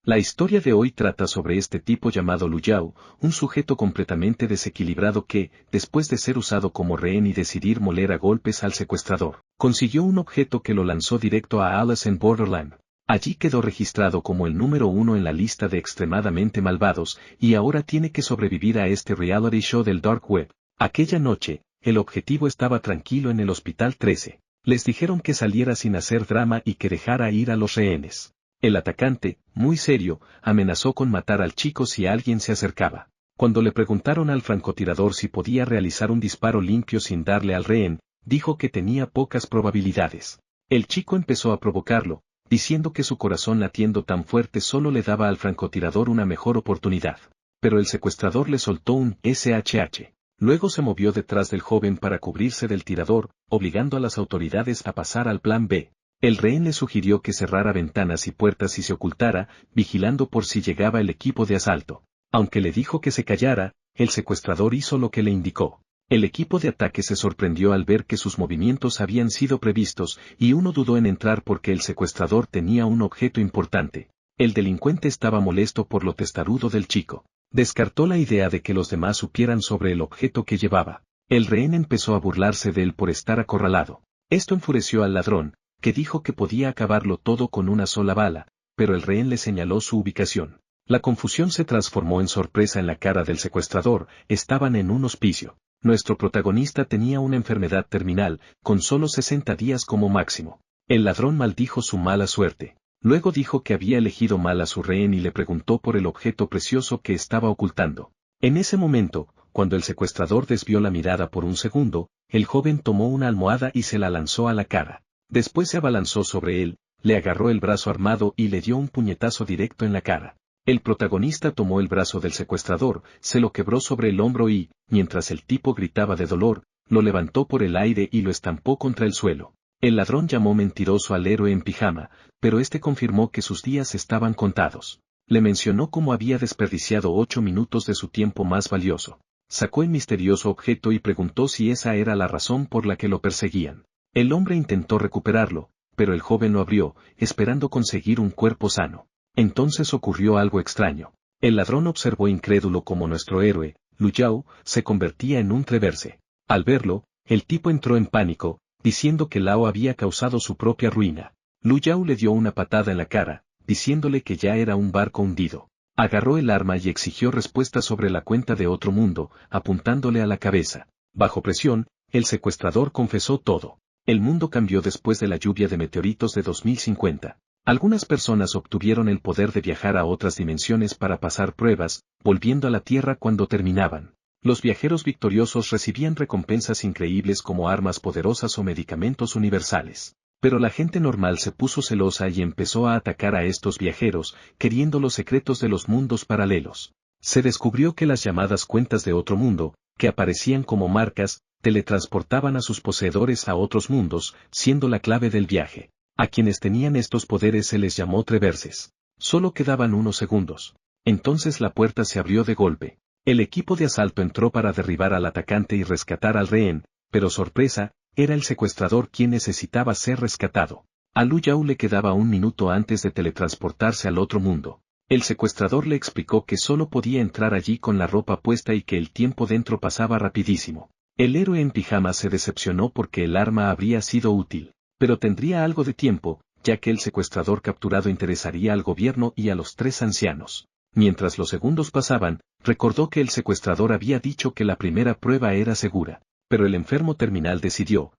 La historia de hoy trata sobre este tipo llamado Lu Yao, un sujeto completamente desequilibrado que, después de ser usado como rehén y decidir moler a golpes al secuestrador, consiguió un objeto que lo lanzó directo a Alice en Borderland. Allí quedó registrado como el número 1 en la lista de extremadamente malvados, y ahora tiene que sobrevivir a este reality show del Dark Web. Aquella noche, el objetivo estaba tranquilo en el Hospital 13. Les dijeron que saliera sin hacer drama y que dejara ir a los rehenes. El atacante, muy serio, amenazó con matar al chico si alguien se acercaba. Cuando le preguntaron al francotirador si podía realizar un disparo limpio sin darle al rehén, dijo que tenía pocas probabilidades. El chico empezó a provocarlo, diciendo que su corazón latiendo tan fuerte solo le daba al francotirador una mejor oportunidad. Pero el secuestrador le soltó un SHH. Luego se movió detrás del joven para cubrirse del tirador, obligando a las autoridades a pasar al plan B. El rehén le sugirió que cerrara ventanas y puertas y se ocultara, vigilando por si llegaba el equipo de asalto. Aunque le dijo que se callara, el secuestrador hizo lo que le indicó. El equipo de ataque se sorprendió al ver que sus movimientos habían sido previstos, y uno dudó en entrar porque el secuestrador tenía un objeto importante. El delincuente estaba molesto por lo testarudo del chico. Descartó la idea de que los demás supieran sobre el objeto que llevaba. El rehén empezó a burlarse de él por estar acorralado. Esto enfureció al ladrón, que dijo que podía acabarlo todo con una sola bala, pero el rehén le señaló su ubicación. La confusión se transformó en sorpresa en la cara del secuestrador. Estaban en un hospicio. Nuestro protagonista tenía una enfermedad terminal, con solo 60 días como máximo. El ladrón maldijo su mala suerte. Luego dijo que había elegido mal a su rehén y le preguntó por el objeto precioso que estaba ocultando. En ese momento, cuando el secuestrador desvió la mirada por un segundo, el joven tomó una almohada y se la lanzó a la cara. Después se abalanzó sobre él, le agarró el brazo armado y le dio un puñetazo directo en la cara. El protagonista tomó el brazo del secuestrador, se lo quebró sobre el hombro y, mientras el tipo gritaba de dolor, lo levantó por el aire y lo estampó contra el suelo. El ladrón llamó mentiroso al héroe en pijama, pero este confirmó que sus días estaban contados. Le mencionó cómo había desperdiciado 8 minutos de su tiempo más valioso. Sacó el misterioso objeto y preguntó si esa era la razón por la que lo perseguían. El hombre intentó recuperarlo, pero el joven lo abrió, esperando conseguir un cuerpo sano. Entonces ocurrió algo extraño. El ladrón observó incrédulo cómo nuestro héroe, Lu Yao, se convertía en un treverse. Al verlo, el tipo entró en pánico, diciendo que Lao había causado su propia ruina. Lu Yao le dio una patada en la cara, diciéndole que ya era un barco hundido. Agarró el arma y exigió respuesta sobre la cuenta de otro mundo, apuntándole a la cabeza. Bajo presión, el secuestrador confesó todo. El mundo cambió después de la lluvia de meteoritos de 2050. Algunas personas obtuvieron el poder de viajar a otras dimensiones para pasar pruebas, volviendo a la Tierra cuando terminaban. Los viajeros victoriosos recibían recompensas increíbles como armas poderosas o medicamentos universales. Pero la gente normal se puso celosa y empezó a atacar a estos viajeros, queriendo los secretos de los mundos paralelos. Se descubrió que las llamadas cuentas de otro mundo, que aparecían como marcas, teletransportaban a sus poseedores a otros mundos, siendo la clave del viaje. A quienes tenían estos poderes se les llamó treverses. Solo quedaban unos segundos. Entonces la puerta se abrió de golpe. El equipo de asalto entró para derribar al atacante y rescatar al rehén, pero sorpresa, era el secuestrador quien necesitaba ser rescatado. A Lu Yao le quedaba un minuto antes de teletransportarse al otro mundo. El secuestrador le explicó que solo podía entrar allí con la ropa puesta y que el tiempo dentro pasaba rapidísimo. El héroe en pijama se decepcionó porque el arma habría sido útil, pero tendría algo de tiempo, ya que el secuestrador capturado interesaría al gobierno y a los 3 ancianos. Mientras los segundos pasaban, recordó que el secuestrador había dicho que la primera prueba era segura, pero el enfermo terminal decidió,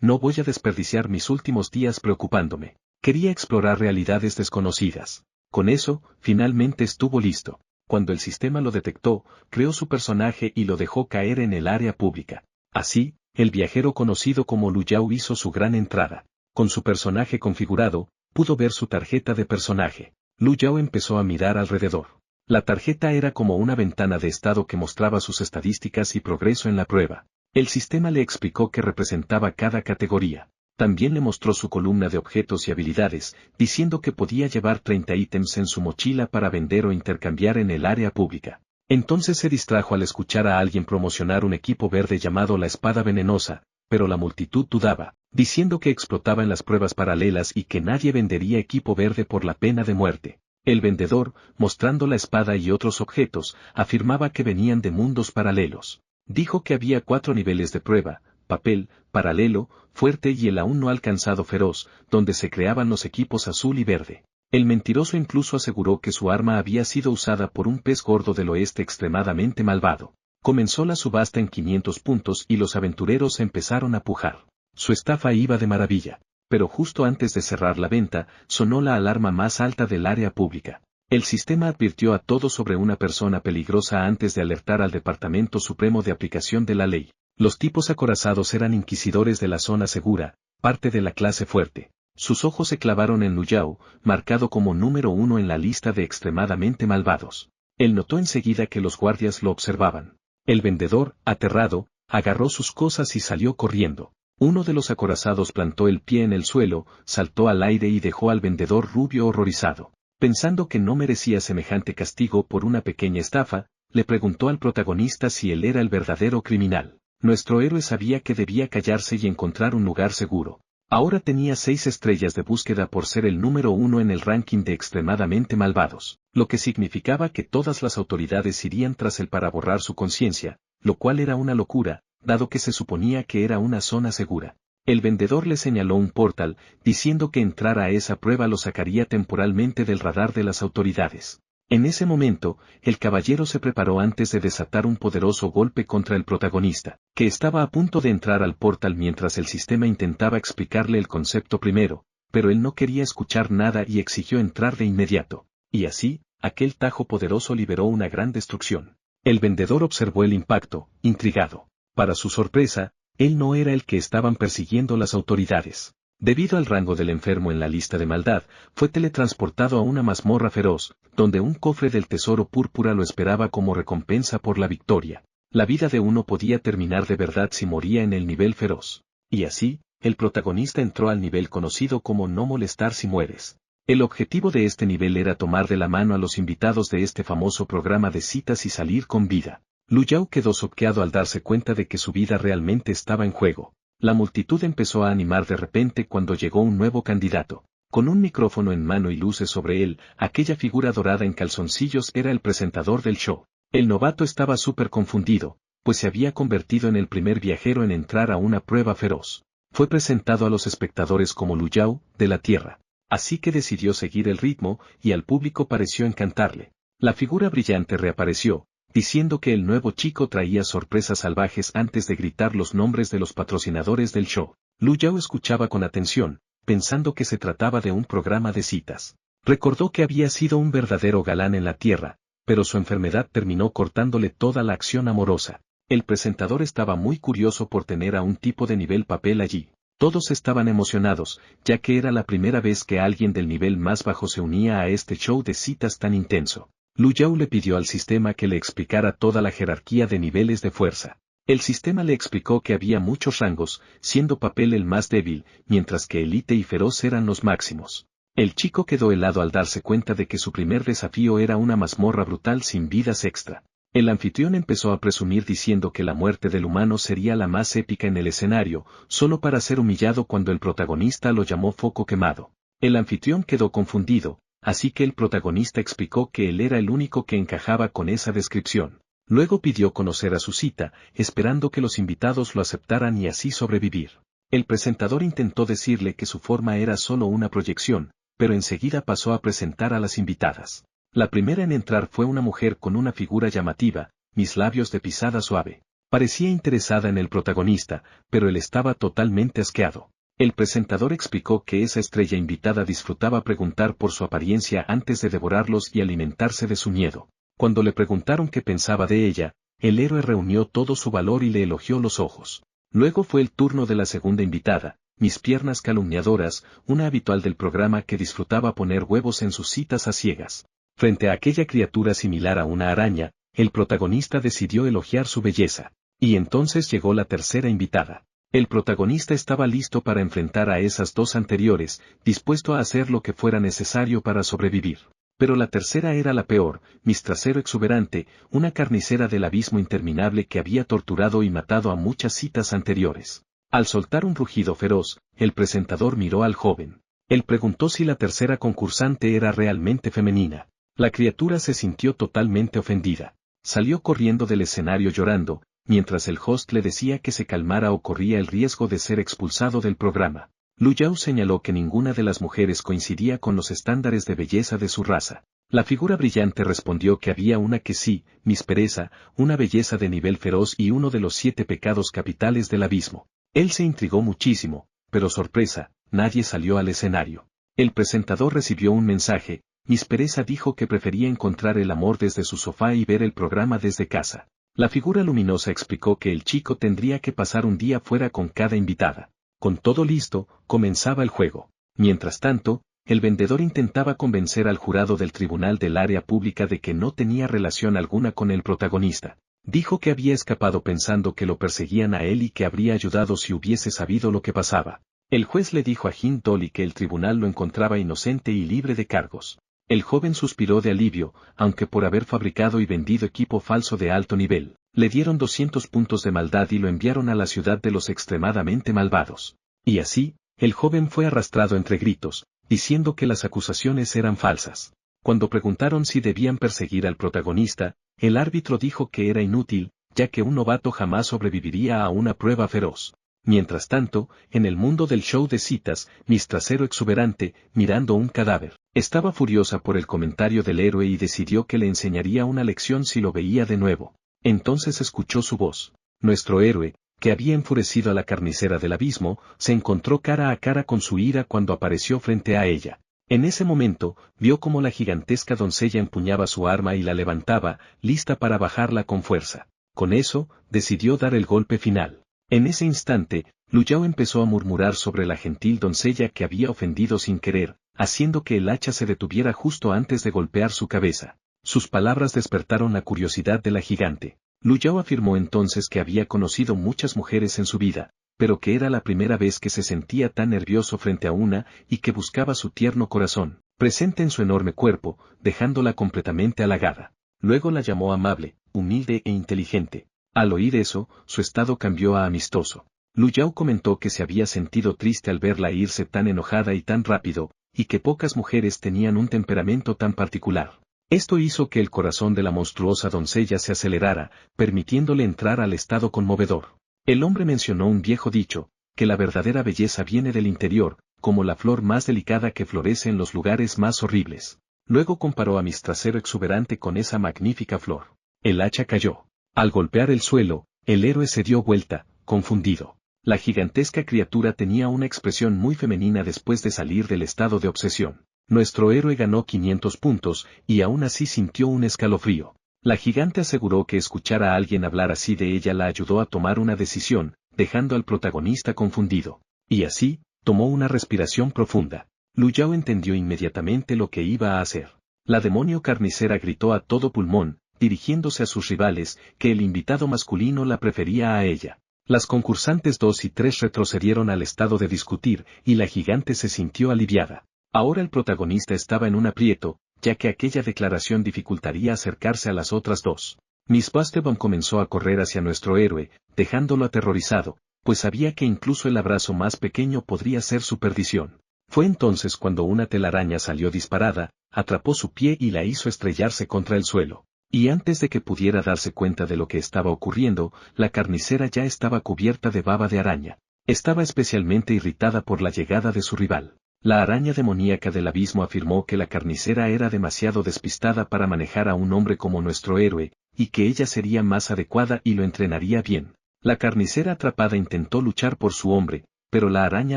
no voy a desperdiciar mis últimos días preocupándome. Quería explorar realidades desconocidas. Con eso, finalmente estuvo listo. Cuando el sistema lo detectó, creó su personaje y lo dejó caer en el área pública. Así, el viajero conocido como Lu Yao hizo su gran entrada. Con su personaje configurado, pudo ver su tarjeta de personaje. Lu Yao empezó a mirar alrededor. La tarjeta era como una ventana de estado que mostraba sus estadísticas y progreso en la prueba. El sistema le explicó qué representaba cada categoría. También le mostró su columna de objetos y habilidades, diciendo que podía llevar 30 ítems en su mochila para vender o intercambiar en el área pública. Entonces se distrajo al escuchar a alguien promocionar un equipo verde llamado la Espada Venenosa, pero la multitud dudaba, diciendo que explotaba en las pruebas paralelas y que nadie vendería equipo verde por la pena de muerte. El vendedor, mostrando la espada y otros objetos, afirmaba que venían de mundos paralelos. Dijo que había 4 niveles de prueba: papel, paralelo, fuerte y el aún no alcanzado feroz, donde se creaban los equipos azul y verde. El mentiroso incluso aseguró que su arma había sido usada por un pez gordo del oeste extremadamente malvado. Comenzó la subasta en 500 puntos y los aventureros empezaron a pujar. Su estafa iba de maravilla. Pero justo antes de cerrar la venta, sonó la alarma más alta del área pública. El sistema advirtió a todos sobre una persona peligrosa antes de alertar al Departamento Supremo de Aplicación de la Ley. Los tipos acorazados eran inquisidores de la zona segura, parte de la clase fuerte. Sus ojos se clavaron en Lu Yao, marcado como número 1 en la lista de extremadamente malvados. Él notó enseguida que los guardias lo observaban. El vendedor, aterrado, agarró sus cosas y salió corriendo. Uno de los acorazados plantó el pie en el suelo, saltó al aire y dejó al vendedor rubio horrorizado. Pensando que no merecía semejante castigo por una pequeña estafa, le preguntó al protagonista si él era el verdadero criminal. Nuestro héroe sabía que debía callarse y encontrar un lugar seguro. Ahora tenía 6 estrellas de búsqueda por ser el número 1 en el ranking de extremadamente malvados, lo que significaba que todas las autoridades irían tras él para borrar su conciencia, lo cual era una locura, dado que se suponía que era una zona segura. El vendedor le señaló un portal, diciendo que entrar a esa prueba lo sacaría temporalmente del radar de las autoridades. En ese momento, el caballero se preparó antes de desatar un poderoso golpe contra el protagonista, que estaba a punto de entrar al portal mientras el sistema intentaba explicarle el concepto primero, pero él no quería escuchar nada y exigió entrar de inmediato. Y así, aquel tajo poderoso liberó una gran destrucción. El vendedor observó el impacto, intrigado. Para su sorpresa, él no era el que estaban persiguiendo las autoridades. Debido al rango del enfermo en la lista de maldad, fue teletransportado a una mazmorra feroz, donde un cofre del tesoro púrpura lo esperaba como recompensa por la victoria. La vida de uno podía terminar de verdad si moría en el nivel feroz. Y así, el protagonista entró al nivel conocido como no molestar si mueres. El objetivo de este nivel era tomar de la mano a los invitados de este famoso programa de citas y salir con vida. Lu Yao quedó choqueado al darse cuenta de que su vida realmente estaba en juego. La multitud empezó a animar de repente cuando llegó un nuevo candidato. Con un micrófono en mano y luces sobre él, aquella figura dorada en calzoncillos era el presentador del show. El novato estaba súper confundido, pues se había convertido en el primer viajero en entrar a una prueba feroz. Fue presentado a los espectadores como Lu Yao, de la Tierra. Así que decidió seguir el ritmo, y al público pareció encantarle. La figura brillante reapareció, diciendo que el nuevo chico traía sorpresas salvajes antes de gritar los nombres de los patrocinadores del show. Lu Yao escuchaba con atención, pensando que se trataba de un programa de citas. Recordó que había sido un verdadero galán en la Tierra, pero su enfermedad terminó cortándole toda la acción amorosa. El presentador estaba muy curioso por tener a un tipo de nivel papel allí. Todos estaban emocionados, ya que era la primera vez que alguien del nivel más bajo se unía a este show de citas tan intenso. Lu Yao le pidió al sistema que le explicara toda la jerarquía de niveles de fuerza. El sistema le explicó que había muchos rangos, siendo papel el más débil, mientras que elite y feroz eran los máximos. El chico quedó helado al darse cuenta de que su primer desafío era una mazmorra brutal sin vidas extra. El anfitrión empezó a presumir diciendo que la muerte del humano sería la más épica en el escenario, solo para ser humillado cuando el protagonista lo llamó foco quemado. El anfitrión quedó confundido, así que el protagonista explicó que él era el único que encajaba con esa descripción. Luego pidió conocer a su cita, esperando que los invitados lo aceptaran y así sobrevivir. El presentador intentó decirle que su forma era solo una proyección, pero enseguida pasó a presentar a las invitadas. La primera en entrar fue una mujer con una figura llamativa, mis labios de pisada suave. Parecía interesada en el protagonista, pero él estaba totalmente asqueado. El presentador explicó que esa estrella invitada disfrutaba preguntar por su apariencia antes de devorarlos y alimentarse de su miedo. Cuando le preguntaron qué pensaba de ella, el héroe reunió todo su valor y le elogió los ojos. Luego fue el turno de la segunda invitada, mis piernas calumniadoras, una habitual del programa que disfrutaba poner huevos en sus citas a ciegas. Frente a aquella criatura similar a una araña, el protagonista decidió elogiar su belleza. Y entonces llegó la tercera invitada. El protagonista estaba listo para enfrentar a esas dos anteriores, dispuesto a hacer lo que fuera necesario para sobrevivir. Pero la tercera era la peor, Miss Trasero Exuberante, una carnicera del abismo interminable que había torturado y matado a muchas citas anteriores. Al soltar un rugido feroz, el presentador miró al joven. Él preguntó si la tercera concursante era realmente femenina. La criatura se sintió totalmente ofendida. Salió corriendo del escenario llorando, mientras el host le decía que se calmara o corría el riesgo de ser expulsado del programa. Lu Yao señaló que ninguna de las mujeres coincidía con los estándares de belleza de su raza. La figura brillante respondió que había una que sí, Miss Pereza, una belleza de nivel feroz y uno de los 7 pecados capitales del abismo. Él se intrigó muchísimo, pero sorpresa, nadie salió al escenario. El presentador recibió un mensaje. Miss Pereza dijo que prefería encontrar el amor desde su sofá y ver el programa desde casa. La figura luminosa explicó que el chico tendría que pasar un día fuera con cada invitada. Con todo listo, comenzaba el juego. Mientras tanto, el vendedor intentaba convencer al jurado del tribunal del área pública de que no tenía relación alguna con el protagonista. Dijo que había escapado pensando que lo perseguían a él y que habría ayudado si hubiese sabido lo que pasaba. El juez le dijo a Jin Dolly que el tribunal lo encontraba inocente y libre de cargos. El joven suspiró de alivio, aunque por haber fabricado y vendido equipo falso de alto nivel, le dieron 200 puntos de maldad y lo enviaron a la ciudad de los extremadamente malvados. Y así, el joven fue arrastrado entre gritos, diciendo que las acusaciones eran falsas. Cuando preguntaron si debían perseguir al protagonista, el árbitro dijo que era inútil, ya que un novato jamás sobreviviría a una prueba feroz. Mientras tanto, en el mundo del show de citas, Miss Trasero exuberante, mirando un cadáver, estaba furiosa por el comentario del héroe y decidió que le enseñaría una lección si lo veía de nuevo. Entonces escuchó su voz. Nuestro héroe, que había enfurecido a la carnicera del abismo, se encontró cara a cara con su ira cuando apareció frente a ella. En ese momento, vio cómo la gigantesca doncella empuñaba su arma y la levantaba, lista para bajarla con fuerza. Con eso, decidió dar el golpe final. En ese instante, Lu Yao empezó a murmurar sobre la gentil doncella que había ofendido sin querer, haciendo que el hacha se detuviera justo antes de golpear su cabeza. Sus palabras despertaron la curiosidad de la gigante. Lu Yao afirmó entonces que había conocido muchas mujeres en su vida, pero que era la primera vez que se sentía tan nervioso frente a una y que buscaba su tierno corazón, presente en su enorme cuerpo, dejándola completamente halagada. Luego la llamó amable, humilde e inteligente. Al oír eso, su estado cambió a amistoso. Lu Yao comentó que se había sentido triste al verla irse tan enojada y tan rápido, y que pocas mujeres tenían un temperamento tan particular. Esto hizo que el corazón de la monstruosa doncella se acelerara, permitiéndole entrar al estado conmovedor. El hombre mencionó un viejo dicho, que la verdadera belleza viene del interior, como la flor más delicada que florece en los lugares más horribles. Luego comparó a Miss Trasero exuberante con esa magnífica flor. El hacha cayó. Al golpear el suelo, el héroe se dio vuelta, confundido. La gigantesca criatura tenía una expresión muy femenina después de salir del estado de obsesión. Nuestro héroe ganó 500 puntos, y aún así sintió un escalofrío. La gigante aseguró que escuchar a alguien hablar así de ella la ayudó a tomar una decisión, dejando al protagonista confundido. Y así, tomó una respiración profunda. Lu Yao entendió inmediatamente lo que iba a hacer. La demonio carnicera gritó a todo pulmón, dirigiéndose a sus rivales, que el invitado masculino la prefería a ella. Las concursantes 2 y 3 retrocedieron al estado de discutir, y la gigante se sintió aliviada. Ahora el protagonista estaba en un aprieto, ya que aquella declaración dificultaría acercarse a las otras dos. Miss Bastebon comenzó a correr hacia nuestro héroe, dejándolo aterrorizado, pues sabía que incluso el abrazo más pequeño podría ser su perdición. Fue entonces cuando una telaraña salió disparada, atrapó su pie y la hizo estrellarse contra el suelo. Y antes de que pudiera darse cuenta de lo que estaba ocurriendo, la carnicera ya estaba cubierta de baba de araña. Estaba especialmente irritada por la llegada de su rival. La araña demoníaca del abismo afirmó que la carnicera era demasiado despistada para manejar a un hombre como nuestro héroe, y que ella sería más adecuada y lo entrenaría bien. La carnicera atrapada intentó luchar por su hombre, pero la araña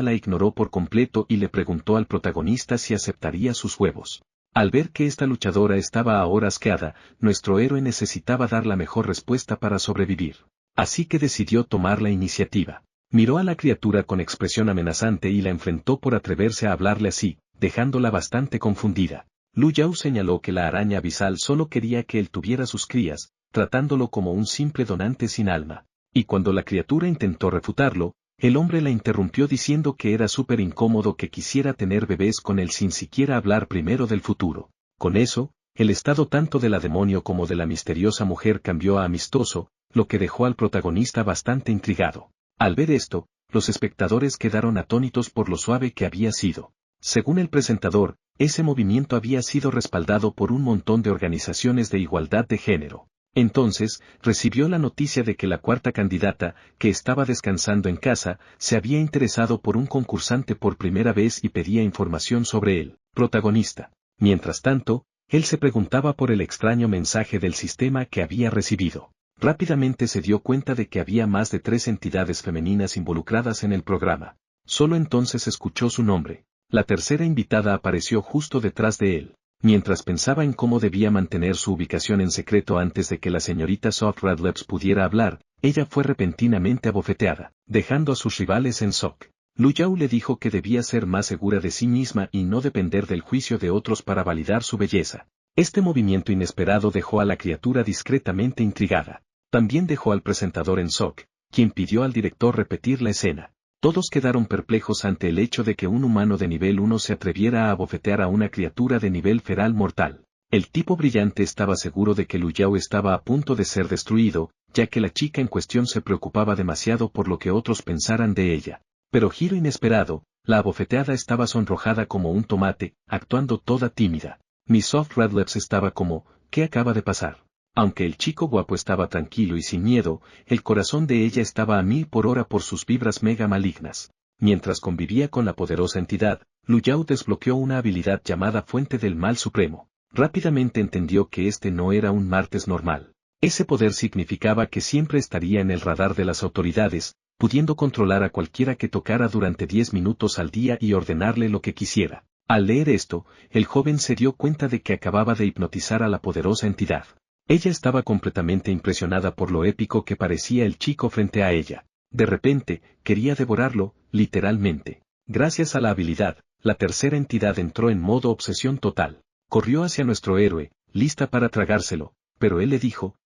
la ignoró por completo y le preguntó al protagonista si aceptaría sus huevos. Al ver que esta luchadora estaba ahora asqueada, nuestro héroe necesitaba dar la mejor respuesta para sobrevivir. Así que decidió tomar la iniciativa. Miró a la criatura con expresión amenazante y la enfrentó por atreverse a hablarle así, dejándola bastante confundida. Lu Yao señaló que la araña abisal solo quería que él tuviera sus crías, tratándolo como un simple donante sin alma. Y cuando la criatura intentó refutarlo, el hombre la interrumpió diciendo que era súper incómodo que quisiera tener bebés con él sin siquiera hablar primero del futuro. Con eso, el estado tanto de la demonio como de la misteriosa mujer cambió a amistoso, lo que dejó al protagonista bastante intrigado. Al ver esto, los espectadores quedaron atónitos por lo suave que había sido. Según el presentador, ese movimiento había sido respaldado por un montón de organizaciones de igualdad de género. Entonces, recibió la noticia de que la cuarta candidata, que estaba descansando en casa, se había interesado por un concursante por primera vez y pedía información sobre el protagonista. Mientras tanto, él se preguntaba por el extraño mensaje del sistema que había recibido. Rápidamente se dio cuenta de que había más de 3 entidades femeninas involucradas en el programa. Solo entonces escuchó su nombre. La tercera invitada apareció justo detrás de él. Mientras pensaba en cómo debía mantener su ubicación en secreto antes de que la señorita Soft Red Lips pudiera hablar, ella fue repentinamente abofeteada, dejando a sus rivales en shock. Lu Yao le dijo que debía ser más segura de sí misma y no depender del juicio de otros para validar su belleza. Este movimiento inesperado dejó a la criatura discretamente intrigada. También dejó al presentador en shock, quien pidió al director repetir la escena. Todos quedaron perplejos ante el hecho de que un humano de nivel 1 se atreviera a abofetear a una criatura de nivel feral mortal. El tipo brillante estaba seguro de que Lu Yao estaba a punto de ser destruido, ya que la chica en cuestión se preocupaba demasiado por lo que otros pensaran de ella. Pero giro inesperado, la abofeteada estaba sonrojada como un tomate, actuando toda tímida. Miss Soft Red Lips estaba como, ¿qué acaba de pasar? Aunque el chico guapo estaba tranquilo y sin miedo, el corazón de ella estaba a 1000 por hora por sus vibras mega malignas. Mientras convivía con la poderosa entidad, Lu Yao desbloqueó una habilidad llamada Fuente del Mal Supremo. Rápidamente entendió que este no era un martes normal. Ese poder significaba que siempre estaría en el radar de las autoridades, pudiendo controlar a cualquiera que tocara durante 10 minutos al día y ordenarle lo que quisiera. Al leer esto, el joven se dio cuenta de que acababa de hipnotizar a la poderosa entidad. Ella estaba completamente impresionada por lo épico que parecía el chico frente a ella. De repente, quería devorarlo, literalmente. Gracias a la habilidad, la tercera entidad entró en modo obsesión total. Corrió hacia nuestro héroe, lista para tragárselo, pero él le dijo,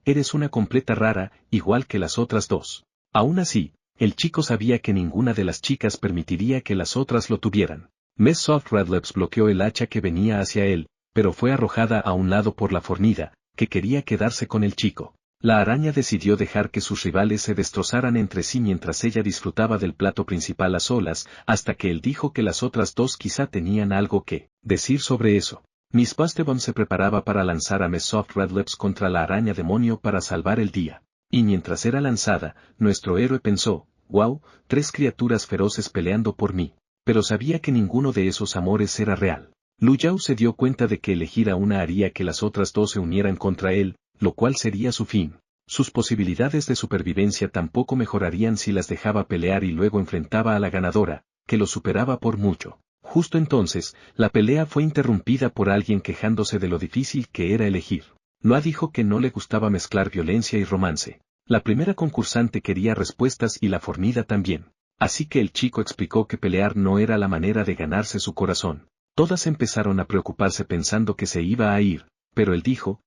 eres una completa rara, igual que las otras dos. Aún así, el chico sabía que ninguna de las chicas permitiría que las otras lo tuvieran. Miss Soft Red Lips bloqueó el hacha que venía hacia él, pero fue arrojada a un lado por la fornida, que quería quedarse con el chico. La araña decidió dejar que sus rivales se destrozaran entre sí mientras ella disfrutaba del plato principal a solas, hasta que él dijo que las otras dos quizá tenían algo que decir sobre eso. Miss Bustebomb se preparaba para lanzar a Miss Soft Red Lips contra la araña demonio para salvar el día. Y mientras era lanzada, nuestro héroe pensó, wow, 3 criaturas feroces peleando por mí. Pero sabía que ninguno de esos amores era real. Lu Yao se dio cuenta de que elegir a una haría que las otras dos se unieran contra él, lo cual sería su fin. Sus posibilidades de supervivencia tampoco mejorarían si las dejaba pelear y luego enfrentaba a la ganadora, que lo superaba por mucho. Justo entonces, la pelea fue interrumpida por alguien quejándose de lo difícil que era elegir. Lua dijo que no le gustaba mezclar violencia y romance. La primera concursante quería respuestas y la fornida también. Así que el chico explicó que pelear no era la manera de ganarse su corazón. Todas empezaron a preocuparse pensando que se iba a ir, pero él dijo,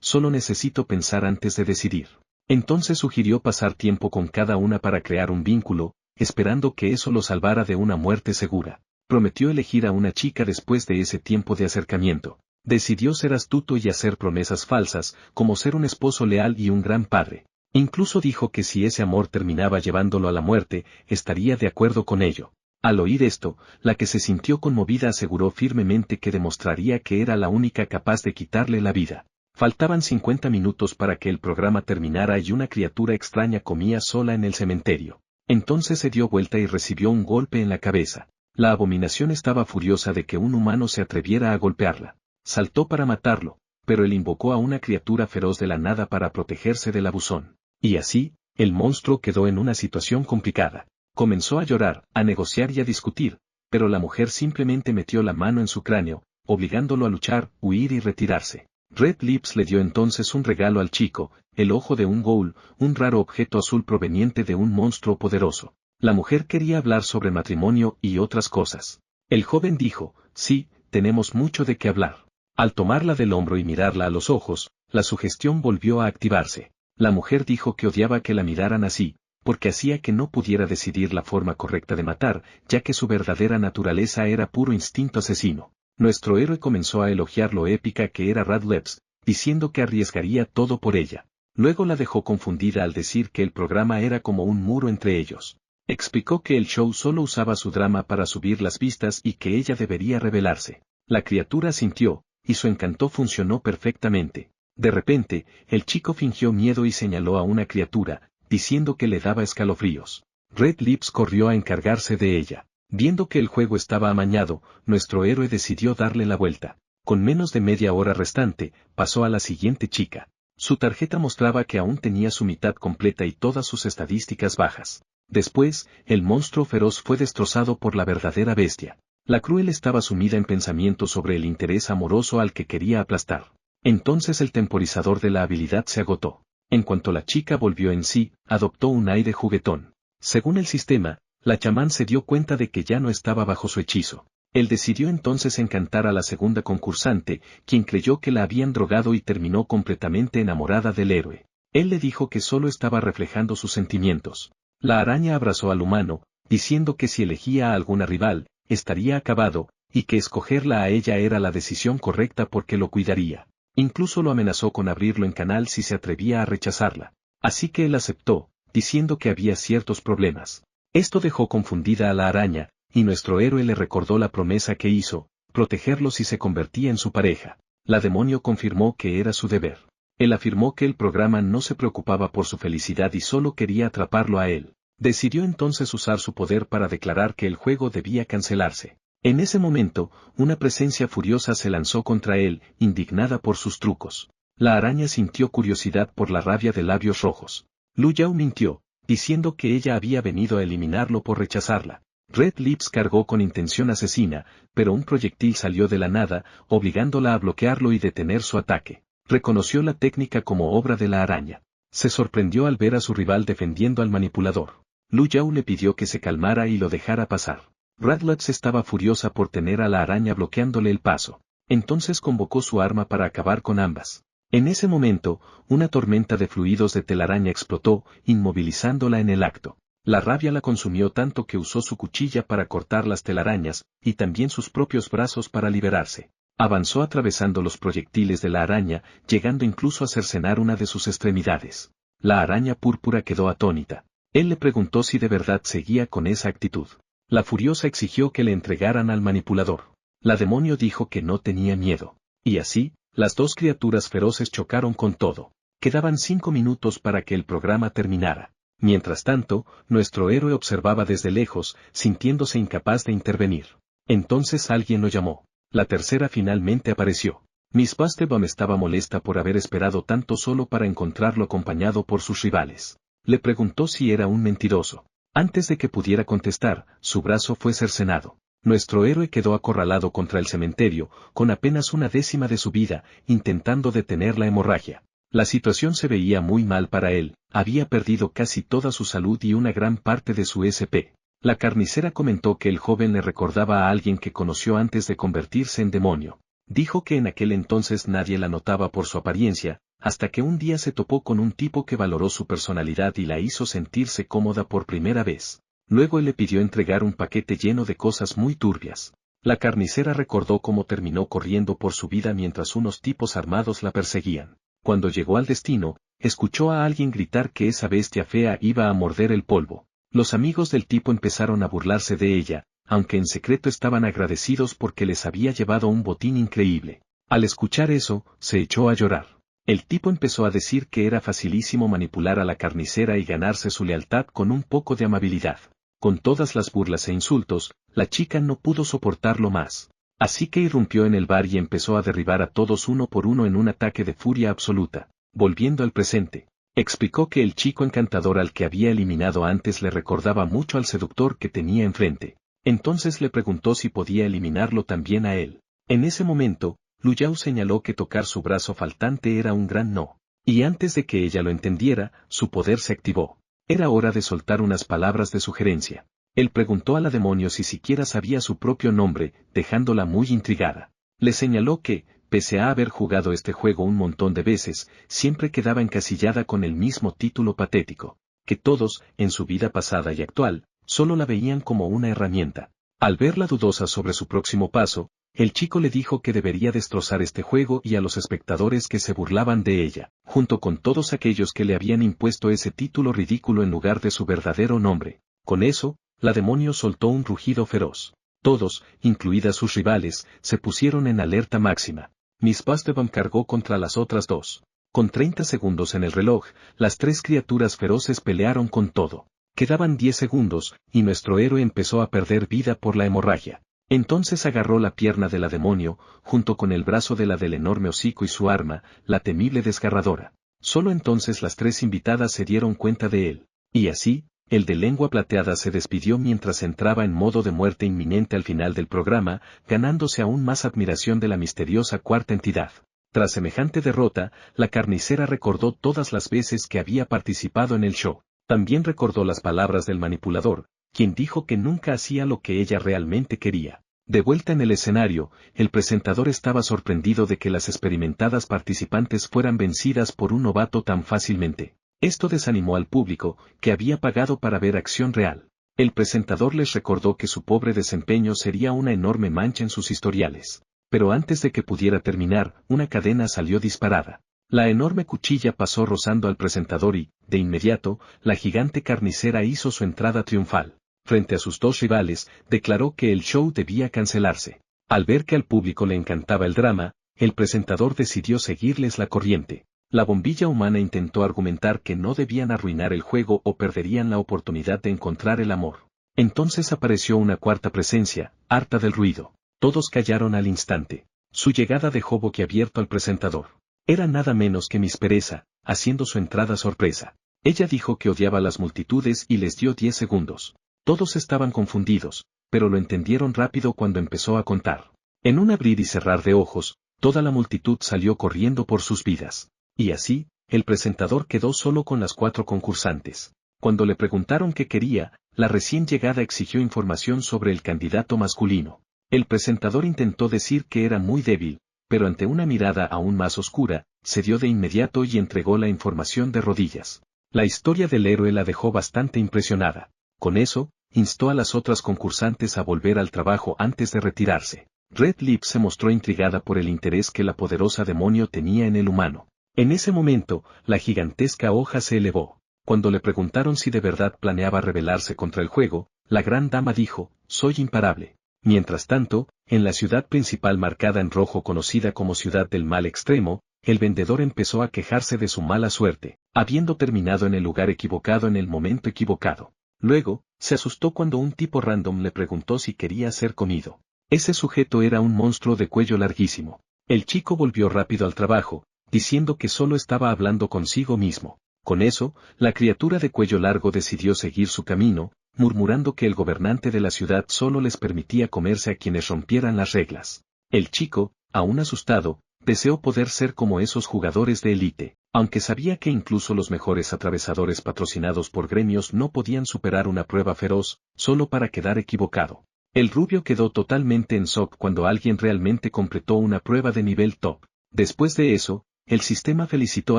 solo necesito pensar antes de decidir. Entonces sugirió pasar tiempo con cada una para crear un vínculo, esperando que eso lo salvara de una muerte segura. Prometió elegir a una chica después de ese tiempo de acercamiento. Decidió ser astuto y hacer promesas falsas, como ser un esposo leal y un gran padre. Incluso dijo que si ese amor terminaba llevándolo a la muerte, estaría de acuerdo con ello. Al oír esto, la que se sintió conmovida aseguró firmemente que demostraría que era la única capaz de quitarle la vida. Faltaban 50 minutos para que el programa terminara y una criatura extraña comía sola en el cementerio. Entonces se dio vuelta y recibió un golpe en la cabeza. La abominación estaba furiosa de que un humano se atreviera a golpearla. Saltó para matarlo, pero él invocó a una criatura feroz de la nada para protegerse del abusón. Y así, el monstruo quedó en una situación complicada. Comenzó a llorar, a negociar y a discutir, pero la mujer simplemente metió la mano en su cráneo, obligándolo a luchar, huir y retirarse. Red Lips le dio entonces un regalo al chico, el ojo de un ghoul, un raro objeto azul proveniente de un monstruo poderoso. La mujer quería hablar sobre matrimonio y otras cosas. El joven dijo, sí, tenemos mucho de qué hablar. Al tomarla del hombro y mirarla a los ojos, la sugestión volvió a activarse. La mujer dijo que odiaba que la miraran así, porque hacía que no pudiera decidir la forma correcta de matar, ya que su verdadera naturaleza era puro instinto asesino. Nuestro héroe comenzó a elogiar lo épica que era Red Lips, diciendo que arriesgaría todo por ella. Luego la dejó confundida al decir que el programa era como un muro entre ellos. Explicó que el show solo usaba su drama para subir las vistas y que ella debería revelarse. La criatura asintió, y su encanto funcionó perfectamente. De repente, el chico fingió miedo y señaló a una criatura, diciendo que le daba escalofríos. Red Lips corrió a encargarse de ella. Viendo que el juego estaba amañado, nuestro héroe decidió darle la vuelta. Con menos de media hora restante, pasó a la siguiente chica. Su tarjeta mostraba que aún tenía su mitad completa y todas sus estadísticas bajas. Después, el monstruo feroz fue destrozado por la verdadera bestia. La cruel estaba sumida en pensamientos sobre el interés amoroso al que quería aplastar. Entonces el temporizador de la habilidad se agotó. En cuanto la chica volvió en sí, adoptó un aire juguetón. Según el sistema, la chamán se dio cuenta de que ya no estaba bajo su hechizo. Él decidió entonces encantar a la segunda concursante, quien creyó que la habían drogado y terminó completamente enamorada del héroe. Él le dijo que solo estaba reflejando sus sentimientos. La araña abrazó al humano, diciendo que si elegía a alguna rival, estaría acabado, y que escogerla a ella era la decisión correcta porque lo cuidaría. Incluso lo amenazó con abrirlo en canal si se atrevía a rechazarla. Así que él aceptó, diciendo que había ciertos problemas. Esto dejó confundida a la araña, y nuestro héroe le recordó la promesa que hizo, protegerlo si se convertía en su pareja. La demonio confirmó que era su deber. Él afirmó que el programa no se preocupaba por su felicidad y solo quería atraparlo a él. Decidió entonces usar su poder para declarar que el juego debía cancelarse. En ese momento, una presencia furiosa se lanzó contra él, indignada por sus trucos. La araña sintió curiosidad por la rabia de labios rojos. Lu Yao mintió, diciendo que ella había venido a eliminarlo por rechazarla. Red Lips cargó con intención asesina, pero un proyectil salió de la nada, obligándola a bloquearlo y detener su ataque. Reconoció la técnica como obra de la araña. Se sorprendió al ver a su rival defendiendo al manipulador. Lu Yao le pidió que se calmara y lo dejara pasar. Radlux estaba furiosa por tener a la araña bloqueándole el paso. Entonces convocó su arma para acabar con ambas. En ese momento, una tormenta de fluidos de telaraña explotó, inmovilizándola en el acto. La rabia la consumió tanto que usó su cuchilla para cortar las telarañas, y también sus propios brazos para liberarse. Avanzó atravesando los proyectiles de la araña, llegando incluso a cercenar una de sus extremidades. La araña púrpura quedó atónita. Él le preguntó si de verdad seguía con esa actitud. La furiosa exigió que le entregaran al manipulador. La demonio dijo que no tenía miedo. Y así, las dos criaturas feroces chocaron con todo. Quedaban 5 minutos para que el programa terminara. Mientras tanto, nuestro héroe observaba desde lejos, sintiéndose incapaz de intervenir. Entonces alguien lo llamó. La tercera finalmente apareció. Miss Bastebam estaba molesta por haber esperado tanto solo para encontrarlo acompañado por sus rivales. Le preguntó si era un mentiroso. Antes de que pudiera contestar, su brazo fue cercenado. Nuestro héroe quedó acorralado contra el cementerio, con apenas 1/10 de su vida, intentando detener la hemorragia. La situación se veía muy mal para él, había perdido casi toda su salud y una gran parte de su SP. La carnicera comentó que el joven le recordaba a alguien que conoció antes de convertirse en demonio. Dijo que en aquel entonces nadie la notaba por su apariencia, hasta que un día se topó con un tipo que valoró su personalidad y la hizo sentirse cómoda por primera vez. Luego él le pidió entregar un paquete lleno de cosas muy turbias. La carnicera recordó cómo terminó corriendo por su vida mientras unos tipos armados la perseguían. Cuando llegó al destino, escuchó a alguien gritar que esa bestia fea iba a morder el polvo. Los amigos del tipo empezaron a burlarse de ella, aunque en secreto estaban agradecidos porque les había llevado un botín increíble. Al escuchar eso, se echó a llorar. El tipo empezó a decir que era facilísimo manipular a la carnicera y ganarse su lealtad con un poco de amabilidad. Con todas las burlas e insultos, la chica no pudo soportarlo más. Así que irrumpió en el bar y empezó a derribar a todos uno por uno en un ataque de furia absoluta. Volviendo al presente, explicó que el chico encantador al que había eliminado antes le recordaba mucho al seductor que tenía enfrente. Entonces le preguntó si podía eliminarlo también a él. En ese momento, Lu Yao señaló que tocar su brazo faltante era un gran no. Y antes de que ella lo entendiera, su poder se activó. Era hora de soltar unas palabras de sugerencia. Él preguntó a la demonio si siquiera sabía su propio nombre, dejándola muy intrigada. Le señaló que, pese a haber jugado este juego un montón de veces, siempre quedaba encasillada con el mismo título patético. Que todos, en su vida pasada y actual, solo la veían como una herramienta. Al verla dudosa sobre su próximo paso, el chico le dijo que debería destrozar este juego y a los espectadores que se burlaban de ella, junto con todos aquellos que le habían impuesto ese título ridículo en lugar de su verdadero nombre. Con eso, la demonio soltó un rugido feroz. Todos, incluidas sus rivales, se pusieron en alerta máxima. Miss Bustebum cargó contra las otras dos. Con 30 segundos en el reloj, las tres criaturas feroces pelearon con todo. Quedaban 10 segundos, y nuestro héroe empezó a perder vida por la hemorragia. Entonces agarró la pierna de la demonio, junto con el brazo de la del enorme hocico y su arma, la temible desgarradora. Solo entonces las tres invitadas se dieron cuenta de él. Y así, el de lengua plateada se despidió mientras entraba en modo de muerte inminente al final del programa, ganándose aún más admiración de la misteriosa cuarta entidad. Tras semejante derrota, la carnicera recordó todas las veces que había participado en el show. También recordó las palabras del manipulador, quien dijo que nunca hacía lo que ella realmente quería. De vuelta en el escenario, el presentador estaba sorprendido de que las experimentadas participantes fueran vencidas por un novato tan fácilmente. Esto desanimó al público, que había pagado para ver acción real. El presentador les recordó que su pobre desempeño sería una enorme mancha en sus historiales. Pero antes de que pudiera terminar, una cadena salió disparada. La enorme cuchilla pasó rozando al presentador y, de inmediato, la gigante carnicera hizo su entrada triunfal. Frente a sus dos rivales, declaró que el show debía cancelarse. Al ver que al público le encantaba el drama, el presentador decidió seguirles la corriente. La bombilla humana intentó argumentar que no debían arruinar el juego o perderían la oportunidad de encontrar el amor. Entonces apareció una cuarta presencia, harta del ruido. Todos callaron al instante. Su llegada dejó boquiabierto al presentador. Era nada menos que Miss Pereza, haciendo su entrada sorpresa. Ella dijo que odiaba a las multitudes y les dio 10 segundos. Todos estaban confundidos, pero lo entendieron rápido cuando empezó a contar. En un abrir y cerrar de ojos, toda la multitud salió corriendo por sus vidas. Y así, el presentador quedó solo con las 4 concursantes. Cuando le preguntaron qué quería, la recién llegada exigió información sobre el candidato masculino. El presentador intentó decir que era muy débil, pero ante una mirada aún más oscura, cedió de inmediato y entregó la información de rodillas. La historia del héroe la dejó bastante impresionada. Con eso, instó a las otras concursantes a volver al trabajo antes de retirarse. Red Lip se mostró intrigada por el interés que la poderosa demonio tenía en el humano. En ese momento, la gigantesca hoja se elevó. Cuando le preguntaron si de verdad planeaba rebelarse contra el juego, la gran dama dijo, soy imparable. Mientras tanto, en la ciudad principal marcada en rojo conocida como Ciudad del Mal Extremo, el vendedor empezó a quejarse de su mala suerte, habiendo terminado en el lugar equivocado en el momento equivocado. Luego, se asustó cuando un tipo random le preguntó si quería ser comido. Ese sujeto era un monstruo de cuello larguísimo. El chico volvió rápido al trabajo, diciendo que solo estaba hablando consigo mismo. Con eso, la criatura de cuello largo decidió seguir su camino, murmurando que el gobernante de la ciudad solo les permitía comerse a quienes rompieran las reglas. El chico, aún asustado, deseó poder ser como esos jugadores de élite, aunque sabía que incluso los mejores atravesadores patrocinados por gremios no podían superar una prueba feroz, solo para quedar equivocado. El rubio quedó totalmente en shock cuando alguien realmente completó una prueba de nivel top. Después de eso, el sistema felicitó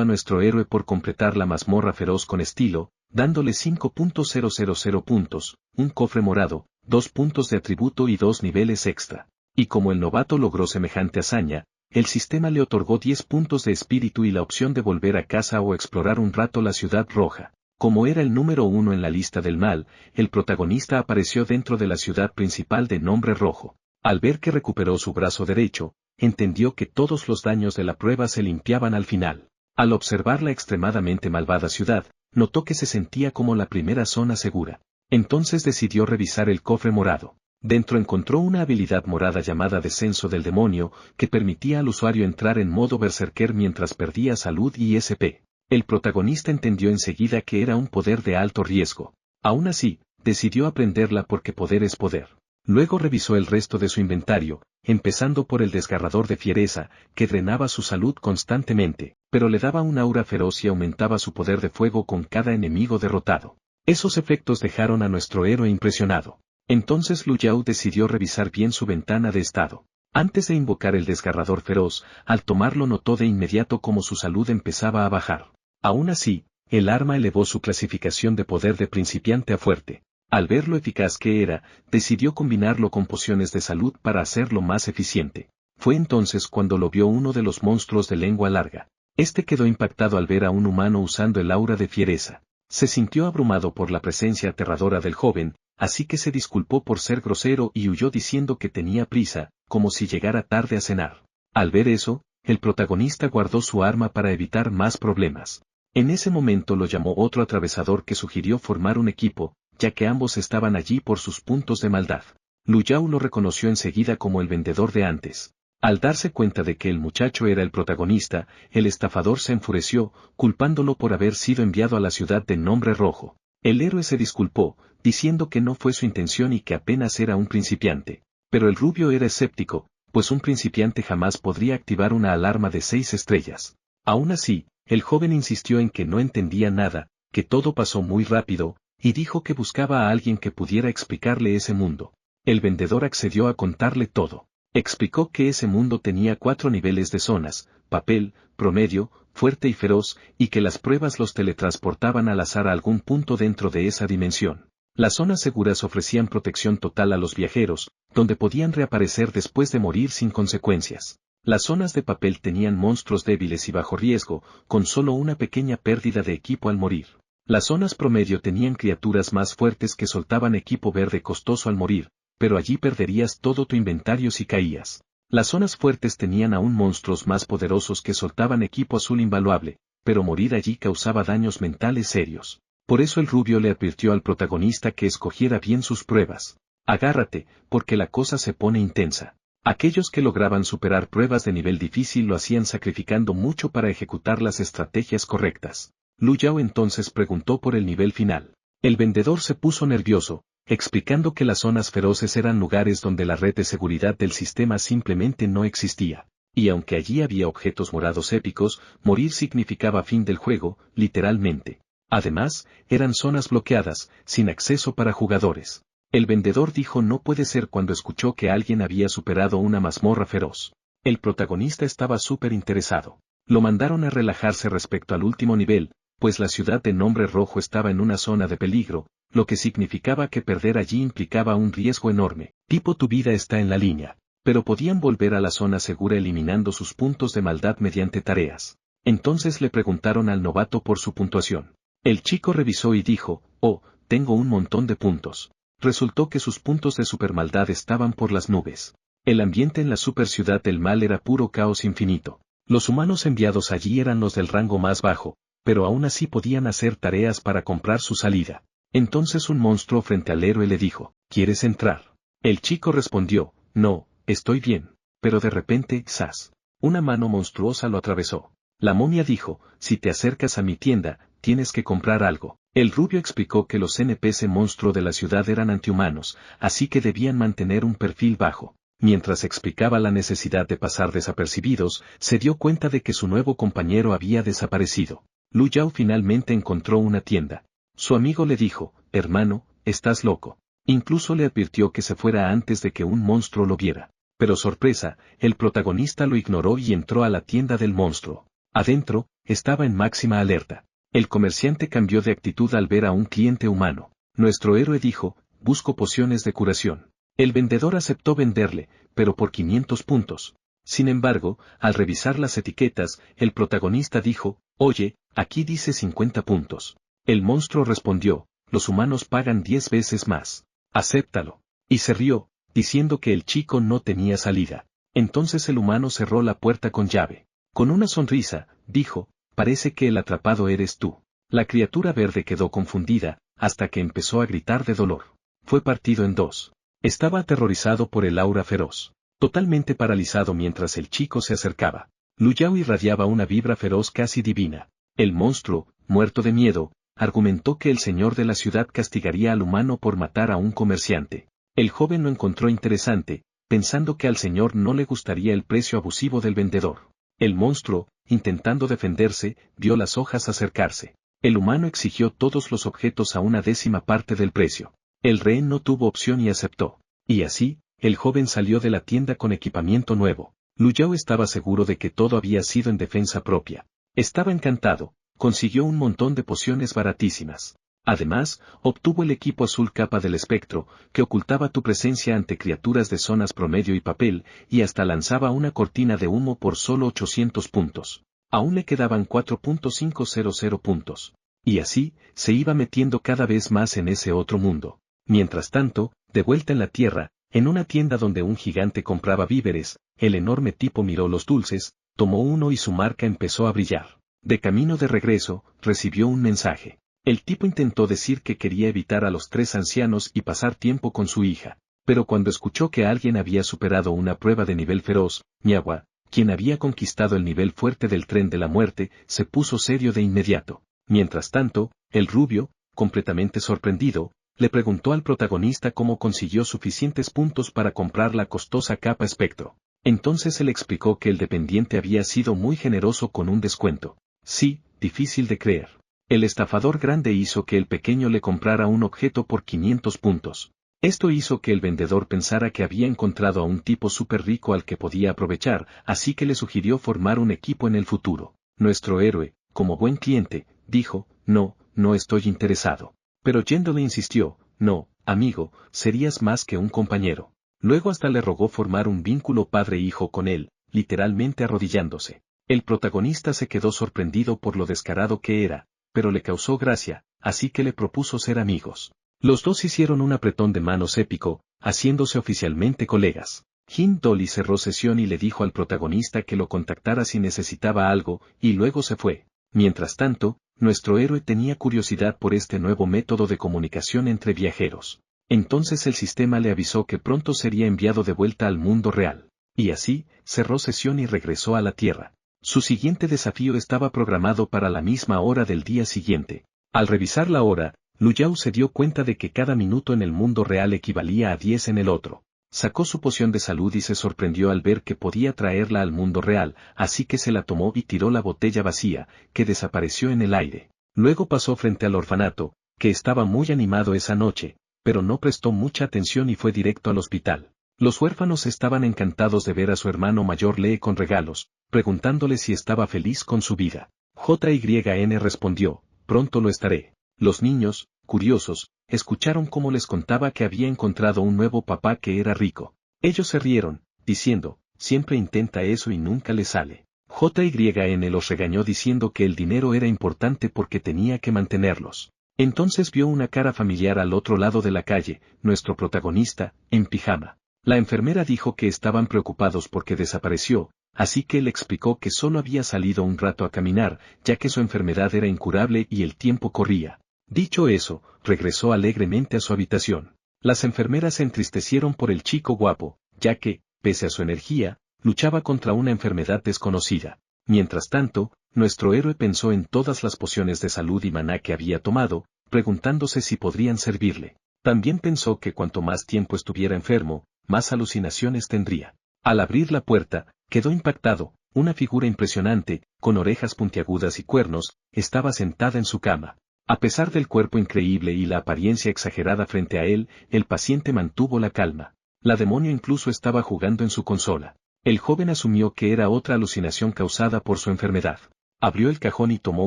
a nuestro héroe por completar la mazmorra feroz con estilo, dándole 5.000 puntos, un cofre morado, 2 puntos de atributo y 2 niveles extra. Y como el novato logró semejante hazaña, el sistema le otorgó 10 puntos de espíritu y la opción de volver a casa o explorar un rato la ciudad roja. Como era el número 1 en la lista del mal, el protagonista apareció dentro de la ciudad principal de nombre rojo. Al ver que recuperó su brazo derecho, entendió que todos los daños de la prueba se limpiaban al final. Al observar la extremadamente malvada ciudad, notó que se sentía como la primera zona segura. Entonces decidió revisar el cofre morado. Dentro encontró una habilidad morada llamada Descenso del Demonio, que permitía al usuario entrar en modo berserker mientras perdía salud y SP. El protagonista entendió enseguida que era un poder de alto riesgo. Aún así, decidió aprenderla porque poder es poder. Luego revisó el resto de su inventario, empezando por el desgarrador de fiereza, que drenaba su salud constantemente, pero le daba un aura feroz y aumentaba su poder de fuego con cada enemigo derrotado. Esos efectos dejaron a nuestro héroe impresionado. Entonces Lu Yao decidió revisar bien su ventana de estado. Antes de invocar el desgarrador feroz, al tomarlo notó de inmediato cómo su salud empezaba a bajar. Aún así, el arma elevó su clasificación de poder de principiante a fuerte. Al ver lo eficaz que era, decidió combinarlo con pociones de salud para hacerlo más eficiente. Fue entonces cuando lo vio uno de los monstruos de lengua larga. Este quedó impactado al ver a un humano usando el aura de fiereza. Se sintió abrumado por la presencia aterradora del joven, así que se disculpó por ser grosero y huyó diciendo que tenía prisa, como si llegara tarde a cenar. Al ver eso, el protagonista guardó su arma para evitar más problemas. En ese momento lo llamó otro atravesador que sugirió formar un equipo, ya que ambos estaban allí por sus puntos de maldad. Lu Yao lo reconoció enseguida como el vendedor de antes. Al darse cuenta de que el muchacho era el protagonista, el estafador se enfureció, culpándolo por haber sido enviado a la ciudad de Nombre Rojo. El héroe se disculpó, diciendo que no fue su intención y que apenas era un principiante. Pero el rubio era escéptico, pues un principiante jamás podría activar una alarma de 6 estrellas. Aún así, el joven insistió en que no entendía nada, que todo pasó muy rápido, y dijo que buscaba a alguien que pudiera explicarle ese mundo. El vendedor accedió a contarle todo. Explicó que ese mundo tenía 4 niveles de zonas: papel, promedio, fuerte y feroz, y que las pruebas los teletransportaban al azar a algún punto dentro de esa dimensión. Las zonas seguras ofrecían protección total a los viajeros, donde podían reaparecer después de morir sin consecuencias. Las zonas de papel tenían monstruos débiles y bajo riesgo, con solo una pequeña pérdida de equipo al morir. Las zonas promedio tenían criaturas más fuertes que soltaban equipo verde costoso al morir, pero allí perderías todo tu inventario si caías. Las zonas fuertes tenían aún monstruos más poderosos que soltaban equipo azul invaluable, pero morir allí causaba daños mentales serios. Por eso el rubio le advirtió al protagonista que escogiera bien sus pruebas. Agárrate, porque la cosa se pone intensa. Aquellos que lograban superar pruebas de nivel difícil lo hacían sacrificando mucho para ejecutar las estrategias correctas. Lu Yao entonces preguntó por el nivel final. El vendedor se puso nervioso, explicando que las zonas feroces eran lugares donde la red de seguridad del sistema simplemente no existía. Y aunque allí había objetos morados épicos, morir significaba fin del juego, literalmente. Además, eran zonas bloqueadas, sin acceso para jugadores. El vendedor dijo no puede ser cuando escuchó que alguien había superado una mazmorra feroz. El protagonista estaba súper interesado. Lo mandaron a relajarse respecto al último nivel, pues la ciudad de Nombre Rojo estaba en una zona de peligro, lo que significaba que perder allí implicaba un riesgo enorme. Tipo tu vida está en la línea. Pero podían volver a la zona segura eliminando sus puntos de maldad mediante tareas. Entonces le preguntaron al novato por su puntuación. El chico revisó y dijo, oh, tengo un montón de puntos. Resultó que sus puntos de supermaldad estaban por las nubes. El ambiente en la super ciudad del mal era puro caos infinito. Los humanos enviados allí eran los del rango más bajo, pero aún así podían hacer tareas para comprar su salida. Entonces un monstruo frente al héroe le dijo, ¿quieres entrar? El chico respondió, no, estoy bien, pero de repente, ¡zas! Una mano monstruosa lo atravesó. La momia dijo, si te acercas a mi tienda, tienes que comprar algo. El rubio explicó que los NPC monstruo de la ciudad eran antihumanos, así que debían mantener un perfil bajo. Mientras explicaba la necesidad de pasar desapercibidos, se dio cuenta de que su nuevo compañero había desaparecido. Lu Yao finalmente encontró una tienda. Su amigo le dijo, hermano, estás loco. Incluso le advirtió que se fuera antes de que un monstruo lo viera. Pero sorpresa, el protagonista lo ignoró y entró a la tienda del monstruo. Adentro, estaba en máxima alerta. El comerciante cambió de actitud al ver a un cliente humano. Nuestro héroe dijo, busco pociones de curación. El vendedor aceptó venderle, pero por 500 puntos. Sin embargo, al revisar las etiquetas, el protagonista dijo, oye, aquí dice 50 puntos. El monstruo respondió, los humanos pagan 10 veces más. Acéptalo. Y se rió, diciendo que el chico no tenía salida. Entonces el humano cerró la puerta con llave. Con una sonrisa, dijo, parece que el atrapado eres tú. La criatura verde quedó confundida, hasta que empezó a gritar de dolor. Fue partido en dos. Estaba aterrorizado por el aura feroz. Totalmente paralizado mientras el chico se acercaba. Lu Yao irradiaba una vibra feroz casi divina. El monstruo, muerto de miedo, argumentó que el señor de la ciudad castigaría al humano por matar a un comerciante. El joven lo encontró interesante, pensando que al señor no le gustaría el precio abusivo del vendedor. El monstruo, intentando defenderse, vio las hojas acercarse. El humano exigió todos los objetos a una 10ª parte del precio. El rehén no tuvo opción y aceptó. Y así, el joven salió de la tienda con equipamiento nuevo. Lu Yao estaba seguro de que todo había sido en defensa propia. Estaba encantado, consiguió un montón de pociones baratísimas. Además, obtuvo el equipo azul capa del espectro, que ocultaba tu presencia ante criaturas de zonas promedio y papel, y hasta lanzaba una cortina de humo por solo 800 puntos. Aún le quedaban 4.500 puntos. Y así, se iba metiendo cada vez más en ese otro mundo. Mientras tanto, de vuelta en la Tierra, en una tienda donde un gigante compraba víveres, el enorme tipo miró los dulces, tomó uno y su marca empezó a brillar. De camino de regreso, recibió un mensaje. El tipo intentó decir que quería evitar a los 3 ancianos y pasar tiempo con su hija. Pero cuando escuchó que alguien había superado una prueba de nivel feroz, Miawa, quien había conquistado el nivel fuerte del tren de la muerte, se puso serio de inmediato. Mientras tanto, el rubio, completamente sorprendido, le preguntó al protagonista cómo consiguió suficientes puntos para comprar la costosa capa espectro. Entonces él explicó que el dependiente había sido muy generoso con un descuento. Sí, difícil de creer. El estafador grande hizo que el pequeño le comprara un objeto por 500 puntos. Esto hizo que el vendedor pensara que había encontrado a un tipo súper rico al que podía aprovechar, así que le sugirió formar un equipo en el futuro. Nuestro héroe, como buen cliente, dijo, no estoy interesado. Pero Yendo le insistió, no, amigo, serías más que un compañero. Luego hasta le rogó formar un vínculo padre-hijo con él, literalmente arrodillándose. El protagonista se quedó sorprendido por lo descarado que era, pero le causó gracia, así que le propuso ser amigos. Los dos hicieron un apretón de manos épico, haciéndose oficialmente colegas. Dolly cerró sesión y le dijo al protagonista que lo contactara si necesitaba algo, y luego se fue. Mientras tanto, nuestro héroe tenía curiosidad por este nuevo método de comunicación entre viajeros. Entonces el sistema le avisó que pronto sería enviado de vuelta al mundo real. Y así, cerró sesión y regresó a la Tierra. Su siguiente desafío estaba programado para la misma hora del día siguiente. Al revisar la hora, Lu Yao se dio cuenta de que cada minuto en el mundo real equivalía a 10 en el otro. Sacó su poción de salud y se sorprendió al ver que podía traerla al mundo real, así que se la tomó y tiró la botella vacía, que desapareció en el aire. Luego pasó frente al orfanato, que estaba muy animado esa noche, pero no prestó mucha atención y fue directo al hospital. Los huérfanos estaban encantados de ver a su hermano mayor Lee con regalos, preguntándole si estaba feliz con su vida. JYN respondió, pronto lo estaré. Los niños, curiosos, escucharon cómo les contaba que había encontrado un nuevo papá que era rico. Ellos se rieron, diciendo, siempre intenta eso y nunca le sale. JYN los regañó diciendo que el dinero era importante porque tenía que mantenerlos. Entonces vio una cara familiar al otro lado de la calle, nuestro protagonista, en pijama. La enfermera dijo que estaban preocupados porque desapareció, así que él explicó que solo había salido un rato a caminar, ya que su enfermedad era incurable y el tiempo corría. Dicho eso, regresó alegremente a su habitación. Las enfermeras se entristecieron por el chico guapo, ya que, pese a su energía, luchaba contra una enfermedad desconocida. Mientras tanto, nuestro héroe pensó en todas las pociones de salud y maná que había tomado, preguntándose si podrían servirle. También pensó que cuanto más tiempo estuviera enfermo, más alucinaciones tendría. Al abrir la puerta, quedó impactado. Una figura impresionante, con orejas puntiagudas y cuernos, estaba sentada en su cama. A pesar del cuerpo increíble y la apariencia exagerada frente a él, el paciente mantuvo la calma. La demonio incluso estaba jugando en su consola. El joven asumió que era otra alucinación causada por su enfermedad. Abrió el cajón y tomó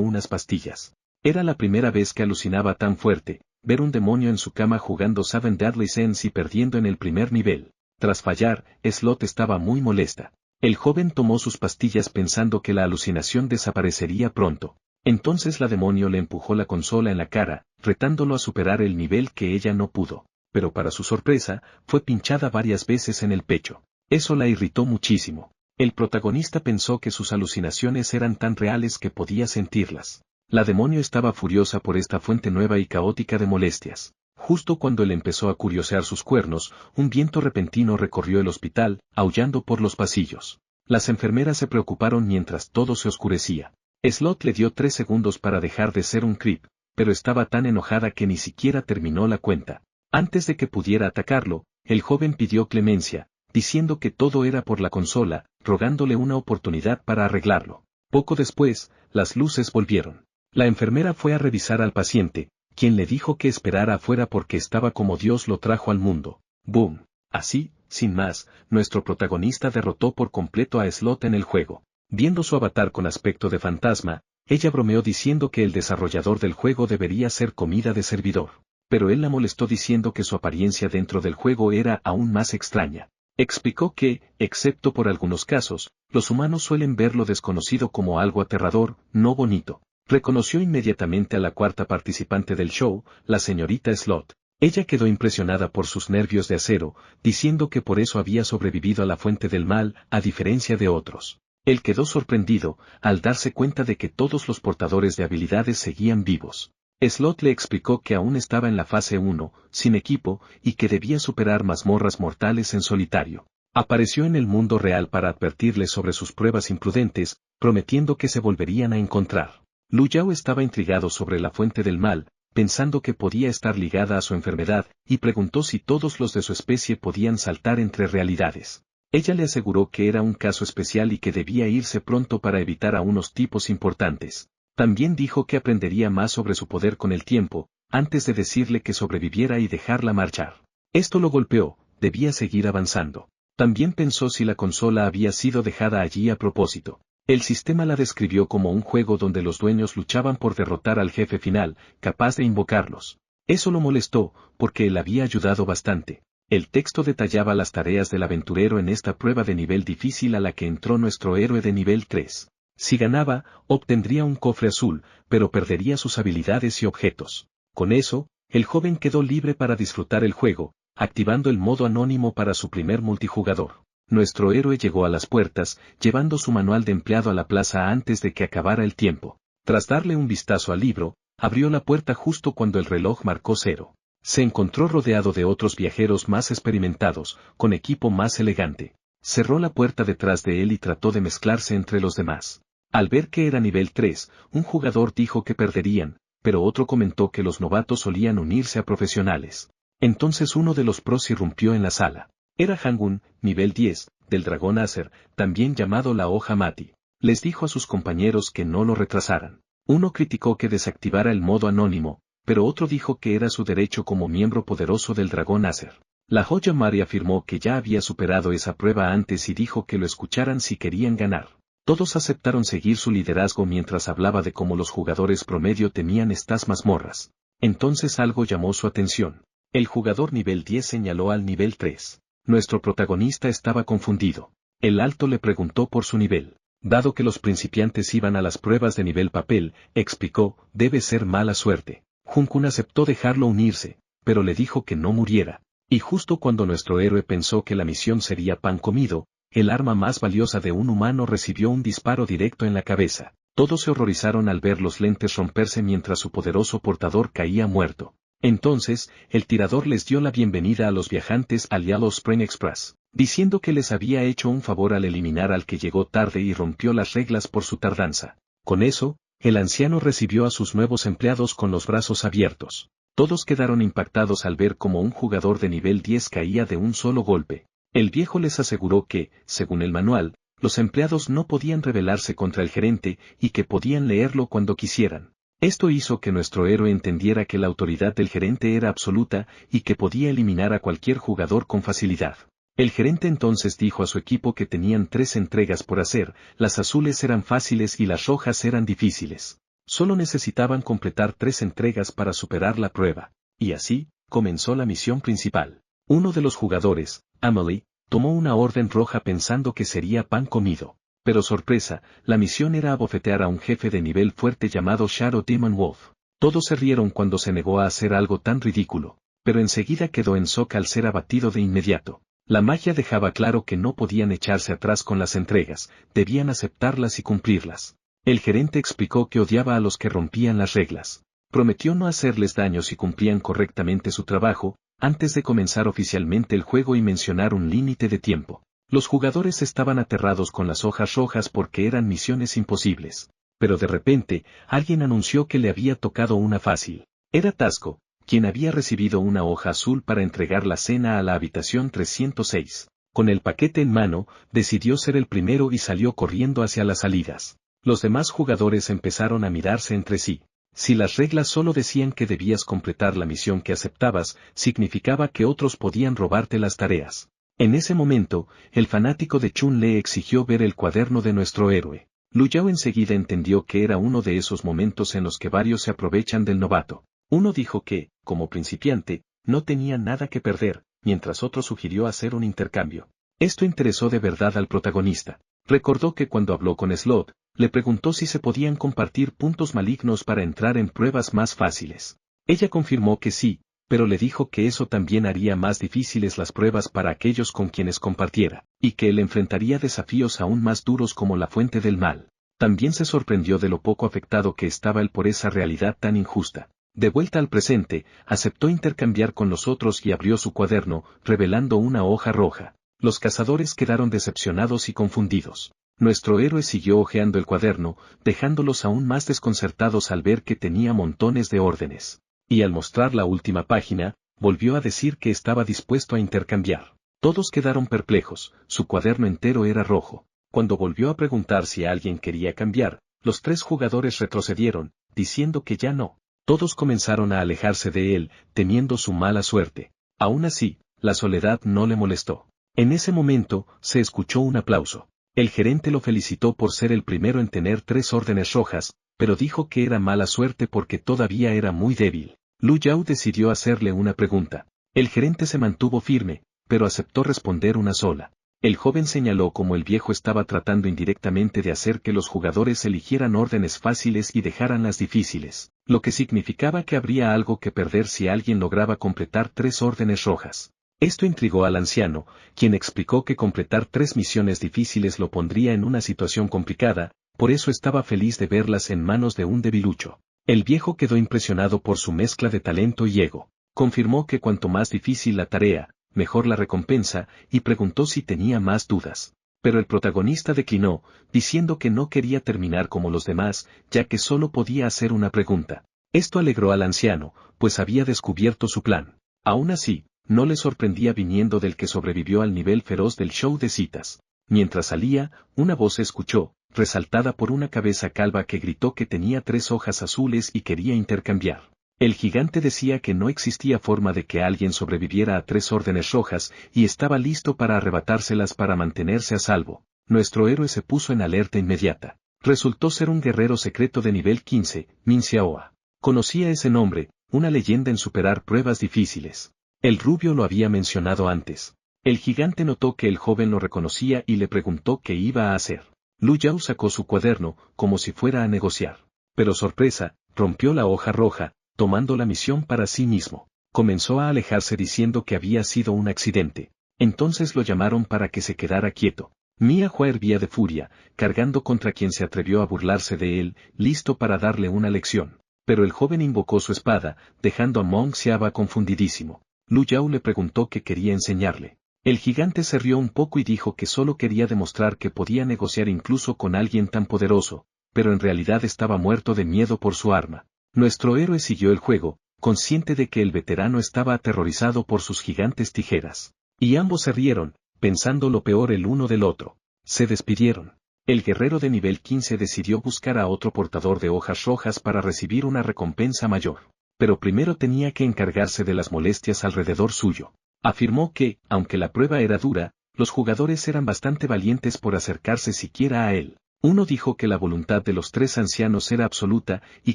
unas pastillas. Era la primera vez que alucinaba tan fuerte, ver un demonio en su cama jugando Seven Deadly Sins y perdiendo en el primer nivel. Tras fallar, Slot estaba muy molesta. El joven tomó sus pastillas pensando que la alucinación desaparecería pronto. Entonces la demonio le empujó la consola en la cara, retándolo a superar el nivel que ella no pudo. Pero para su sorpresa, fue pinchada varias veces en el pecho. Eso la irritó muchísimo. El protagonista pensó que sus alucinaciones eran tan reales que podía sentirlas. La demonio estaba furiosa por esta fuente nueva y caótica de molestias. Justo cuando él empezó a curiosear sus cuernos, un viento repentino recorrió el hospital, aullando por los pasillos. Las enfermeras se preocuparon mientras todo se oscurecía. Slot le dio 3 segundos para dejar de ser un creep, pero estaba tan enojada que ni siquiera terminó la cuenta. Antes de que pudiera atacarlo, el joven pidió clemencia, diciendo que todo era por la consola, rogándole una oportunidad para arreglarlo. Poco después, las luces volvieron. La enfermera fue a revisar al paciente, quien le dijo que esperara afuera porque estaba como Dios lo trajo al mundo. ¡Boom! Así, sin más, nuestro protagonista derrotó por completo a Slot en el juego. Viendo su avatar con aspecto de fantasma, ella bromeó diciendo que el desarrollador del juego debería ser comida de servidor. Pero él la molestó diciendo que su apariencia dentro del juego era aún más extraña. Explicó que, excepto por algunos casos, los humanos suelen ver lo desconocido como algo aterrador, no bonito. Reconoció inmediatamente a la cuarta participante del show, la señorita Slot. Ella quedó impresionada por sus nervios de acero, diciendo que por eso había sobrevivido a la fuente del mal, a diferencia de otros. Él quedó sorprendido, al darse cuenta de que todos los portadores de habilidades seguían vivos. Slot le explicó que aún estaba en la fase 1, sin equipo, y que debía superar mazmorras mortales en solitario. Apareció en el mundo real para advertirle sobre sus pruebas imprudentes, prometiendo que se volverían a encontrar. Lu Yao estaba intrigado sobre la fuente del mal, pensando que podía estar ligada a su enfermedad, y preguntó si todos los de su especie podían saltar entre realidades. Ella le aseguró que era un caso especial y que debía irse pronto para evitar a unos tipos importantes. También dijo que aprendería más sobre su poder con el tiempo, antes de decirle que sobreviviera y dejarla marchar. Esto lo golpeó, debía seguir avanzando. También pensó si la consola había sido dejada allí a propósito. El sistema la describió como un juego donde los dueños luchaban por derrotar al jefe final, capaz de invocarlos. Eso lo molestó, porque él había ayudado bastante. El texto detallaba las tareas del aventurero en esta prueba de nivel difícil a la que entró nuestro héroe de nivel 3. Si ganaba, obtendría un cofre azul, pero perdería sus habilidades y objetos. Con eso, el joven quedó libre para disfrutar el juego, activando el modo anónimo para su primer multijugador. Nuestro héroe llegó a las puertas, llevando su manual de empleado a la plaza antes de que acabara el tiempo. Tras darle un vistazo al libro, abrió la puerta justo cuando el reloj marcó 0. Se encontró rodeado de otros viajeros más experimentados, con equipo más elegante. Cerró la puerta detrás de él y trató de mezclarse entre los demás. Al ver que era nivel 3, un jugador dijo que perderían, pero otro comentó que los novatos solían unirse a profesionales. Entonces uno de los pros irrumpió en la sala. Era Hangun, nivel 10, del dragón Acer, también llamado la hoja Mati. Les dijo a sus compañeros que no lo retrasaran. Uno criticó que desactivara el modo anónimo, pero otro dijo que era su derecho como miembro poderoso del dragón Acer. La joya Mari afirmó que ya había superado esa prueba antes y dijo que lo escucharan si querían ganar. Todos aceptaron seguir su liderazgo mientras hablaba de cómo los jugadores promedio temían estas mazmorras. Entonces algo llamó su atención. El jugador nivel 10 señaló al nivel 3. Nuestro protagonista estaba confundido. El alto le preguntó por su nivel. Dado que los principiantes iban a las pruebas de nivel papel, explicó, debe ser mala suerte. Junkun aceptó dejarlo unirse, pero le dijo que no muriera. Y justo cuando nuestro héroe pensó que la misión sería pan comido, el arma más valiosa de un humano recibió un disparo directo en la cabeza. Todos se horrorizaron al ver los lentes romperse mientras su poderoso portador caía muerto. Entonces, el tirador les dio la bienvenida a los viajantes al Yellow Spring Express, diciendo que les había hecho un favor al eliminar al que llegó tarde y rompió las reglas por su tardanza. Con eso, el anciano recibió a sus nuevos empleados con los brazos abiertos. Todos quedaron impactados al ver cómo un jugador de nivel 10 caía de un solo golpe. El viejo les aseguró que, según el manual, los empleados no podían rebelarse contra el gerente y que podían leerlo cuando quisieran. Esto hizo que nuestro héroe entendiera que la autoridad del gerente era absoluta y que podía eliminar a cualquier jugador con facilidad. El gerente entonces dijo a su equipo que tenían 3 entregas por hacer, las azules eran fáciles y las rojas eran difíciles. Solo necesitaban completar 3 entregas para superar la prueba. Y así, comenzó la misión principal. Uno de los jugadores, Amelie, tomó una orden roja pensando que sería pan comido. Pero sorpresa, la misión era abofetear a un jefe de nivel fuerte llamado Shadow Demon Wolf. Todos se rieron cuando se negó a hacer algo tan ridículo, pero enseguida quedó en shock al ser abatido de inmediato. La magia dejaba claro que no podían echarse atrás con las entregas, debían aceptarlas y cumplirlas. El gerente explicó que odiaba a los que rompían las reglas. Prometió no hacerles daño si cumplían correctamente su trabajo, antes de comenzar oficialmente el juego y mencionar un límite de tiempo. Los jugadores estaban aterrados con las hojas rojas porque eran misiones imposibles. Pero de repente, alguien anunció que le había tocado una fácil. Era Tasco, quien había recibido una hoja azul para entregar la cena a la habitación 306. Con el paquete en mano, decidió ser el primero y salió corriendo hacia las salidas. Los demás jugadores empezaron a mirarse entre sí. Si las reglas solo decían que debías completar la misión que aceptabas, significaba que otros podían robarte las tareas. En ese momento, el fanático de Chun le exigió ver el cuaderno de nuestro héroe. Lu Yao enseguida entendió que era uno de esos momentos en los que varios se aprovechan del novato. Uno dijo que, como principiante, no tenía nada que perder, mientras otro sugirió hacer un intercambio. Esto interesó de verdad al protagonista. Recordó que cuando habló con Slot, le preguntó si se podían compartir puntos malignos para entrar en pruebas más fáciles. Ella confirmó que sí, pero le dijo que eso también haría más difíciles las pruebas para aquellos con quienes compartiera, y que él enfrentaría desafíos aún más duros como la fuente del mal. También se sorprendió de lo poco afectado que estaba él por esa realidad tan injusta. De vuelta al presente, aceptó intercambiar con los otros y abrió su cuaderno, revelando una hoja roja. Los cazadores quedaron decepcionados y confundidos. Nuestro héroe siguió hojeando el cuaderno, dejándolos aún más desconcertados al ver que tenía montones de órdenes. Y al mostrar la última página, volvió a decir que estaba dispuesto a intercambiar. Todos quedaron perplejos, su cuaderno entero era rojo. Cuando volvió a preguntar si alguien quería cambiar, los 3 jugadores retrocedieron, diciendo que ya no. Todos comenzaron a alejarse de él, temiendo su mala suerte. Aún así, la soledad no le molestó. En ese momento, se escuchó un aplauso. El gerente lo felicitó por ser el primero en tener 3 órdenes rojas, pero dijo que era mala suerte porque todavía era muy débil. Lu Yao decidió hacerle una pregunta. El gerente se mantuvo firme, pero aceptó responder una sola. El joven señaló cómo el viejo estaba tratando indirectamente de hacer que los jugadores eligieran órdenes fáciles y dejaran las difíciles, lo que significaba que habría algo que perder si alguien lograba completar 3 órdenes rojas. Esto intrigó al anciano, quien explicó que completar 3 misiones difíciles lo pondría en una situación complicada, por eso estaba feliz de verlas en manos de un debilucho. El viejo quedó impresionado por su mezcla de talento y ego. Confirmó que cuanto más difícil la tarea, mejor la recompensa, y preguntó si tenía más dudas. Pero el protagonista declinó, diciendo que no quería terminar como los demás, ya que solo podía hacer una pregunta. Esto alegró al anciano, pues había descubierto su plan. Aún así, no le sorprendía viniendo del que sobrevivió al nivel feroz del show de citas. Mientras salía, una voz se escuchó, resaltada por una cabeza calva que gritó que tenía 3 hojas azules y quería intercambiar. El gigante decía que no existía forma de que alguien sobreviviera a 3 órdenes rojas, y estaba listo para arrebatárselas para mantenerse a salvo. Nuestro héroe se puso en alerta inmediata. Resultó ser un guerrero secreto de nivel 15, Min Xiaoa. Conocía ese nombre, una leyenda en superar pruebas difíciles. El rubio lo había mencionado antes. El gigante notó que el joven lo reconocía y le preguntó qué iba a hacer. Lu Yao sacó su cuaderno, como si fuera a negociar. Pero sorpresa, rompió la hoja roja, tomando la misión para sí mismo. Comenzó a alejarse diciendo que había sido un accidente. Entonces lo llamaron para que se quedara quieto. Mia Hua hervía de furia, cargando contra quien se atrevió a burlarse de él, listo para darle una lección. Pero el joven invocó su espada, dejando a Meng Xiaba confundidísimo. Lu Yao le preguntó qué quería enseñarle. El gigante se rió un poco y dijo que solo quería demostrar que podía negociar incluso con alguien tan poderoso, pero en realidad estaba muerto de miedo por su arma. Nuestro héroe siguió el juego, consciente de que el veterano estaba aterrorizado por sus gigantes tijeras. Y ambos se rieron, pensando lo peor el uno del otro. Se despidieron. El guerrero de nivel 15 decidió buscar a otro portador de hojas rojas para recibir una recompensa mayor. Pero primero tenía que encargarse de las molestias alrededor suyo. Afirmó que, aunque la prueba era dura, los jugadores eran bastante valientes por acercarse siquiera a él. Uno dijo que la voluntad de los 3 ancianos era absoluta y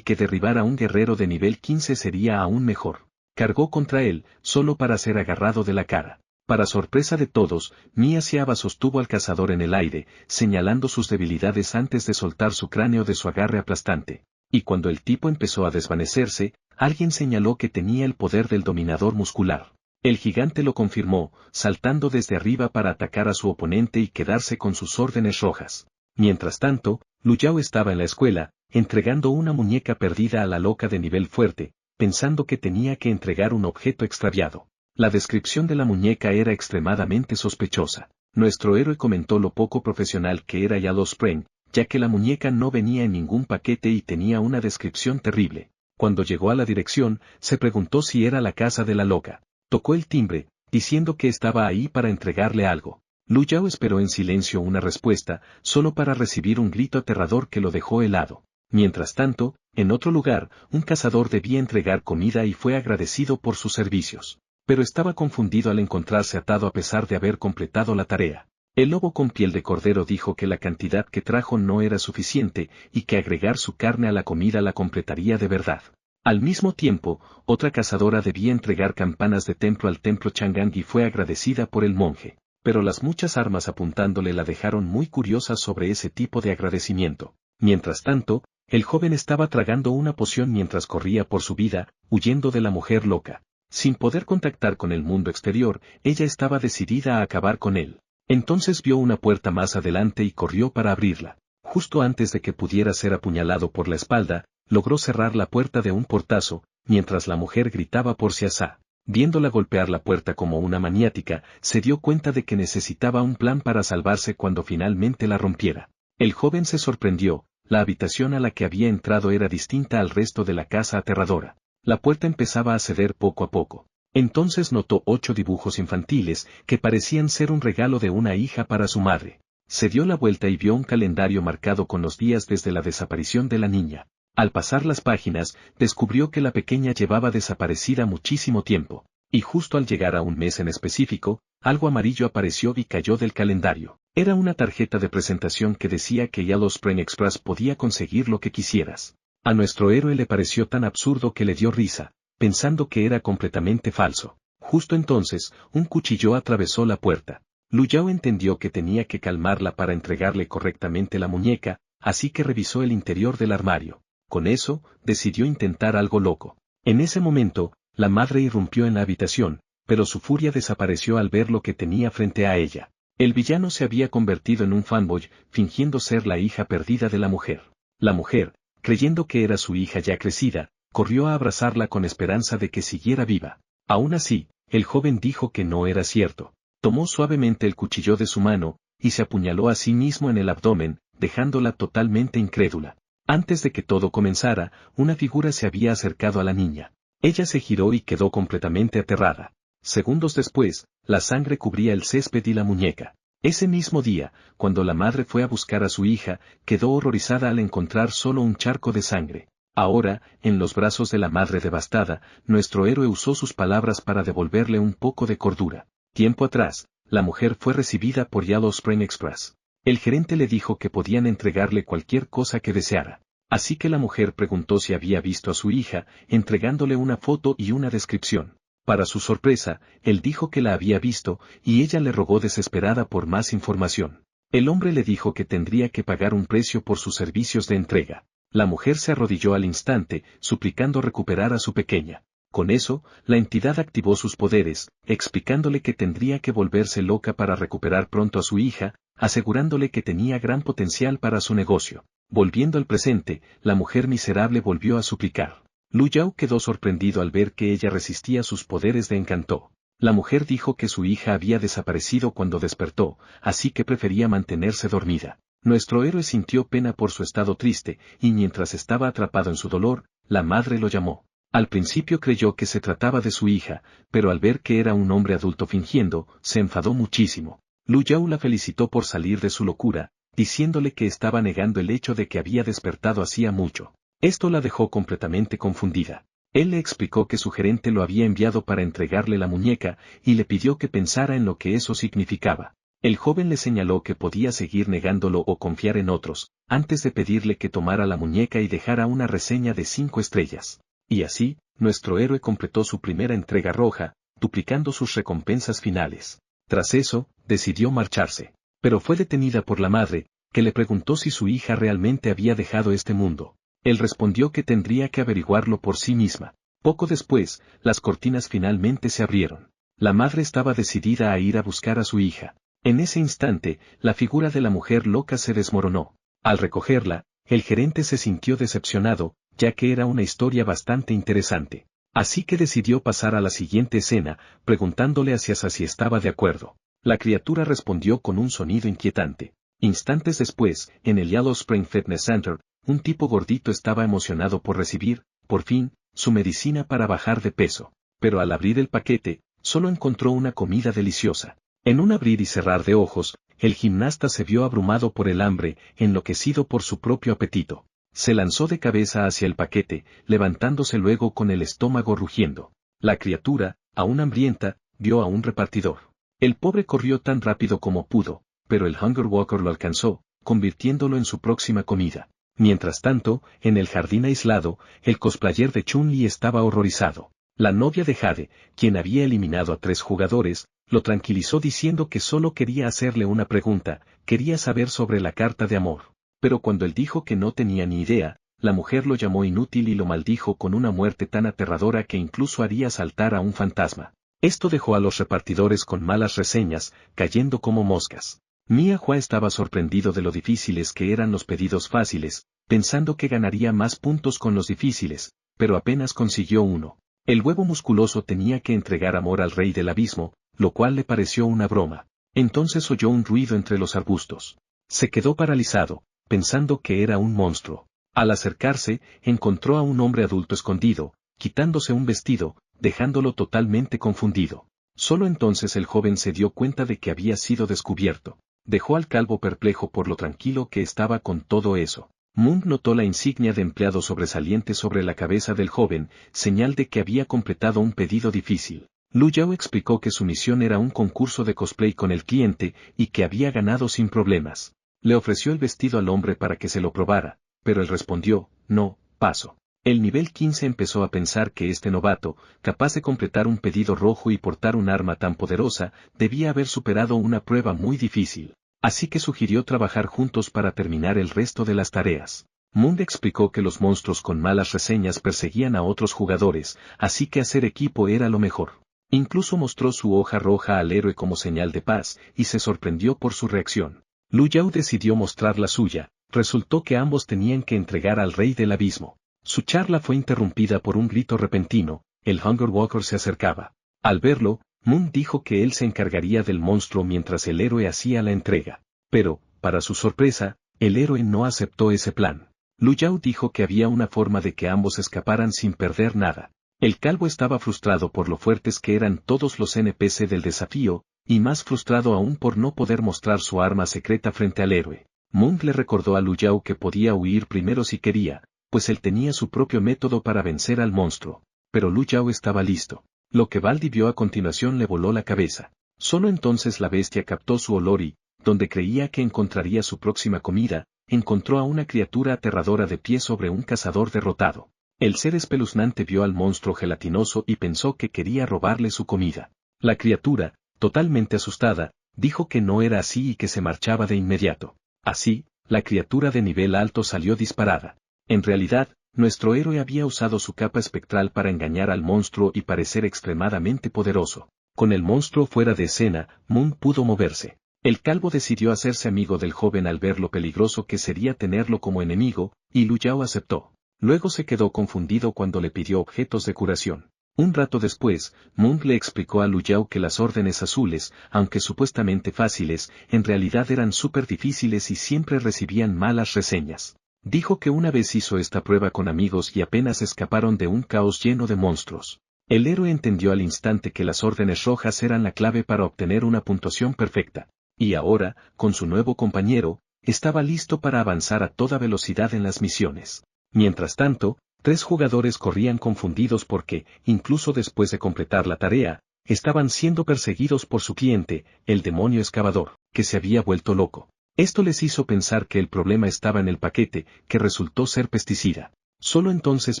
que derribar a un guerrero de nivel 15 sería aún mejor. Cargó contra él, solo para ser agarrado de la cara. Para sorpresa de todos, Mia Xiaba sostuvo al cazador en el aire, señalando sus debilidades antes de soltar su cráneo de su agarre aplastante. Y cuando el tipo empezó a desvanecerse, alguien señaló que tenía el poder del dominador muscular. El gigante lo confirmó, saltando desde arriba para atacar a su oponente y quedarse con sus órdenes rojas. Mientras tanto, Lu Yao estaba en la escuela, entregando una muñeca perdida a la loca de nivel fuerte, pensando que tenía que entregar un objeto extraviado. La descripción de la muñeca era extremadamente sospechosa. Nuestro héroe comentó lo poco profesional que era Yellow Spring, ya que la muñeca no venía en ningún paquete y tenía una descripción terrible. Cuando llegó a la dirección, se preguntó si era la casa de la loca. Tocó el timbre, diciendo que estaba ahí para entregarle algo. Lu Yao esperó en silencio una respuesta, solo para recibir un grito aterrador que lo dejó helado. Mientras tanto, en otro lugar, un cazador debía entregar comida y fue agradecido por sus servicios. Pero estaba confundido al encontrarse atado a pesar de haber completado la tarea. El lobo con piel de cordero dijo que la cantidad que trajo no era suficiente y que agregar su carne a la comida la completaría de verdad. Al mismo tiempo, otra cazadora debía entregar campanas de templo al templo Chang'an y fue agradecida por el monje. Pero las muchas armas apuntándole la dejaron muy curiosa sobre ese tipo de agradecimiento. Mientras tanto, el joven estaba tragando una poción mientras corría por su vida, huyendo de la mujer loca. Sin poder contactar con el mundo exterior, ella estaba decidida a acabar con él. Entonces vio una puerta más adelante y corrió para abrirla. Justo antes de que pudiera ser apuñalado por la espalda, logró cerrar la puerta de un portazo, mientras la mujer gritaba por si asá. Viéndola golpear la puerta como una maniática, se dio cuenta de que necesitaba un plan para salvarse cuando finalmente la rompiera. El joven se sorprendió, la habitación a la que había entrado era distinta al resto de la casa aterradora. La puerta empezaba a ceder poco a poco. Entonces notó 8 dibujos infantiles que parecían ser un regalo de una hija para su madre. Se dio la vuelta y vio un calendario marcado con los días desde la desaparición de la niña. Al pasar las páginas, descubrió que la pequeña llevaba desaparecida muchísimo tiempo, y justo al llegar a un mes en específico, algo amarillo apareció y cayó del calendario. Era una tarjeta de presentación que decía que Yellow Spring Express podía conseguir lo que quisieras. A nuestro héroe le pareció tan absurdo que le dio risa, pensando que era completamente falso. Justo entonces, un cuchillo atravesó la puerta. Lu Yao entendió que tenía que calmarla para entregarle correctamente la muñeca, así que revisó el interior del armario. Con eso, decidió intentar algo loco. En ese momento, la madre irrumpió en la habitación, pero su furia desapareció al ver lo que tenía frente a ella. El villano se había convertido en un fanboy, fingiendo ser la hija perdida de la mujer. La mujer, creyendo que era su hija ya crecida, corrió a abrazarla con esperanza de que siguiera viva. Aún así, el joven dijo que no era cierto. Tomó suavemente el cuchillo de su mano, y se apuñaló a sí mismo en el abdomen, dejándola totalmente incrédula. Antes de que todo comenzara, una figura se había acercado a la niña. Ella se giró y quedó completamente aterrada. Segundos después, la sangre cubría el césped y la muñeca. Ese mismo día, cuando la madre fue a buscar a su hija, quedó horrorizada al encontrar solo un charco de sangre. Ahora, en los brazos de la madre devastada, nuestro héroe usó sus palabras para devolverle un poco de cordura. Tiempo atrás, la mujer fue recibida por Yellow Spring Express. El gerente le dijo que podían entregarle cualquier cosa que deseara. Así que la mujer preguntó si había visto a su hija, entregándole una foto y una descripción. Para su sorpresa, él dijo que la había visto, y ella le rogó desesperada por más información. El hombre le dijo que tendría que pagar un precio por sus servicios de entrega. La mujer se arrodilló al instante, suplicando recuperar a su pequeña. Con eso, la entidad activó sus poderes, explicándole que tendría que volverse loca para recuperar pronto a su hija, asegurándole que tenía gran potencial para su negocio. Volviendo al presente, la mujer miserable volvió a suplicar. Lu Yao quedó sorprendido al ver que ella resistía sus poderes de encanto. La mujer dijo que su hija había desaparecido cuando despertó, así que prefería mantenerse dormida. Nuestro héroe sintió pena por su estado triste, y mientras estaba atrapado en su dolor, la madre lo llamó. Al principio creyó que se trataba de su hija, pero al ver que era un hombre adulto fingiendo, se enfadó muchísimo. Lu Yao la felicitó por salir de su locura, diciéndole que estaba negando el hecho de que había despertado hacía mucho. Esto la dejó completamente confundida. Él le explicó que su gerente lo había enviado para entregarle la muñeca, y le pidió que pensara en lo que eso significaba. El joven le señaló que podía seguir negándolo o confiar en otros, antes de pedirle que tomara la muñeca y dejara una reseña de 5 estrellas. Y así, nuestro héroe completó su primera entrega roja, duplicando sus recompensas finales. Tras eso, decidió marcharse. Pero fue detenida por la madre, que le preguntó si su hija realmente había dejado este mundo. Él respondió que tendría que averiguarlo por sí misma. Poco después, las cortinas finalmente se abrieron. La madre estaba decidida a ir a buscar a su hija. En ese instante, la figura de la mujer loca se desmoronó. Al recogerla, el gerente se sintió decepcionado, ya que era una historia bastante interesante. Así que decidió pasar a la siguiente escena, preguntándole hacia si estaba de acuerdo. La criatura respondió con un sonido inquietante. Instantes después, en el Yellow Spring Fitness Center, un tipo gordito estaba emocionado por recibir, por fin, su medicina para bajar de peso. Pero al abrir el paquete, solo encontró una comida deliciosa. En un abrir y cerrar de ojos, el gimnasta se vio abrumado por el hambre, enloquecido por su propio apetito. Se lanzó de cabeza hacia el paquete, levantándose luego con el estómago rugiendo. La criatura, aún hambrienta, vio a un repartidor. El pobre corrió tan rápido como pudo, pero el Hunger Walker lo alcanzó, convirtiéndolo en su próxima comida. Mientras tanto, en el jardín aislado, el cosplayer de Chun-Li estaba horrorizado. La novia de Jade, quien había eliminado a 3 jugadores, lo tranquilizó diciendo que solo quería hacerle una pregunta, quería saber sobre la carta de amor. pero cuando él dijo que no tenía ni idea, la mujer lo llamó inútil y lo maldijo con una muerte tan aterradora que incluso haría saltar a un fantasma. Esto dejó a los repartidores con malas reseñas, cayendo como moscas. Mia Hua estaba sorprendido de lo difíciles que eran los pedidos fáciles, pensando que ganaría más puntos con los difíciles, pero apenas consiguió uno. El huevo musculoso tenía que entregar amor al rey del abismo, lo cual le pareció una broma. Entonces oyó un ruido entre los arbustos. Se quedó paralizado, pensando que era un monstruo. Al acercarse, encontró a un hombre adulto escondido, quitándose un vestido, dejándolo totalmente confundido. Solo entonces el joven se dio cuenta de que había sido descubierto. Dejó al calvo perplejo por lo tranquilo que estaba con todo eso. Moon notó la insignia de empleado sobresaliente sobre la cabeza del joven, señal de que había completado un pedido difícil. Lu Yao explicó que su misión era un concurso de cosplay con el cliente y que había ganado sin problemas. Le ofreció el vestido al hombre para que se lo probara, pero él respondió, no, paso. El nivel 15 empezó a pensar que este novato, capaz de completar un pedido rojo y portar un arma tan poderosa, debía haber superado una prueba muy difícil. Así que sugirió trabajar juntos para terminar el resto de las tareas. Moon explicó que los monstruos con malas reseñas perseguían a otros jugadores, así que hacer equipo era lo mejor. Incluso mostró su hoja roja al héroe como señal de paz, y se sorprendió por su reacción. Lu Yao decidió mostrar la suya, resultó que ambos tenían que entregar al rey del abismo. Su charla fue interrumpida por un grito repentino, el Hunger Walker se acercaba. Al verlo, Moon dijo que él se encargaría del monstruo mientras el héroe hacía la entrega. Pero, para su sorpresa, el héroe no aceptó ese plan. Lu Yao dijo que había una forma de que ambos escaparan sin perder nada. El calvo estaba frustrado por lo fuertes que eran todos los NPC del desafío, y más frustrado aún por no poder mostrar su arma secreta frente al héroe. Moon le recordó a Lu Yao que podía huir primero si quería, pues él tenía su propio método para vencer al monstruo. Pero Lu Yao estaba listo. Lo que Baldi vio a continuación le voló la cabeza. Solo entonces la bestia captó su olor y, donde creía que encontraría su próxima comida, encontró a una criatura aterradora de pie sobre un cazador derrotado. El ser espeluznante vio al monstruo gelatinoso y pensó que quería robarle su comida. La criatura, totalmente asustada, dijo que no era así y que se marchaba de inmediato. Así, la criatura de nivel alto salió disparada. En realidad, nuestro héroe había usado su capa espectral para engañar al monstruo y parecer extremadamente poderoso. Con el monstruo fuera de escena, Moon pudo moverse. El calvo decidió hacerse amigo del joven al ver lo peligroso que sería tenerlo como enemigo, y Lu Yao aceptó. Luego se quedó confundido cuando le pidió objetos de curación. Un rato después, Moon le explicó a Lu Yao que las órdenes azules, aunque supuestamente fáciles, en realidad eran súper difíciles y siempre recibían malas reseñas. Dijo que una vez hizo esta prueba con amigos y apenas escaparon de un caos lleno de monstruos. El héroe entendió al instante que las órdenes rojas eran la clave para obtener una puntuación perfecta. Y ahora, con su nuevo compañero, estaba listo para avanzar a toda velocidad en las misiones. Mientras tanto, 3 jugadores corrían confundidos porque, incluso después de completar la tarea, estaban siendo perseguidos por su cliente, el demonio excavador, que se había vuelto loco. Esto les hizo pensar que el problema estaba en el paquete, que resultó ser pesticida. Solo entonces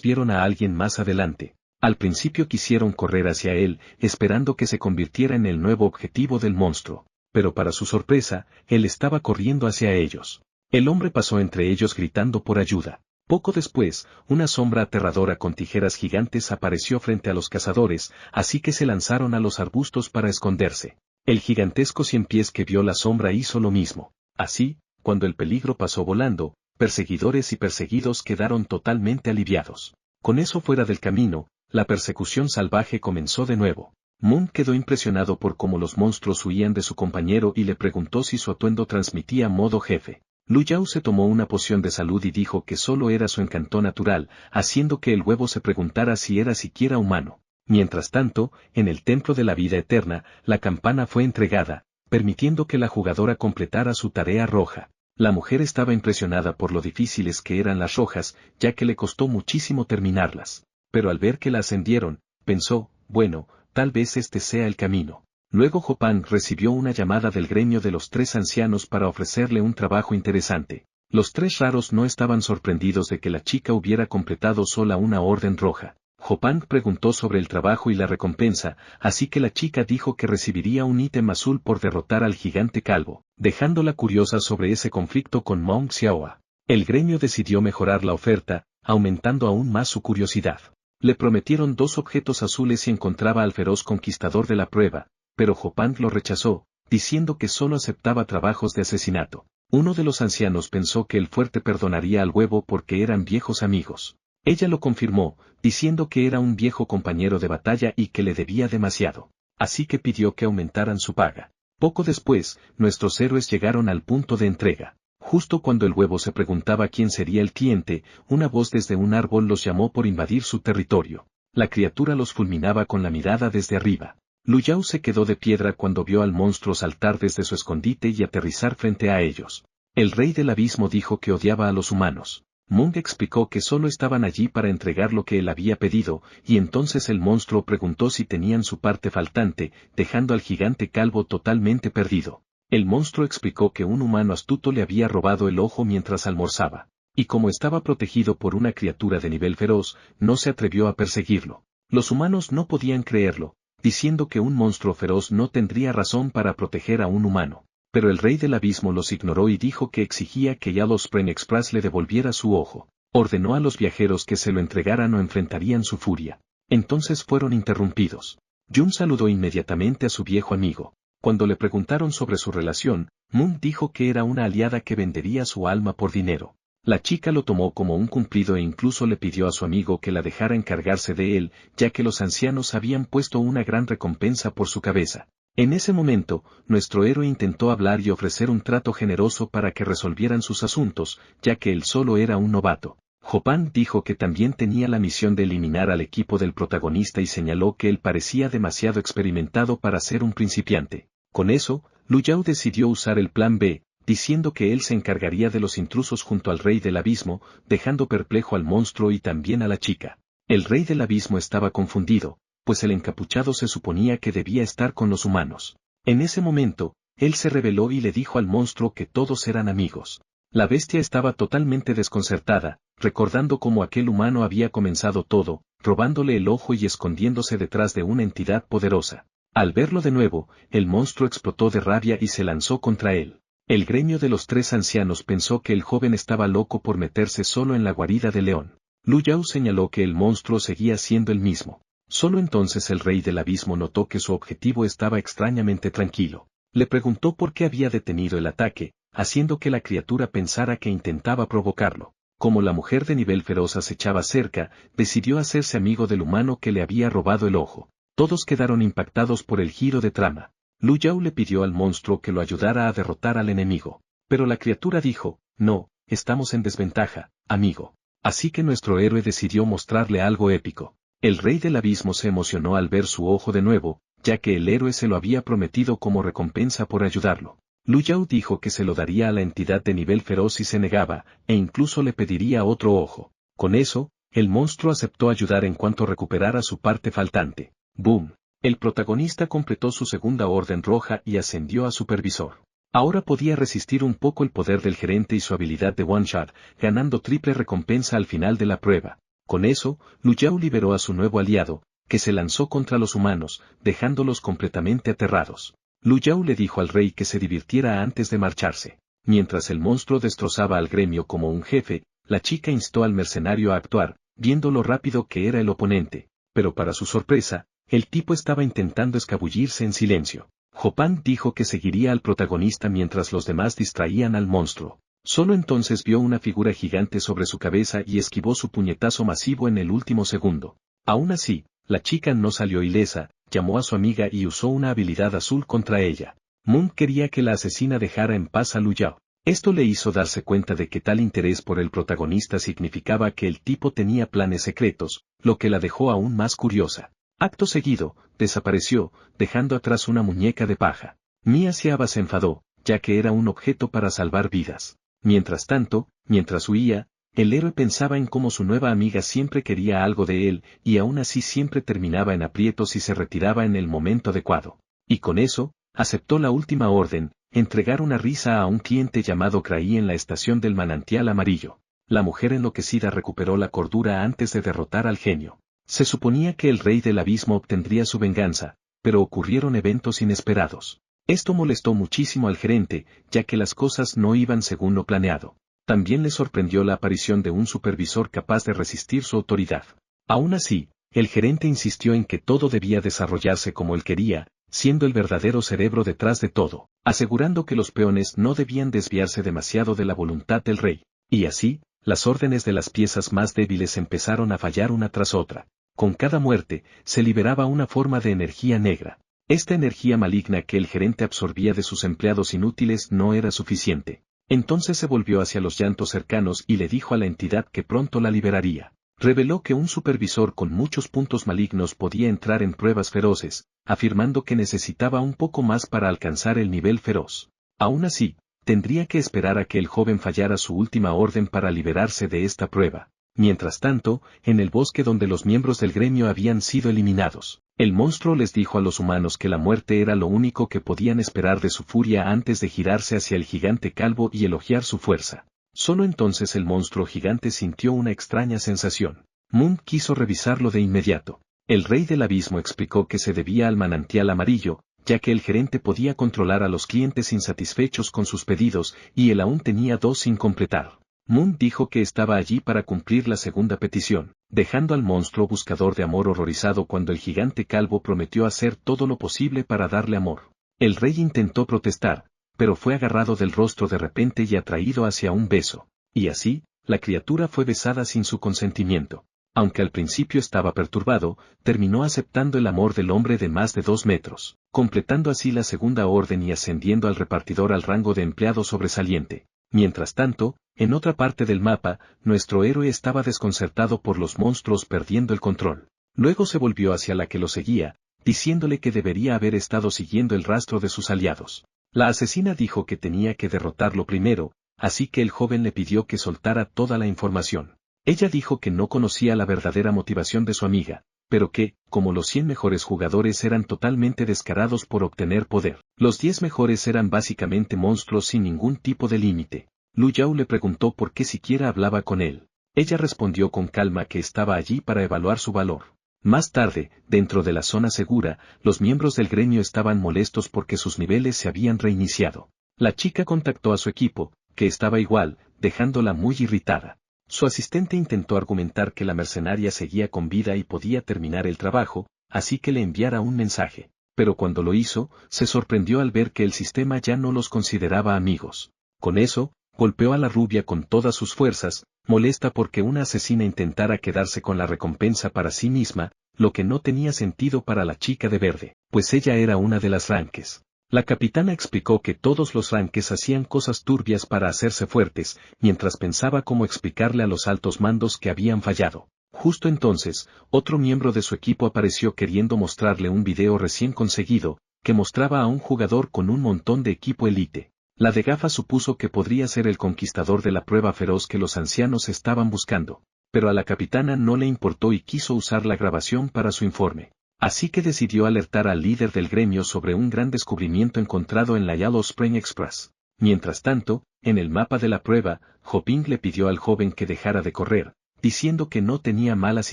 vieron a alguien más adelante. Al principio quisieron correr hacia él, esperando que se convirtiera en el nuevo objetivo del monstruo. Pero para su sorpresa, él estaba corriendo hacia ellos. El hombre pasó entre ellos gritando por ayuda. Poco después, una sombra aterradora con tijeras gigantes apareció frente a los cazadores, así que se lanzaron a los arbustos para esconderse. El gigantesco ciempiés que vio la sombra hizo lo mismo. Así, cuando el peligro pasó volando, perseguidores y perseguidos quedaron totalmente aliviados. Con eso fuera del camino, la persecución salvaje comenzó de nuevo. Moon quedó impresionado por cómo los monstruos huían de su compañero y le preguntó si su atuendo transmitía modo jefe. Lu Yao se tomó una poción de salud y dijo que solo era su encanto natural, haciendo que el huevo se preguntara si era siquiera humano. Mientras tanto, en el templo de la vida eterna, la campana fue entregada, permitiendo que la jugadora completara su tarea roja. La mujer estaba impresionada por lo difíciles que eran las rojas, ya que le costó muchísimo terminarlas. Pero al ver que la ascendieron, pensó, bueno, tal vez este sea el camino. Luego Hopang recibió una llamada del gremio de los 3 ancianos para ofrecerle un trabajo interesante. Los 3 raros no estaban sorprendidos de que la chica hubiera completado sola una orden roja. Hopang preguntó sobre el trabajo y la recompensa, así que la chica dijo que recibiría un ítem azul por derrotar al gigante calvo, dejándola curiosa sobre ese conflicto con Mong Xiaoa. El gremio decidió mejorar la oferta, aumentando aún más su curiosidad. Le prometieron 2 objetos azules si encontraba al feroz conquistador de la prueba, pero Hopang lo rechazó, diciendo que solo aceptaba trabajos de asesinato. Uno de los ancianos pensó que el fuerte perdonaría al huevo porque eran viejos amigos. Ella lo confirmó, diciendo que era un viejo compañero de batalla y que le debía demasiado. Así que pidió que aumentaran su paga. Poco después, nuestros héroes llegaron al punto de entrega. Justo cuando el huevo se preguntaba quién sería el cliente, una voz desde un árbol los llamó por invadir su territorio. La criatura los fulminaba con la mirada desde arriba. Lu Yao se quedó de piedra cuando vio al monstruo saltar desde su escondite y aterrizar frente a ellos. El rey del abismo dijo que odiaba a los humanos. Mung explicó que solo estaban allí para entregar lo que él había pedido, y entonces el monstruo preguntó si tenían su parte faltante, dejando al gigante calvo totalmente perdido. El monstruo explicó que un humano astuto le había robado el ojo mientras almorzaba, y como estaba protegido por una criatura de nivel feroz, no se atrevió a perseguirlo. Los humanos no podían creerlo, diciendo que un monstruo feroz no tendría razón para proteger a un humano. Pero el rey del abismo los ignoró y dijo que exigía que Yellow Spring Express le devolviera su ojo. Ordenó a los viajeros que se lo entregaran o enfrentarían su furia. Entonces fueron interrumpidos. Jun saludó inmediatamente a su viejo amigo. Cuando le preguntaron sobre su relación, Moon dijo que era una aliada que vendería su alma por dinero. La chica lo tomó como un cumplido e incluso le pidió a su amigo que la dejara encargarse de él, ya que los ancianos habían puesto una gran recompensa por su cabeza. En ese momento, nuestro héroe intentó hablar y ofrecer un trato generoso para que resolvieran sus asuntos, ya que él solo era un novato. Hopang dijo que también tenía la misión de eliminar al equipo del protagonista y señaló que él parecía demasiado experimentado para ser un principiante. Con eso, Lu Yao decidió usar el plan B, diciendo que él se encargaría de los intrusos junto al rey del abismo, dejando perplejo al monstruo y también a la chica. El rey del abismo estaba confundido, pues el encapuchado se suponía que debía estar con los humanos. En ese momento, él se rebeló y le dijo al monstruo que todos eran amigos. La bestia estaba totalmente desconcertada, recordando cómo aquel humano había comenzado todo, robándole el ojo y escondiéndose detrás de una entidad poderosa. Al verlo de nuevo, el monstruo explotó de rabia y se lanzó contra él. El gremio de los 3 ancianos pensó que el joven estaba loco por meterse solo en la guarida del león. Lu Yao señaló que el monstruo seguía siendo el mismo. Solo entonces el rey del abismo notó que su objetivo estaba extrañamente tranquilo. Le preguntó por qué había detenido el ataque, haciendo que la criatura pensara que intentaba provocarlo. Como la mujer de nivel feroz acechaba cerca, decidió hacerse amigo del humano que le había robado el ojo. Todos quedaron impactados por el giro de trama. Lu Yao le pidió al monstruo que lo ayudara a derrotar al enemigo. Pero la criatura dijo, no, estamos en desventaja, amigo. Así que nuestro héroe decidió mostrarle algo épico. El rey del abismo se emocionó al ver su ojo de nuevo, ya que el héroe se lo había prometido como recompensa por ayudarlo. Lu Yao dijo que se lo daría a la entidad de nivel feroz si se negaba, e incluso le pediría otro ojo. Con eso, el monstruo aceptó ayudar en cuanto recuperara su parte faltante. ¡Boom! El protagonista completó su segunda orden roja y ascendió a supervisor. Ahora podía resistir un poco el poder del gerente y su habilidad de One Shot, ganando triple recompensa al final de la prueba. Con eso, Lu Yao liberó a su nuevo aliado, que se lanzó contra los humanos, dejándolos completamente aterrados. Lu Yao le dijo al rey que se divirtiera antes de marcharse. Mientras el monstruo destrozaba al gremio como un jefe, la chica instó al mercenario a actuar, viendo lo rápido que era el oponente. Pero para su sorpresa, el tipo estaba intentando escabullirse en silencio. Hopang dijo que seguiría al protagonista mientras los demás distraían al monstruo. Solo entonces vio una figura gigante sobre su cabeza y esquivó su puñetazo masivo en el último segundo. Aún así, la chica no salió ilesa, llamó a su amiga y usó una habilidad azul contra ella. Moon quería que la asesina dejara en paz a Lu Yao. Esto le hizo darse cuenta de que tal interés por el protagonista significaba que el tipo tenía planes secretos, lo que la dejó aún más curiosa. Acto seguido, desapareció, dejando atrás una muñeca de paja. Mia Xiaba se enfadó, ya que era un objeto para salvar vidas. Mientras tanto, mientras huía, el héroe pensaba en cómo su nueva amiga siempre quería algo de él, y aún así siempre terminaba en aprietos y se retiraba en el momento adecuado. Y con eso, aceptó la última orden, entregar una risa a un cliente llamado Craí en la estación del manantial amarillo. La mujer enloquecida recuperó la cordura antes de derrotar al genio. Se suponía que el rey del abismo obtendría su venganza, pero ocurrieron eventos inesperados. Esto molestó muchísimo al gerente, ya que las cosas no iban según lo planeado. También le sorprendió la aparición de un supervisor capaz de resistir su autoridad. Aún así, el gerente insistió en que todo debía desarrollarse como él quería, siendo el verdadero cerebro detrás de todo, asegurando que los peones no debían desviarse demasiado de la voluntad del rey. Y así, las órdenes de las piezas más débiles empezaron a fallar una tras otra. Con cada muerte, se liberaba una forma de energía negra. Esta energía maligna que el gerente absorbía de sus empleados inútiles no era suficiente. Entonces se volvió hacia los llantos cercanos y le dijo a la entidad que pronto la liberaría. Reveló que un supervisor con muchos puntos malignos podía entrar en pruebas feroces, afirmando que necesitaba un poco más para alcanzar el nivel feroz. Aún así, tendría que esperar a que el joven fallara su última orden para liberarse de esta prueba. Mientras tanto, en el bosque donde los miembros del gremio habían sido eliminados, el monstruo les dijo a los humanos que la muerte era lo único que podían esperar de su furia antes de girarse hacia el gigante calvo y elogiar su fuerza. Solo entonces el monstruo gigante sintió una extraña sensación. Moon quiso revisarlo de inmediato. El rey del abismo explicó que se debía al manantial amarillo, ya que el gerente podía controlar a los clientes insatisfechos con sus pedidos y él aún tenía 2 sin completar. Moon dijo que estaba allí para cumplir la segunda petición, dejando al monstruo buscador de amor horrorizado cuando el gigante calvo prometió hacer todo lo posible para darle amor. El rey intentó protestar, pero fue agarrado del rostro de repente y atraído hacia un beso, y así, la criatura fue besada sin su consentimiento. Aunque al principio estaba perturbado, terminó aceptando el amor del hombre de más de 2 metros, completando así la segunda orden y ascendiendo al repartidor al rango de empleado sobresaliente. Mientras tanto, en otra parte del mapa, nuestro héroe estaba desconcertado por los monstruos perdiendo el control. Luego se volvió hacia la que lo seguía, diciéndole que debería haber estado siguiendo el rastro de sus aliados. La asesina dijo que tenía que derrotarlo primero, así que el joven le pidió que soltara toda la información. Ella dijo que no conocía la verdadera motivación de su amiga, pero que, como los 100 mejores jugadores eran totalmente descarados por obtener poder, los 10 mejores eran básicamente monstruos sin ningún tipo de límite. Lu Yao le preguntó por qué siquiera hablaba con él. Ella respondió con calma que estaba allí para evaluar su valor. Más tarde, dentro de la zona segura, los miembros del gremio estaban molestos porque sus niveles se habían reiniciado. La chica contactó a su equipo, que estaba igual, dejándola muy irritada. Su asistente intentó argumentar que la mercenaria seguía con vida y podía terminar el trabajo, así que le enviara un mensaje. Pero cuando lo hizo, se sorprendió al ver que el sistema ya no los consideraba amigos. Con eso, golpeó a la rubia con todas sus fuerzas, molesta porque una asesina intentara quedarse con la recompensa para sí misma, lo que no tenía sentido para la chica de verde, pues ella era una de las ranques. La capitana explicó que todos los ranques hacían cosas turbias para hacerse fuertes, mientras pensaba cómo explicarle a los altos mandos que habían fallado. Justo entonces, otro miembro de su equipo apareció queriendo mostrarle un video recién conseguido, que mostraba a un jugador con un montón de equipo elite. La de gafas supuso que podría ser el conquistador de la prueba feroz que los ancianos estaban buscando, pero a la capitana no le importó y quiso usar la grabación para su informe. Así que decidió alertar al líder del gremio sobre un gran descubrimiento encontrado en la Yellow Spring Express. Mientras tanto, en el mapa de la prueba, Hoping le pidió al joven que dejara de correr, diciendo que no tenía malas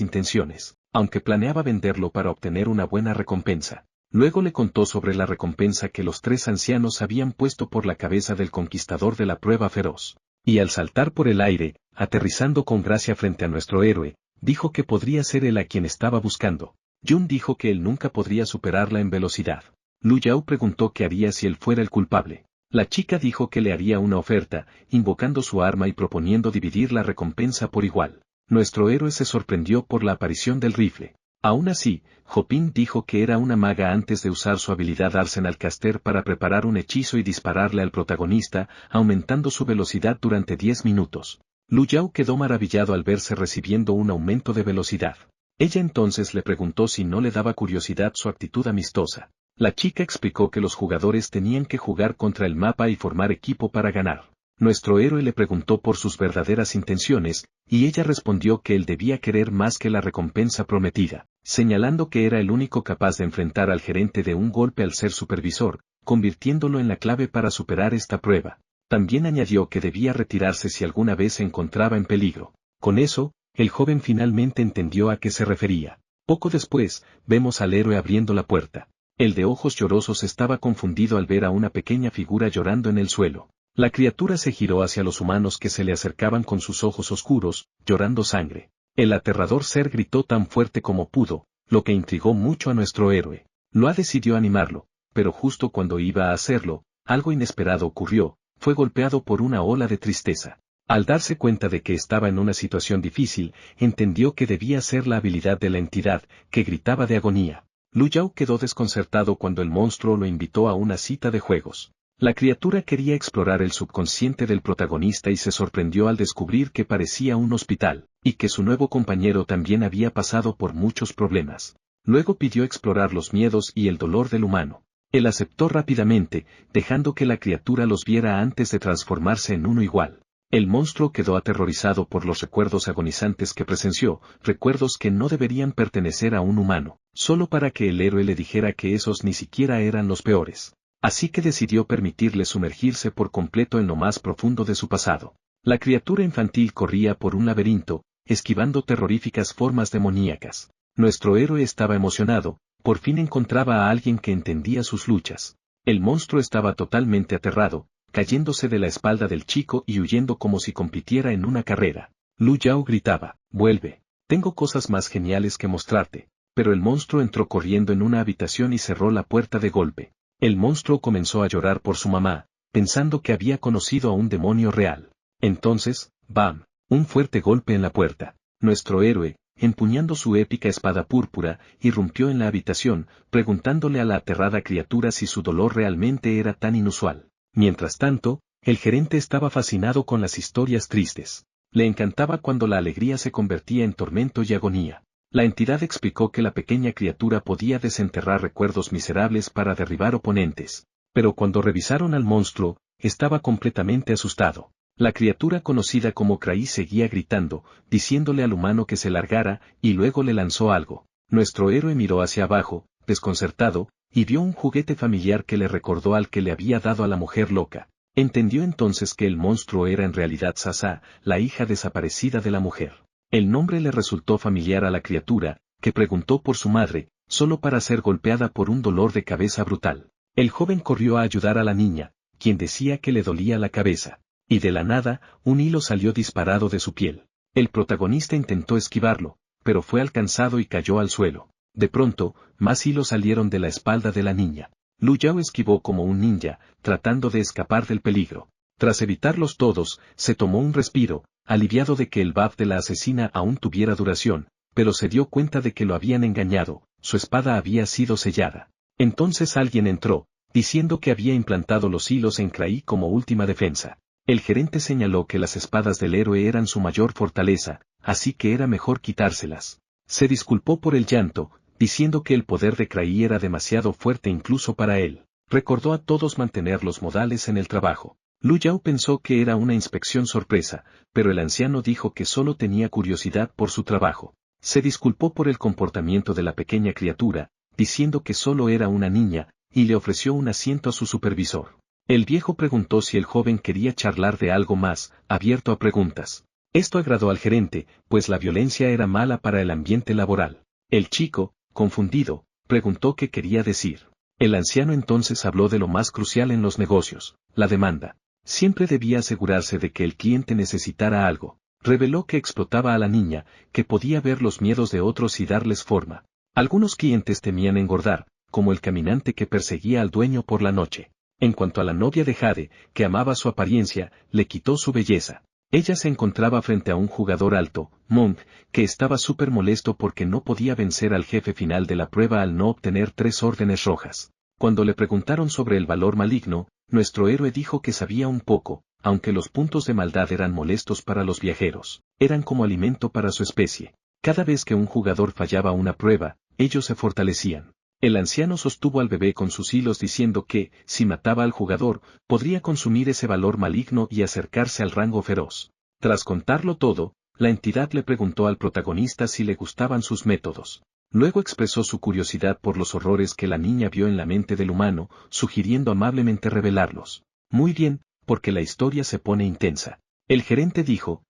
intenciones, aunque planeaba venderlo para obtener una buena recompensa. Luego le contó sobre la recompensa que los 3 ancianos habían puesto por la cabeza del conquistador de la prueba feroz. Y al saltar por el aire, aterrizando con gracia frente a nuestro héroe, dijo que podría ser él a quien estaba buscando. Jun dijo que él nunca podría superarla en velocidad. Lu Yao preguntó qué haría si él fuera el culpable. La chica dijo que le haría una oferta, invocando su arma y proponiendo dividir la recompensa por igual. Nuestro héroe se sorprendió por la aparición del rifle. Aún así, Hopin dijo que era una maga antes de usar su habilidad Arsenal Caster para preparar un hechizo y dispararle al protagonista, aumentando su velocidad durante 10 minutos. Lu Yao quedó maravillado al verse recibiendo un aumento de velocidad. Ella entonces le preguntó si no le daba curiosidad su actitud amistosa. La chica explicó que los jugadores tenían que jugar contra el mapa y formar equipo para ganar. Nuestro héroe le preguntó por sus verdaderas intenciones, y ella respondió que él debía querer más que la recompensa prometida, señalando que era el único capaz de enfrentar al gerente de un golpe al ser supervisor, convirtiéndolo en la clave para superar esta prueba. También añadió que debía retirarse si alguna vez se encontraba en peligro. Con eso, el joven finalmente entendió a qué se refería. Poco después, vemos al héroe abriendo la puerta. El de ojos llorosos estaba confundido al ver a una pequeña figura llorando en el suelo. La criatura se giró hacia los humanos que se le acercaban con sus ojos oscuros, llorando sangre. El aterrador ser gritó tan fuerte como pudo, lo que intrigó mucho a nuestro héroe. Loa decidió animarlo, pero justo cuando iba a hacerlo, algo inesperado ocurrió, fue golpeado por una ola de tristeza. Al darse cuenta de que estaba en una situación difícil, entendió que debía ser la habilidad de la entidad, que gritaba de agonía. Lu Yao quedó desconcertado cuando el monstruo lo invitó a una cita de juegos. La criatura quería explorar el subconsciente del protagonista y se sorprendió al descubrir que parecía un hospital, y que su nuevo compañero también había pasado por muchos problemas. Luego pidió explorar los miedos y el dolor del humano. Él aceptó rápidamente, dejando que la criatura los viera antes de transformarse en uno igual. El monstruo quedó aterrorizado por los recuerdos agonizantes que presenció, recuerdos que no deberían pertenecer a un humano, solo para que el héroe le dijera que esos ni siquiera eran los peores. Así que decidió permitirle sumergirse por completo en lo más profundo de su pasado. La criatura infantil corría por un laberinto, esquivando terroríficas formas demoníacas. Nuestro héroe estaba emocionado, por fin encontraba a alguien que entendía sus luchas. El monstruo estaba totalmente aterrado, cayéndose de la espalda del chico y huyendo como si compitiera en una carrera. Lu Yao gritaba, «Vuelve, tengo cosas más geniales que mostrarte». Pero el monstruo entró corriendo en una habitación y cerró la puerta de golpe. El monstruo comenzó a llorar por su mamá, pensando que había conocido a un demonio real. Entonces, ¡bam!, un fuerte golpe en la puerta. Nuestro héroe, empuñando su épica espada púrpura, irrumpió en la habitación, preguntándole a la aterrada criatura si su dolor realmente era tan inusual. Mientras tanto, el gerente estaba fascinado con las historias tristes. Le encantaba cuando la alegría se convertía en tormento y agonía. La entidad explicó que la pequeña criatura podía desenterrar recuerdos miserables para derribar oponentes. Pero cuando revisaron al monstruo, estaba completamente asustado. La criatura conocida como Kraí seguía gritando, diciéndole al humano que se largara, y luego le lanzó algo. Nuestro héroe miró hacia abajo, desconcertado, y vio un juguete familiar que le recordó al que le había dado a la mujer loca. Entendió entonces que el monstruo era en realidad Sasa, la hija desaparecida de la mujer. El nombre le resultó familiar a la criatura, que preguntó por su madre, solo para ser golpeada por un dolor de cabeza brutal. El joven corrió a ayudar a la niña, quien decía que le dolía la cabeza. Y de la nada, un hilo salió disparado de su piel. El protagonista intentó esquivarlo, pero fue alcanzado y cayó al suelo. De pronto, más hilos salieron de la espalda de la niña. Lu Yao esquivó como un ninja, tratando de escapar del peligro. Tras evitarlos todos, se tomó un respiro, aliviado de que el buff de la asesina aún tuviera duración, pero se dio cuenta de que lo habían engañado, su espada había sido sellada. Entonces alguien entró, diciendo que había implantado los hilos en Kraí como última defensa. El gerente señaló que las espadas del héroe eran su mayor fortaleza, así que era mejor quitárselas. Se disculpó por el llanto, diciendo que el poder de Kraí era demasiado fuerte incluso para él. Recordó a todos mantener los modales en el trabajo. Lu Yao pensó que era una inspección sorpresa, pero el anciano dijo que solo tenía curiosidad por su trabajo. Se disculpó por el comportamiento de la pequeña criatura, diciendo que solo era una niña, y le ofreció un asiento a su supervisor. El viejo preguntó si el joven quería charlar de algo más, abierto a preguntas. Esto agradó al gerente, pues la violencia era mala para el ambiente laboral. El chico, confundido, preguntó qué quería decir. El anciano entonces habló de lo más crucial en los negocios, la demanda. Siempre debía asegurarse de que el cliente necesitara algo. Reveló que explotaba a la niña, que podía ver los miedos de otros y darles forma. Algunos clientes temían engordar, como el caminante que perseguía al dueño por la noche. En cuanto a la novia de Jade, que amaba su apariencia, le quitó su belleza. Ella se encontraba frente a un jugador alto, Monk, que estaba súper molesto porque no podía vencer al jefe final de la prueba al no obtener 3 órdenes rojas. Cuando le preguntaron sobre el valor maligno, nuestro héroe dijo que sabía un poco, aunque los puntos de maldad eran molestos para los viajeros, eran como alimento para su especie. Cada vez que un jugador fallaba una prueba, ellos se fortalecían. El anciano sostuvo al bebé con sus hilos diciendo que, si mataba al jugador, podría consumir ese valor maligno y acercarse al rango feroz. Tras contarlo todo, la entidad le preguntó al protagonista si le gustaban sus métodos. Luego expresó su curiosidad por los horrores que la niña vio en la mente del humano, sugiriendo amablemente revelarlos. Muy bien, porque la historia se pone intensa. El gerente dijo,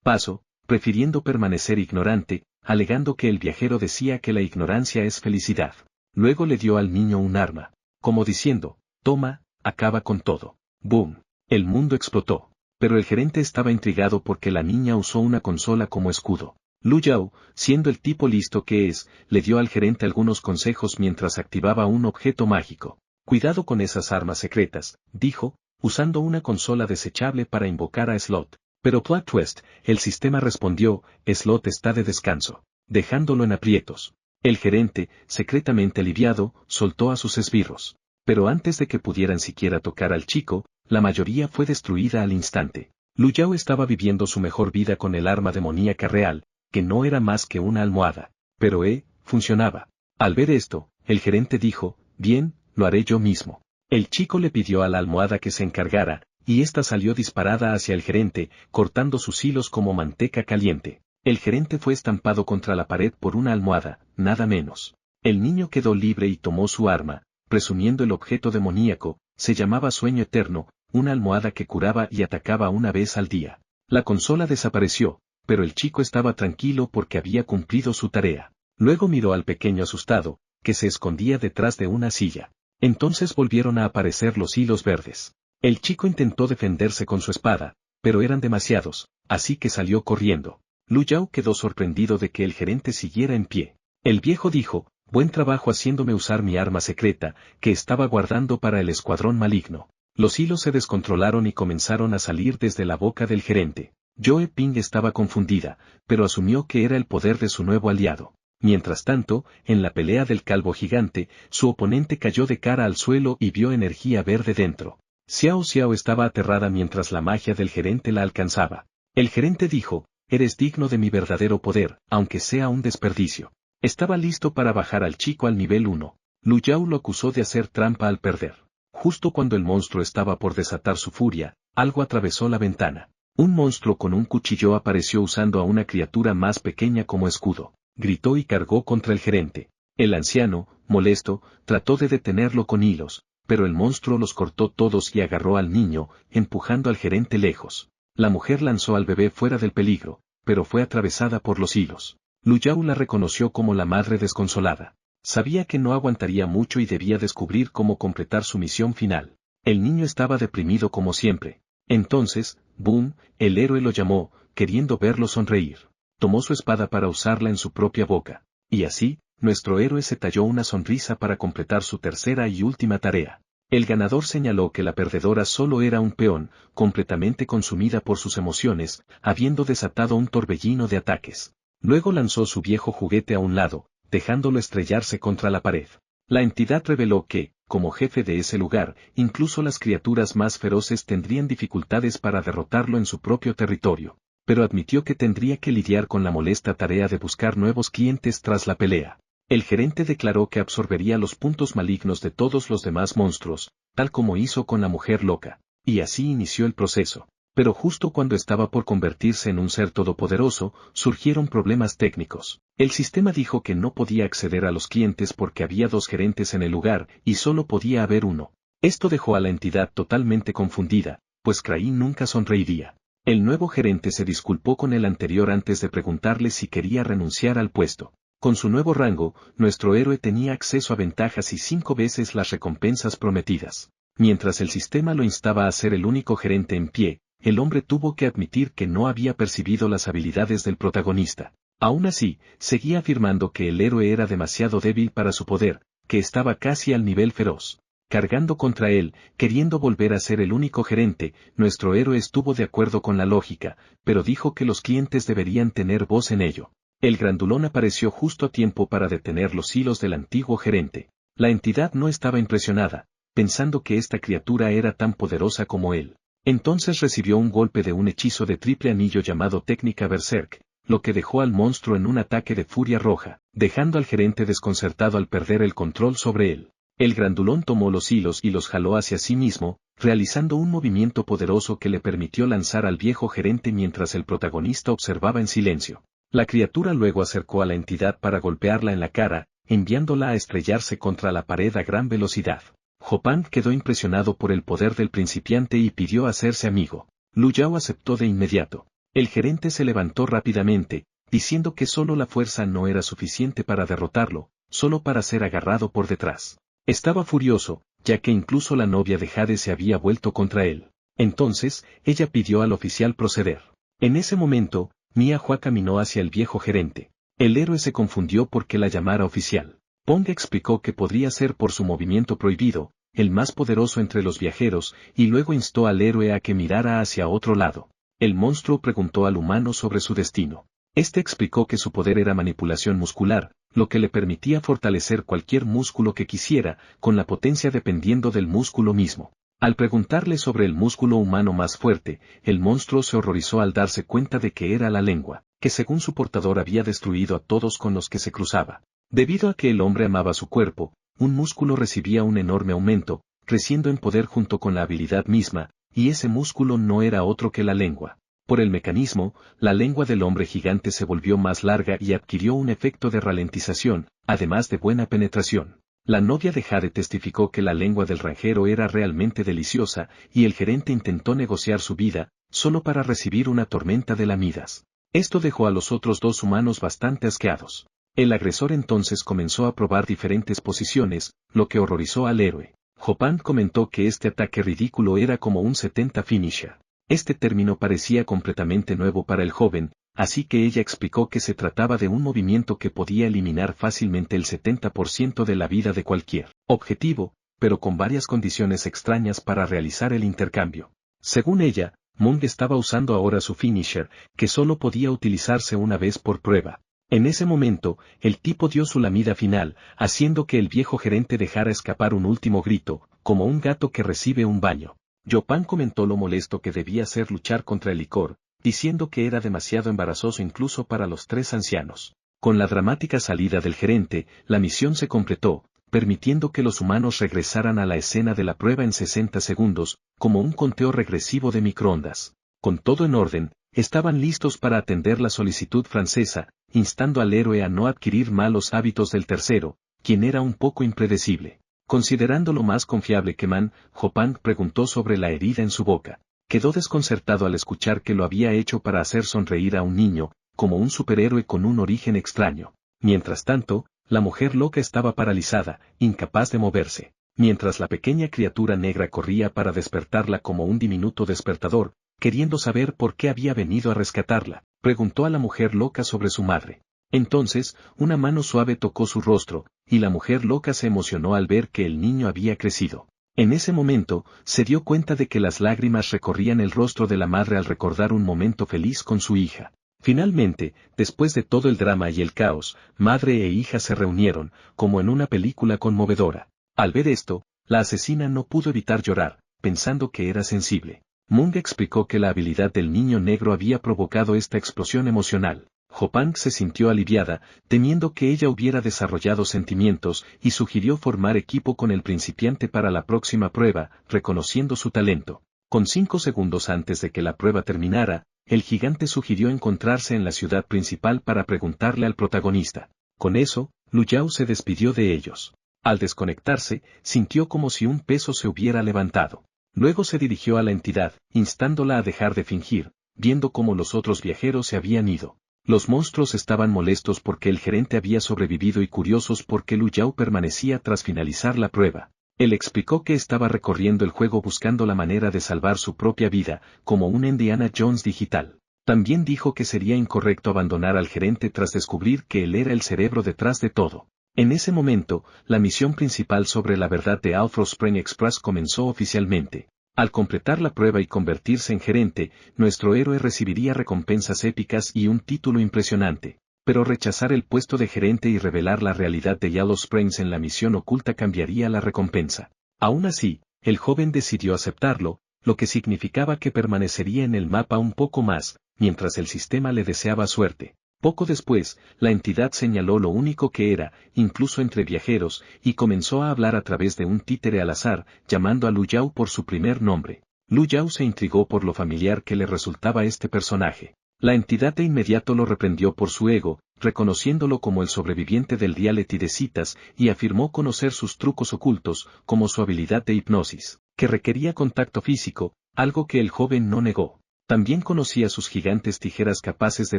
paso, prefiriendo permanecer ignorante, alegando que el viajero decía que la ignorancia es felicidad. Luego le dio al niño un arma, como diciendo, toma, acaba con todo. ¡Boom! El mundo explotó. Pero el gerente estaba intrigado porque la niña usó una consola como escudo. Lu Yao, siendo el tipo listo que es, le dio al gerente algunos consejos mientras activaba un objeto mágico. Cuidado con esas armas secretas, dijo, usando una consola desechable para invocar a Slot. Pero plot twist, el sistema respondió, Slot está de descanso, dejándolo en aprietos. El gerente, secretamente aliviado, soltó a sus esbirros. Pero antes de que pudieran siquiera tocar al chico, la mayoría fue destruida al instante. Lu Yao estaba viviendo su mejor vida con el arma demoníaca real, que no era más que una almohada. Pero funcionaba. Al ver esto, el gerente dijo, bien, lo haré yo mismo. El chico le pidió a la almohada que se encargara, y ésta salió disparada hacia el gerente, cortando sus hilos como manteca caliente. El gerente fue estampado contra la pared por una almohada, nada menos. El niño quedó libre y tomó su arma, presumiendo el objeto demoníaco, se llamaba Sueño Eterno, una almohada que curaba y atacaba una vez al día. La consola desapareció, pero el chico estaba tranquilo porque había cumplido su tarea. Luego miró al pequeño asustado, que se escondía detrás de una silla. Entonces volvieron a aparecer los hilos verdes. El chico intentó defenderse con su espada, pero eran demasiados, así que salió corriendo. Lu Yao quedó sorprendido de que el gerente siguiera en pie. El viejo dijo, buen trabajo haciéndome usar mi arma secreta, que estaba guardando para el escuadrón maligno. Los hilos se descontrolaron y comenzaron a salir desde la boca del gerente. Joe Ping estaba confundida, pero asumió que era el poder de su nuevo aliado. Mientras tanto, en la pelea del calvo gigante, su oponente cayó de cara al suelo y vio energía verde dentro. Xiao Xiao estaba aterrada mientras la magia del gerente la alcanzaba. El gerente dijo, eres digno de mi verdadero poder, aunque sea un desperdicio. Estaba listo para bajar al chico al nivel 1. Lu Yao lo acusó de hacer trampa al perder. Justo cuando el monstruo estaba por desatar su furia, algo atravesó la ventana. Un monstruo con un cuchillo apareció usando a una criatura más pequeña como escudo. Gritó y cargó contra el gerente. El anciano, molesto, trató de detenerlo con hilos, pero el monstruo los cortó todos y agarró al niño, empujando al gerente lejos. La mujer lanzó al bebé fuera del peligro, pero fue atravesada por los hilos. Lu Yao la reconoció como la madre desconsolada. Sabía que no aguantaría mucho y debía descubrir cómo completar su misión final. El niño estaba deprimido como siempre. Entonces, boom, el héroe lo llamó, queriendo verlo sonreír. Tomó su espada para usarla en su propia boca. Y así, nuestro héroe se talló una sonrisa para completar su tercera y última tarea. El ganador señaló que la perdedora solo era un peón, completamente consumida por sus emociones, habiendo desatado un torbellino de ataques. Luego lanzó su viejo juguete a un lado, dejándolo estrellarse contra la pared. La entidad reveló que, como jefe de ese lugar, incluso las criaturas más feroces tendrían dificultades para derrotarlo en su propio territorio, pero admitió que tendría que lidiar con la molesta tarea de buscar nuevos clientes tras la pelea. El gerente declaró que absorbería los puntos malignos de todos los demás monstruos, tal como hizo con la mujer loca, y así inició el proceso. Pero justo cuando estaba por convertirse en un ser todopoderoso, surgieron problemas técnicos. El sistema dijo que no podía acceder a los clientes porque había 2 gerentes en el lugar y solo podía haber uno. Esto dejó a la entidad totalmente confundida, pues Krain nunca sonreiría. El nuevo gerente se disculpó con el anterior antes de preguntarle si quería renunciar al puesto. Con su nuevo rango, nuestro héroe tenía acceso a ventajas y 5 veces las recompensas prometidas. Mientras el sistema lo instaba a ser el único gerente en pie, el hombre tuvo que admitir que no había percibido las habilidades del protagonista. Aún así, seguía afirmando que el héroe era demasiado débil para su poder, que estaba casi al nivel feroz. Cargando contra él, queriendo volver a ser el único gerente, nuestro héroe estuvo de acuerdo con la lógica, pero dijo que los clientes deberían tener voz en ello. El grandulón apareció justo a tiempo para detener los hilos del antiguo gerente. La entidad no estaba impresionada, pensando que esta criatura era tan poderosa como él. Entonces recibió un golpe de un hechizo de triple anillo llamado técnica Berserk, lo que dejó al monstruo en un ataque de furia roja, dejando al gerente desconcertado al perder el control sobre él. El grandulón tomó los hilos y los jaló hacia sí mismo, realizando un movimiento poderoso que le permitió lanzar al viejo gerente mientras el protagonista observaba en silencio. La criatura luego acercó a la entidad para golpearla en la cara, enviándola a estrellarse contra la pared a gran velocidad. Hopang quedó impresionado por el poder del principiante y pidió hacerse amigo. Lu Yao aceptó de inmediato. El gerente se levantó rápidamente, diciendo que solo la fuerza no era suficiente para derrotarlo, solo para ser agarrado por detrás. Estaba furioso, ya que incluso la novia de Jade se había vuelto contra él. Entonces, ella pidió al oficial proceder. En ese momento, Mia Hua caminó hacia el viejo gerente. El héroe se confundió porque la llamara oficial. Pong explicó que podría ser por su movimiento prohibido, el más poderoso entre los viajeros, y luego instó al héroe a que mirara hacia otro lado. El monstruo preguntó al humano sobre su destino. Este explicó que su poder era manipulación muscular, lo que le permitía fortalecer cualquier músculo que quisiera, con la potencia dependiendo del músculo mismo. Al preguntarle sobre el músculo humano más fuerte, el monstruo se horrorizó al darse cuenta de que era la lengua, que según su portador había destruido a todos con los que se cruzaba. Debido a que el hombre amaba su cuerpo, un músculo recibía un enorme aumento, creciendo en poder junto con la habilidad misma, y ese músculo no era otro que la lengua. Por el mecanismo, la lengua del hombre gigante se volvió más larga y adquirió un efecto de ralentización, además de buena penetración. La novia de Jade testificó que la lengua del ranjero era realmente deliciosa, y el gerente intentó negociar su vida, solo para recibir una tormenta de lamidas. Esto dejó a los otros dos humanos bastante asqueados. El agresor entonces comenzó a probar diferentes posiciones, lo que horrorizó al héroe. Jopan comentó que este ataque ridículo era como un 70 finisher. Este término parecía completamente nuevo para el joven, así que ella explicó que se trataba de un movimiento que podía eliminar fácilmente el 70% de la vida de cualquier objetivo, pero con varias condiciones extrañas para realizar el intercambio. Según ella, Mung estaba usando ahora su finisher, que solo podía utilizarse una vez por prueba. En ese momento, el tipo dio su lamida final, haciendo que el viejo gerente dejara escapar un último grito, como un gato que recibe un baño. Jopan comentó lo molesto que debía ser luchar contra el licor, diciendo que era demasiado embarazoso incluso para los tres ancianos. Con la dramática salida del gerente, la misión se completó, permitiendo que los humanos regresaran a la escena de la prueba en 60 segundos, como un conteo regresivo de microondas. Con todo en orden, estaban listos para atender la solicitud francesa, instando al héroe a no adquirir malos hábitos del tercero, quien era un poco impredecible. Considerándolo más confiable que Man, Jopan preguntó sobre la herida en su boca. Quedó desconcertado al escuchar que lo había hecho para hacer sonreír a un niño, como un superhéroe con un origen extraño. Mientras tanto, la mujer loca estaba paralizada, incapaz de moverse. Mientras la pequeña criatura negra corría para despertarla como un diminuto despertador, queriendo saber por qué había venido a rescatarla, preguntó a la mujer loca sobre su madre. Entonces, una mano suave tocó su rostro, y la mujer loca se emocionó al ver que el niño había crecido. En ese momento, se dio cuenta de que las lágrimas recorrían el rostro de la madre al recordar un momento feliz con su hija. Finalmente, después de todo el drama y el caos, madre e hija se reunieron, como en una película conmovedora. Al ver esto, la asesina no pudo evitar llorar, pensando que era sensible. Mung explicó que la habilidad del niño negro había provocado esta explosión emocional. Jopan se sintió aliviada, temiendo que ella hubiera desarrollado sentimientos, y sugirió formar equipo con el principiante para la próxima prueba, reconociendo su talento. Con 5 segundos antes de que la prueba terminara, el gigante sugirió encontrarse en la ciudad principal para preguntarle al protagonista. Con eso, Lu Yao se despidió de ellos. Al desconectarse, sintió como si un peso se hubiera levantado. Luego se dirigió a la entidad, instándola a dejar de fingir, viendo cómo los otros viajeros se habían ido. Los monstruos estaban molestos porque el gerente había sobrevivido y curiosos porque Lu Yao permanecía tras finalizar la prueba. Él explicó que estaba recorriendo el juego buscando la manera de salvar su propia vida, como un Indiana Jones digital. También dijo que sería incorrecto abandonar al gerente tras descubrir que él era el cerebro detrás de todo. En ese momento, la misión principal sobre la verdad de Alpha Spring Express comenzó oficialmente. Al completar la prueba y convertirse en gerente, nuestro héroe recibiría recompensas épicas y un título impresionante. Pero rechazar el puesto de gerente y revelar la realidad de Yellow Springs en la misión oculta cambiaría la recompensa. Aún así, el joven decidió aceptarlo, lo que significaba que permanecería en el mapa un poco más, mientras el sistema le deseaba suerte. Poco después, la entidad señaló lo único que era, incluso entre viajeros, y comenzó a hablar a través de un títere al azar, llamando a Lu Yao por su primer nombre. Lu Yao se intrigó por lo familiar que le resultaba este personaje. La entidad de inmediato lo reprendió por su ego, reconociéndolo como el sobreviviente del reality de citas, y afirmó conocer sus trucos ocultos, como su habilidad de hipnosis, que requería contacto físico, algo que el joven no negó. También conocía sus gigantes tijeras capaces de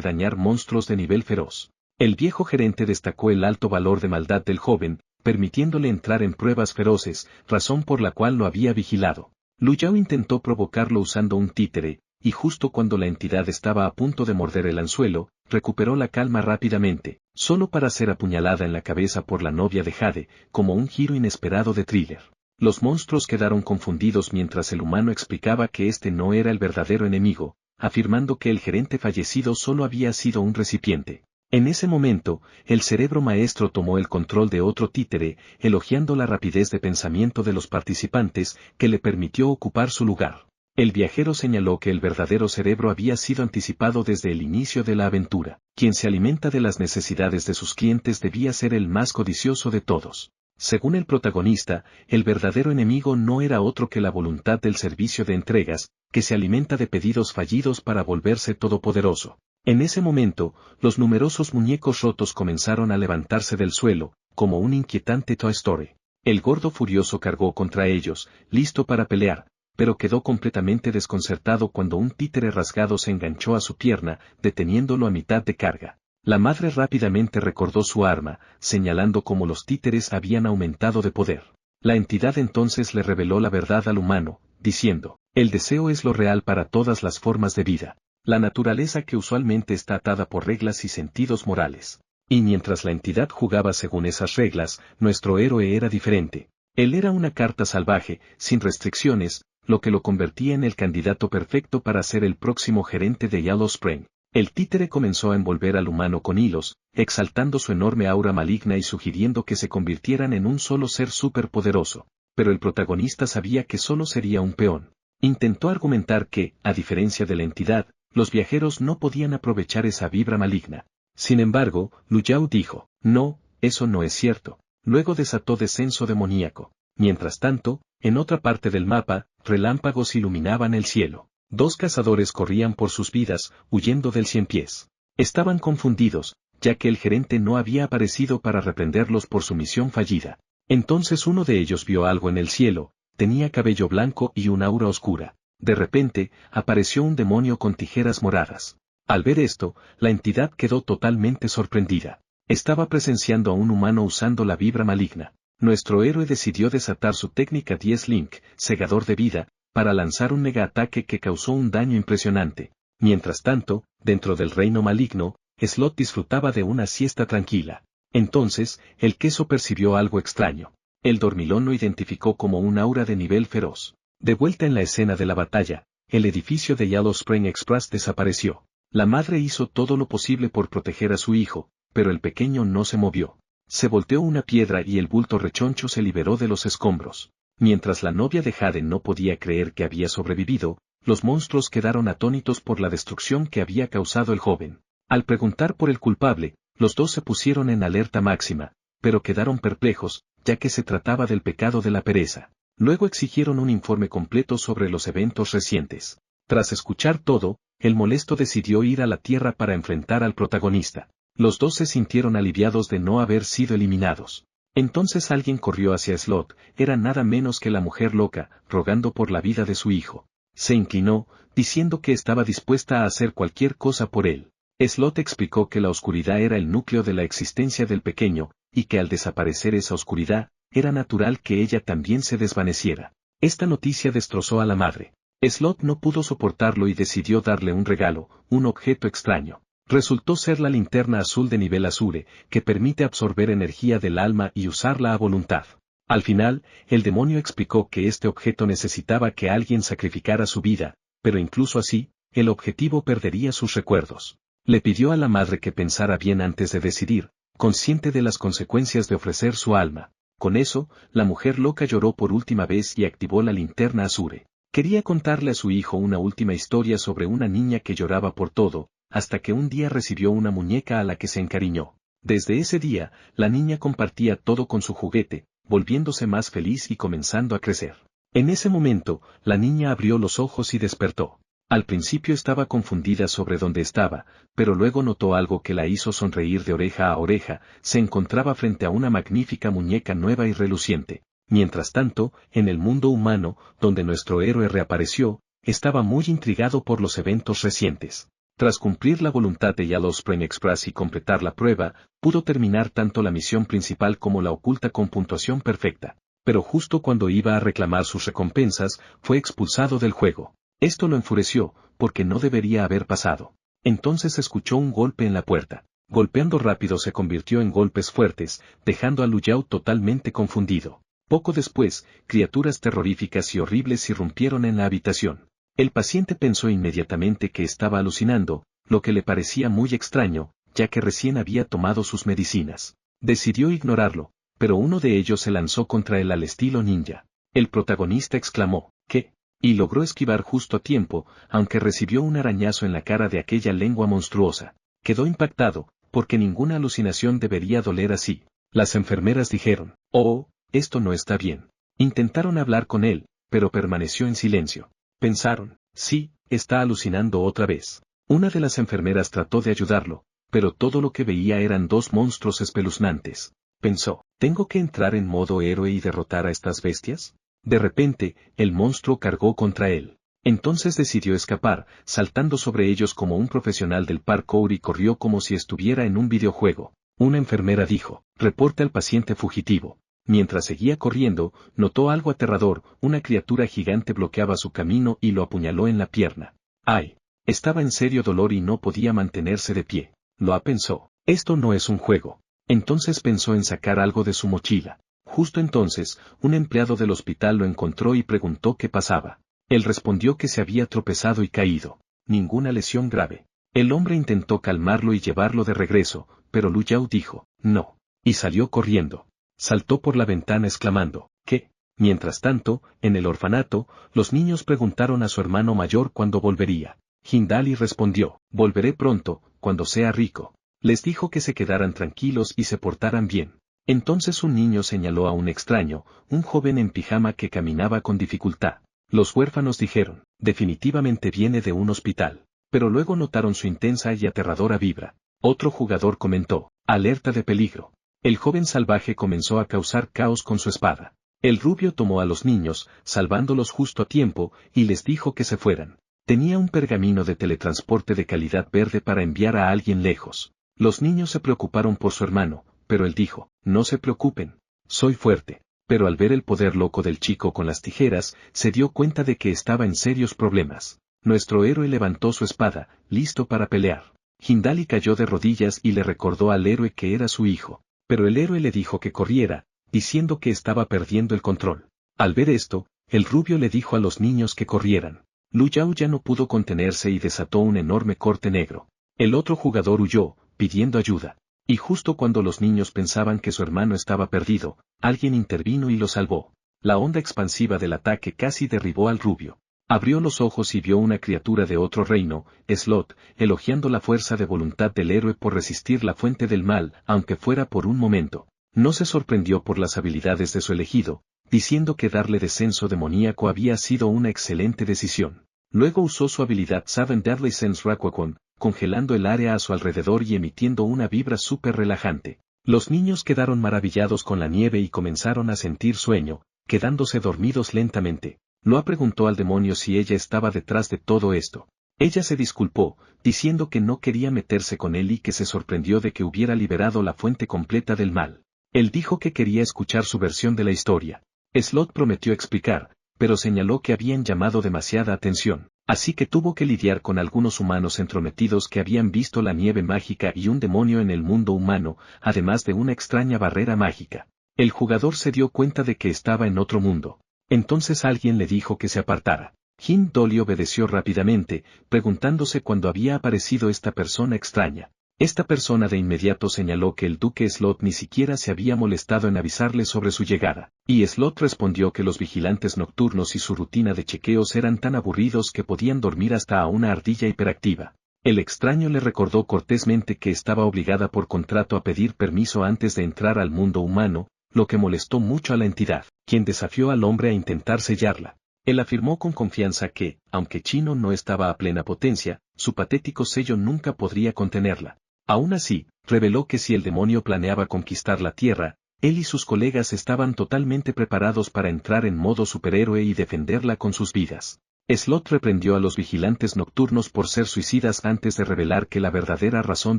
dañar monstruos de nivel feroz. El viejo gerente destacó el alto valor de maldad del joven, permitiéndole entrar en pruebas feroces, razón por la cual lo había vigilado. Lu Yao intentó provocarlo usando un títere, y justo cuando la entidad estaba a punto de morder el anzuelo, recuperó la calma rápidamente, solo para ser apuñalada en la cabeza por la novia de Jade, como un giro inesperado de thriller. Los monstruos quedaron confundidos mientras el humano explicaba que este no era el verdadero enemigo, afirmando que el gerente fallecido solo había sido un recipiente. En ese momento, el cerebro maestro tomó el control de otro títere, elogiando la rapidez de pensamiento de los participantes, que le permitió ocupar su lugar. El viajero señaló que el verdadero cerebro había sido anticipado desde el inicio de la aventura. Quien se alimenta de las necesidades de sus clientes debía ser el más codicioso de todos. Según el protagonista, el verdadero enemigo no era otro que la voluntad del servicio de entregas, que se alimenta de pedidos fallidos para volverse todopoderoso. En ese momento, los numerosos muñecos rotos comenzaron a levantarse del suelo, como un inquietante Toy Story. El gordo furioso cargó contra ellos, listo para pelear, pero quedó completamente desconcertado cuando un títere rasgado se enganchó a su pierna, deteniéndolo a mitad de carga. La madre rápidamente recordó su arma, señalando cómo los títeres habían aumentado de poder. La entidad entonces le reveló la verdad al humano, diciendo, el deseo es lo real para todas las formas de vida. La naturaleza que usualmente está atada por reglas y sentidos morales. Y mientras la entidad jugaba según esas reglas, nuestro héroe era diferente. Él era una carta salvaje, sin restricciones, lo que lo convertía en el candidato perfecto para ser el próximo gerente de Yellow Spring. El títere comenzó a envolver al humano con hilos, exaltando su enorme aura maligna y sugiriendo que se convirtieran en un solo ser superpoderoso. Pero el protagonista sabía que solo sería un peón. Intentó argumentar que, a diferencia de la entidad, los viajeros no podían aprovechar esa vibra maligna. Sin embargo, Lu Yao dijo, no, eso no es cierto. Luego desató descenso demoníaco. Mientras tanto, en otra parte del mapa, relámpagos iluminaban el cielo. Dos cazadores corrían por sus vidas, huyendo del Cien Pies. Estaban confundidos, ya que el gerente no había aparecido para reprenderlos por su misión fallida. Entonces uno de ellos vio algo en el cielo, tenía cabello blanco y un aura oscura. De repente, apareció un demonio con tijeras moradas. Al ver esto, la entidad quedó totalmente sorprendida. Estaba presenciando a un humano usando la vibra maligna. Nuestro héroe decidió desatar su técnica 10 Link, segador de vida, para lanzar un mega ataque que causó un daño impresionante. Mientras tanto, dentro del reino maligno, Slot disfrutaba de una siesta tranquila. Entonces, el queso percibió algo extraño. El dormilón lo identificó como un aura de nivel feroz. De vuelta en la escena de la batalla, el edificio de Yellow Spring Express desapareció. La madre hizo todo lo posible por proteger a su hijo, pero el pequeño no se movió. Se volteó una piedra y el bulto rechoncho se liberó de los escombros. Mientras la novia de Jade no podía creer que había sobrevivido, los monstruos quedaron atónitos por la destrucción que había causado el joven. Al preguntar por el culpable, los dos se pusieron en alerta máxima, pero quedaron perplejos, ya que se trataba del pecado de la pereza. Luego exigieron un informe completo sobre los eventos recientes. Tras escuchar todo, el molesto decidió ir a la Tierra para enfrentar al protagonista. Los dos se sintieron aliviados de no haber sido eliminados. Entonces alguien corrió hacia Slot, era nada menos que la mujer loca, rogando por la vida de su hijo. Se inclinó, diciendo que estaba dispuesta a hacer cualquier cosa por él. Slot explicó que la oscuridad era el núcleo de la existencia del pequeño, y que al desaparecer esa oscuridad, era natural que ella también se desvaneciera. Esta noticia destrozó a la madre. Slot no pudo soportarlo y decidió darle un regalo, un objeto extraño. Resultó ser la linterna azul de nivel Azure, que permite absorber energía del alma y usarla a voluntad. Al final, el demonio explicó que este objeto necesitaba que alguien sacrificara su vida, pero incluso así, el objetivo perdería sus recuerdos. Le pidió a la madre que pensara bien antes de decidir, consciente de las consecuencias de ofrecer su alma. Con eso, la mujer loca lloró por última vez y activó la linterna Azure. Quería contarle a su hijo una última historia sobre una niña que lloraba por todo, hasta que un día recibió una muñeca a la que se encariñó. Desde ese día, la niña compartía todo con su juguete, volviéndose más feliz y comenzando a crecer. En ese momento, la niña abrió los ojos y despertó. Al principio estaba confundida sobre dónde estaba, pero luego notó algo que la hizo sonreír de oreja a oreja, se encontraba frente a una magnífica muñeca nueva y reluciente. Mientras tanto, en el mundo humano, donde nuestro héroe reapareció, estaba muy intrigado por los eventos recientes. Tras cumplir la voluntad de Yellow Spring Express y completar la prueba, pudo terminar tanto la misión principal como la oculta con puntuación perfecta. pero justo cuando iba a reclamar sus recompensas, fue expulsado del juego. Esto lo enfureció, porque no debería haber pasado. Entonces escuchó un golpe en la puerta. Golpeando rápido se convirtió en golpes fuertes, dejando a Lu Yao totalmente confundido. Poco después, criaturas terroríficas y horribles irrumpieron en la habitación. El paciente pensó inmediatamente que estaba alucinando, lo que le parecía muy extraño, ya que recién había tomado sus medicinas. Decidió ignorarlo, pero uno de ellos se lanzó contra él al estilo ninja. El protagonista exclamó, ¿qué? Y logró esquivar justo a tiempo, aunque recibió un arañazo en la cara de aquella lengua monstruosa. Quedó impactado, porque ninguna alucinación debería doler así. Las enfermeras dijeron, oh, esto no está bien. Intentaron hablar con él, pero permaneció en silencio. Pensaron, sí, está alucinando otra vez. Una de las enfermeras trató de ayudarlo, pero todo lo que veía eran dos monstruos espeluznantes. Pensó, ¿tengo que entrar en modo héroe y derrotar a estas bestias? De repente, el monstruo cargó contra él. Entonces decidió escapar, saltando sobre ellos como un profesional del parkour y corrió como si estuviera en un videojuego. Una enfermera dijo, reporte al paciente fugitivo. Mientras seguía corriendo, notó algo aterrador, una criatura gigante bloqueaba su camino y lo apuñaló en la pierna. ¡Ay! Estaba en serio dolor y no podía mantenerse de pie. Loa pensó, esto no es un juego. Entonces pensó en sacar algo de su mochila. Justo entonces, un empleado del hospital lo encontró y preguntó qué pasaba. Él respondió que se había tropezado y caído. Ninguna lesión grave. El hombre intentó calmarlo y llevarlo de regreso, pero Lu Yao dijo, no. Y salió corriendo. Saltó por la ventana exclamando, ¿qué? Mientras tanto, en el orfanato, los niños preguntaron a su hermano mayor cuándo volvería. Hindali respondió, volveré pronto, cuando sea rico. Les dijo que se quedaran tranquilos y se portaran bien. Entonces un niño señaló a un extraño, un joven en pijama que caminaba con dificultad. Los huérfanos dijeron, definitivamente viene de un hospital. Pero luego notaron su intensa y aterradora vibra. Otro jugador comentó, alerta de peligro. El joven salvaje comenzó a causar caos con su espada. El rubio tomó a los niños, salvándolos justo a tiempo, y les dijo que se fueran. Tenía un pergamino de teletransporte de calidad verde para enviar a alguien lejos. Los niños se preocuparon por su hermano, pero él dijo, no se preocupen, soy fuerte. Pero al ver el poder loco del chico con las tijeras, se dio cuenta de que estaba en serios problemas. Nuestro héroe levantó su espada, listo para pelear. Hindali cayó de rodillas y le recordó al héroe que era su hijo. Pero el héroe le dijo que corriera, diciendo que estaba perdiendo el control. Al ver esto, el rubio le dijo a los niños que corrieran. Lu Yao ya no pudo contenerse y desató un enorme corte negro. El otro jugador huyó, pidiendo ayuda. Y justo cuando los niños pensaban que su hermano estaba perdido, alguien intervino y lo salvó. La onda expansiva del ataque casi derribó al rubio. Abrió los ojos y vio una criatura de otro reino, Slot, elogiando la fuerza de voluntad del héroe por resistir la fuente del mal, aunque fuera por un momento. No se sorprendió por las habilidades de su elegido, diciendo que darle descenso demoníaco había sido una excelente decisión. Luego usó su habilidad Seven Deadly Sense Rakuakon, congelando el área a su alrededor y emitiendo una vibra súper relajante. Los niños quedaron maravillados con la nieve y comenzaron a sentir sueño, quedándose dormidos lentamente. Loa preguntó al demonio si ella estaba detrás de todo esto. Ella se disculpó, diciendo que no quería meterse con él y que se sorprendió de que hubiera liberado la fuente completa del mal. Él dijo que quería escuchar su versión de la historia. Slot prometió explicar, pero señaló que habían llamado demasiada atención, así que tuvo que lidiar con algunos humanos entrometidos que habían visto la nieve mágica y un demonio en el mundo humano, además de una extraña barrera mágica. El jugador se dio cuenta de que estaba en otro mundo. Entonces alguien le dijo que se apartara. Hindali obedeció rápidamente, preguntándose cuándo había aparecido esta persona extraña. Esta persona de inmediato señaló que el duque Slot ni siquiera se había molestado en avisarle sobre su llegada, y Slot respondió que los vigilantes nocturnos y su rutina de chequeos eran tan aburridos que podían dormir hasta a una ardilla hiperactiva. El extraño le recordó cortésmente que estaba obligada por contrato a pedir permiso antes de entrar al mundo humano, lo que molestó mucho a la entidad, quien desafió al hombre a intentar sellarla. Él afirmó con confianza que, aunque Chino no estaba a plena potencia, su patético sello nunca podría contenerla. Aún así, reveló que si el demonio planeaba conquistar la Tierra, él y sus colegas estaban totalmente preparados para entrar en modo superhéroe y defenderla con sus vidas. Slot reprendió a los vigilantes nocturnos por ser suicidas antes de revelar que la verdadera razón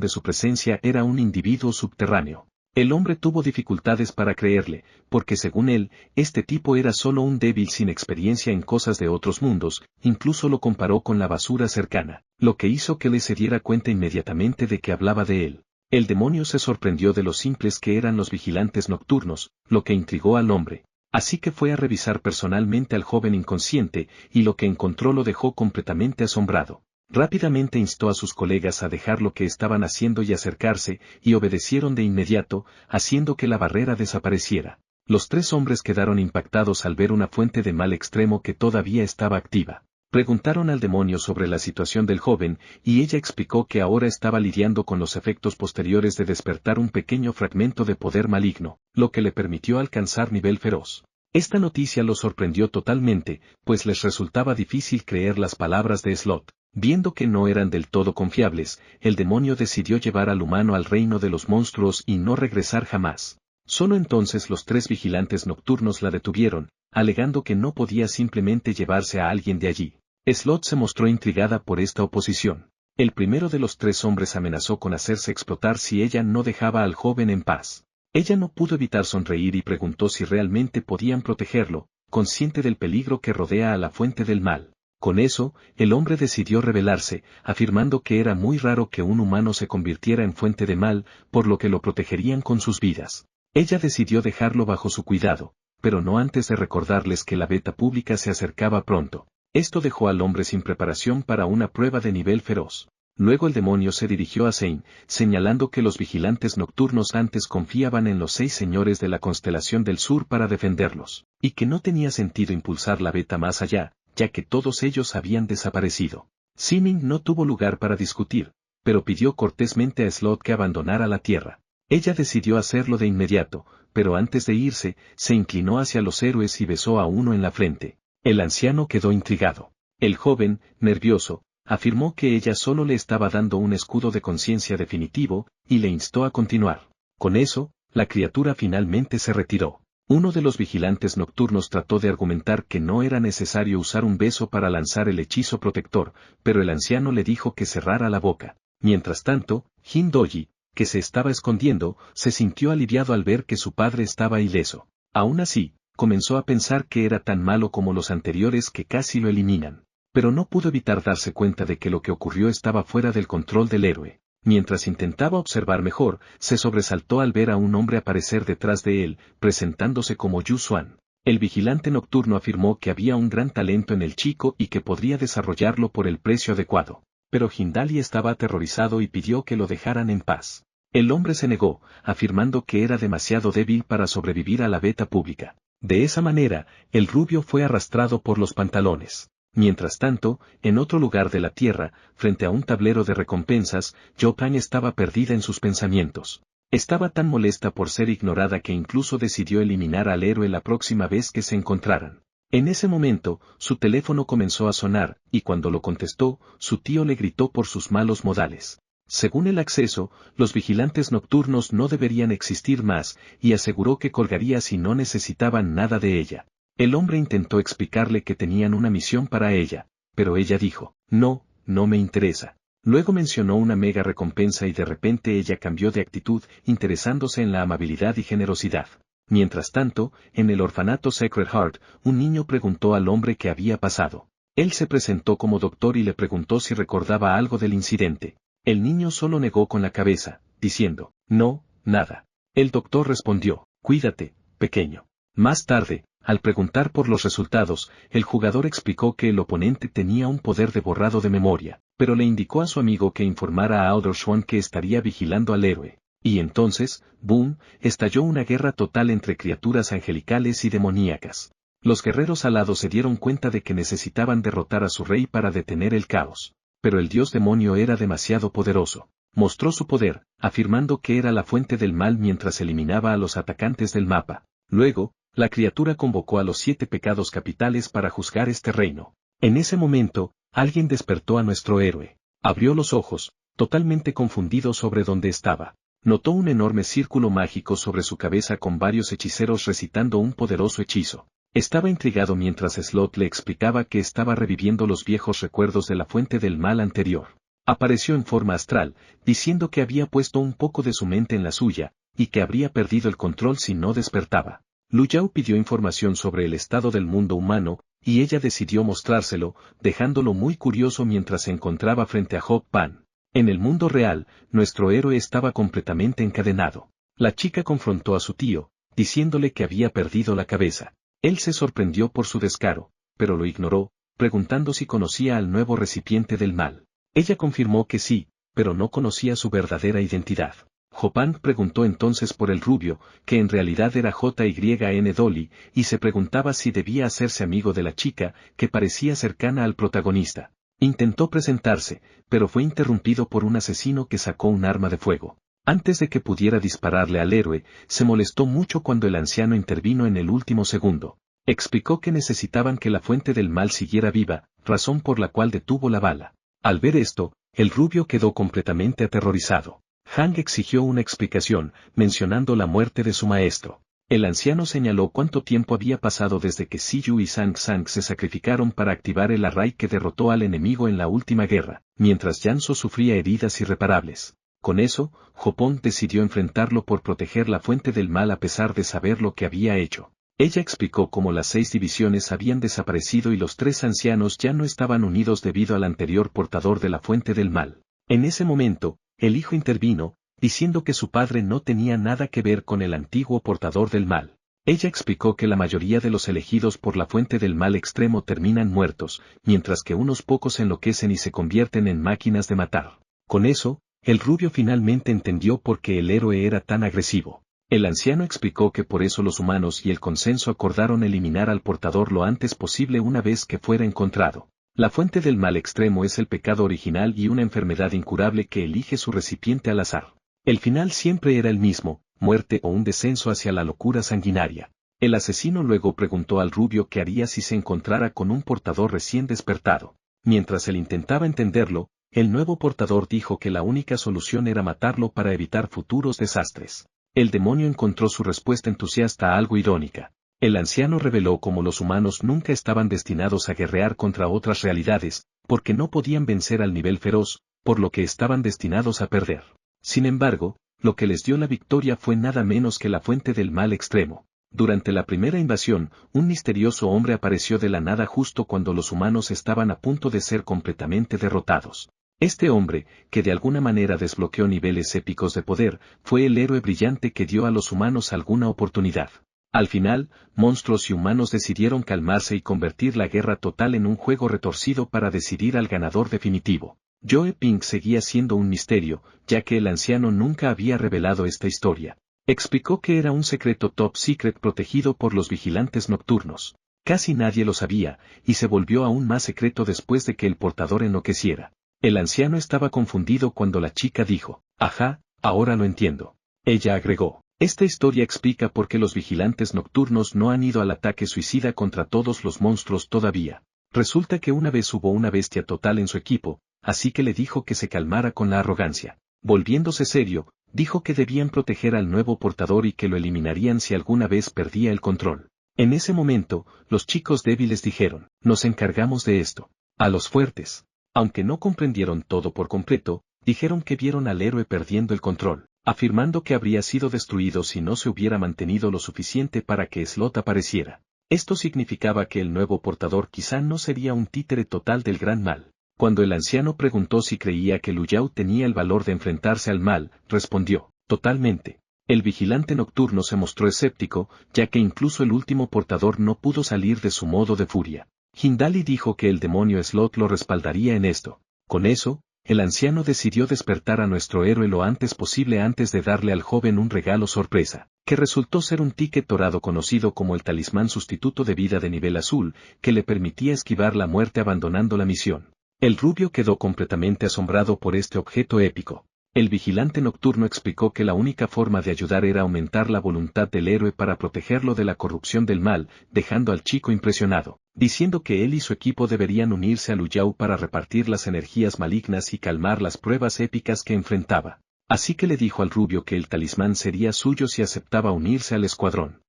de su presencia era un individuo subterráneo. El hombre tuvo dificultades para creerle, porque según él, este tipo era solo un débil sin experiencia en cosas de otros mundos, incluso lo comparó con la basura cercana, lo que hizo que le se diera cuenta inmediatamente de que hablaba de él. El demonio se sorprendió de lo simples que eran los vigilantes nocturnos, lo que intrigó al hombre. Así que fue a revisar personalmente al joven inconsciente, y lo que encontró lo dejó completamente asombrado. Rápidamente instó a sus colegas a dejar lo que estaban haciendo y acercarse, y obedecieron de inmediato, haciendo que la barrera desapareciera. Los tres hombres quedaron impactados al ver una fuente de mal extremo que todavía estaba activa. Preguntaron al demonio sobre la situación del joven, y ella explicó que ahora estaba lidiando con los efectos posteriores de despertar un pequeño fragmento de poder maligno, lo que le permitió alcanzar nivel feroz. Esta noticia los sorprendió totalmente, pues les resultaba difícil creer las palabras de Slot. Viendo que no eran del todo confiables, el demonio decidió llevar al humano al reino de los monstruos y no regresar jamás. Solo entonces los tres vigilantes nocturnos la detuvieron, alegando que no podía simplemente llevarse a alguien de allí. Slot se mostró intrigada por esta oposición. El primero de los tres hombres amenazó con hacerse explotar si ella no dejaba al joven en paz. Ella no pudo evitar sonreír y preguntó si realmente podían protegerlo, consciente del peligro que rodea a la fuente del mal. Con eso, el hombre decidió rebelarse, afirmando que era muy raro que un humano se convirtiera en fuente de mal, por lo que lo protegerían con sus vidas. Ella decidió dejarlo bajo su cuidado, pero no antes de recordarles que la beta pública se acercaba pronto. Esto dejó al hombre sin preparación para una prueba de nivel feroz. Luego el demonio se dirigió a Zane, señalando que los vigilantes nocturnos antes confiaban en los 6 señores de la constelación del sur para defenderlos, y que no tenía sentido impulsar la beta más allá, ya que todos ellos habían desaparecido. Simming no tuvo lugar para discutir, pero pidió cortésmente a Slot que abandonara la Tierra. Ella decidió hacerlo de inmediato, pero antes de irse, se inclinó hacia los héroes y besó a uno en la frente. El anciano quedó intrigado. El joven, nervioso, afirmó que ella solo le estaba dando un escudo de conciencia definitivo, y le instó a continuar. Con eso, la criatura finalmente se retiró. Uno de los vigilantes nocturnos trató de argumentar que no era necesario usar un beso para lanzar el hechizo protector, pero el anciano le dijo que cerrara la boca. Mientras tanto, Hindoji, que se estaba escondiendo, se sintió aliviado al ver que su padre estaba ileso. Aún así, comenzó a pensar que era tan malo como los anteriores que casi lo eliminan. Pero no pudo evitar darse cuenta de que lo que ocurrió estaba fuera del control del héroe. Mientras intentaba observar mejor, se sobresaltó al ver a un hombre aparecer detrás de él, presentándose como Yu Xuan. El vigilante nocturno afirmó que había un gran talento en el chico y que podría desarrollarlo por el precio adecuado. Pero Hindali estaba aterrorizado y pidió que lo dejaran en paz. El hombre se negó, afirmando que era demasiado débil para sobrevivir a la beta pública. De esa manera, el rubio fue arrastrado por los pantalones. Mientras tanto, en otro lugar de la Tierra, frente a un tablero de recompensas, Yopan estaba perdida en sus pensamientos. Estaba tan molesta por ser ignorada que incluso decidió eliminar al héroe la próxima vez que se encontraran. En ese momento, su teléfono comenzó a sonar, y cuando lo contestó, su tío le gritó por sus malos modales. Según el acceso, los vigilantes nocturnos no deberían existir más, y aseguró que colgaría si no necesitaban nada de ella. El hombre intentó explicarle que tenían una misión para ella, pero ella dijo, no, no me interesa. Luego mencionó una mega recompensa y de repente ella cambió de actitud, interesándose en la amabilidad y generosidad. Mientras tanto, en el orfanato Sacred Heart, un niño preguntó al hombre qué había pasado. Él se presentó como doctor y le preguntó si recordaba algo del incidente. El niño solo negó con la cabeza, diciendo, no, nada. El doctor respondió, cuídate, pequeño. Más tarde, al preguntar por los resultados, el jugador explicó que el oponente tenía un poder de borrado de memoria, pero le indicó a su amigo que informara a Alderswan que estaría vigilando al héroe. Y entonces, boom, estalló una guerra total entre criaturas angelicales y demoníacas. Los guerreros alados se dieron cuenta de que necesitaban derrotar a su rey para detener el caos. Pero el dios demonio era demasiado poderoso. Mostró su poder, afirmando que era la fuente del mal mientras eliminaba a los atacantes del mapa. Luego, la criatura convocó a los 7 pecados capitales para juzgar este reino. En ese momento, alguien despertó a nuestro héroe. Abrió los ojos, totalmente confundido sobre dónde estaba. Notó un enorme círculo mágico sobre su cabeza con varios hechiceros recitando un poderoso hechizo. Estaba intrigado mientras Slot le explicaba que estaba reviviendo los viejos recuerdos de la fuente del mal anterior. Apareció en forma astral, diciendo que había puesto un poco de su mente en la suya, y que habría perdido el control si no despertaba. Lu Yao pidió información sobre el estado del mundo humano, y ella decidió mostrárselo, dejándolo muy curioso mientras se encontraba frente a Hop Pan. En el mundo real, nuestro héroe estaba completamente encadenado. La chica confrontó a su tío, diciéndole que había perdido la cabeza. Él se sorprendió por su descaro, pero lo ignoró, preguntando si conocía al nuevo recipiente del mal. Ella confirmó que sí, pero no conocía su verdadera identidad. Hopang preguntó entonces por el rubio, que en realidad era Jyn Dolly, y se preguntaba si debía hacerse amigo de la chica, que parecía cercana al protagonista. Intentó presentarse, pero fue interrumpido por un asesino que sacó un arma de fuego. Antes de que pudiera dispararle al héroe, se molestó mucho cuando el anciano intervino en el último segundo. Explicó que necesitaban que la fuente del mal siguiera viva, razón por la cual detuvo la bala. Al ver esto, el rubio quedó completamente aterrorizado. Hang exigió una explicación, mencionando la muerte de su maestro. El anciano señaló cuánto tiempo había pasado desde que Siyu y Sang Sang se sacrificaron para activar el array que derrotó al enemigo en la última guerra, mientras Janso sufría heridas irreparables. Con eso, Hopong decidió enfrentarlo por proteger la fuente del mal a pesar de saber lo que había hecho. Ella explicó cómo las 6 divisiones habían desaparecido y los 3 ancianos ya no estaban unidos debido al anterior portador de la fuente del mal. En ese momento, el hijo intervino, diciendo que su padre no tenía nada que ver con el antiguo portador del mal. Ella explicó que la mayoría de los elegidos por la fuente del mal extremo terminan muertos, mientras que unos pocos enloquecen y se convierten en máquinas de matar. Con eso, el rubio finalmente entendió por qué el héroe era tan agresivo. El anciano explicó que por eso los humanos y el consenso acordaron eliminar al portador lo antes posible una vez que fuera encontrado. La fuente del mal extremo es el pecado original y una enfermedad incurable que elige su recipiente al azar. El final siempre era el mismo, muerte o un descenso hacia la locura sanguinaria. El asesino luego preguntó al rubio qué haría si se encontrara con un portador recién despertado. Mientras él intentaba entenderlo, el nuevo portador dijo que la única solución era matarlo para evitar futuros desastres. El demonio encontró su respuesta entusiasta algo irónica. El anciano reveló cómo los humanos nunca estaban destinados a guerrear contra otras realidades, porque no podían vencer al nivel feroz, por lo que estaban destinados a perder. Sin embargo, lo que les dio la victoria fue nada menos que la fuente del mal extremo. Durante la primera invasión, un misterioso hombre apareció de la nada justo cuando los humanos estaban a punto de ser completamente derrotados. Este hombre, que de alguna manera desbloqueó niveles épicos de poder, fue el héroe brillante que dio a los humanos alguna oportunidad. Al final, monstruos y humanos decidieron calmarse y convertir la guerra total en un juego retorcido para decidir al ganador definitivo. Joe Pink seguía siendo un misterio, ya que el anciano nunca había revelado esta historia. Explicó que era un secreto top secret protegido por los vigilantes nocturnos. Casi nadie lo sabía, y se volvió aún más secreto después de que el portador enloqueciera. El anciano estaba confundido cuando la chica dijo, «Ajá, ahora lo entiendo». Ella agregó, «Esta historia explica por qué los vigilantes nocturnos no han ido al ataque suicida contra todos los monstruos todavía. Resulta que una vez hubo una bestia total en su equipo, así que le dijo que se calmara con la arrogancia. Volviéndose serio, dijo que debían proteger al nuevo portador y que lo eliminarían si alguna vez perdía el control. En ese momento, los chicos débiles dijeron, «Nos encargamos de esto». A los fuertes, aunque no comprendieron todo por completo, dijeron que vieron al héroe perdiendo el control, afirmando que habría sido destruido si no se hubiera mantenido lo suficiente para que Slot apareciera. Esto significaba que el nuevo portador quizá no sería un títere total del gran mal. Cuando el anciano preguntó si creía que Lu Yao tenía el valor de enfrentarse al mal, respondió, «Totalmente». El vigilante nocturno se mostró escéptico, ya que incluso el último portador no pudo salir de su modo de furia. Hindali dijo que el demonio Slot lo respaldaría en esto. Con eso, el anciano decidió despertar a nuestro héroe lo antes posible antes de darle al joven un regalo sorpresa, que resultó ser un ticket dorado conocido como el talismán sustituto de vida de nivel azul, que le permitía esquivar la muerte abandonando la misión. El rubio quedó completamente asombrado por este objeto épico. El vigilante nocturno explicó que la única forma de ayudar era aumentar la voluntad del héroe para protegerlo de la corrupción del mal, dejando al chico impresionado, diciendo que él y su equipo deberían unirse a Lu Yao para repartir las energías malignas y calmar las pruebas épicas que enfrentaba. Así que le dijo al rubio que el talismán sería suyo si aceptaba unirse al escuadrón.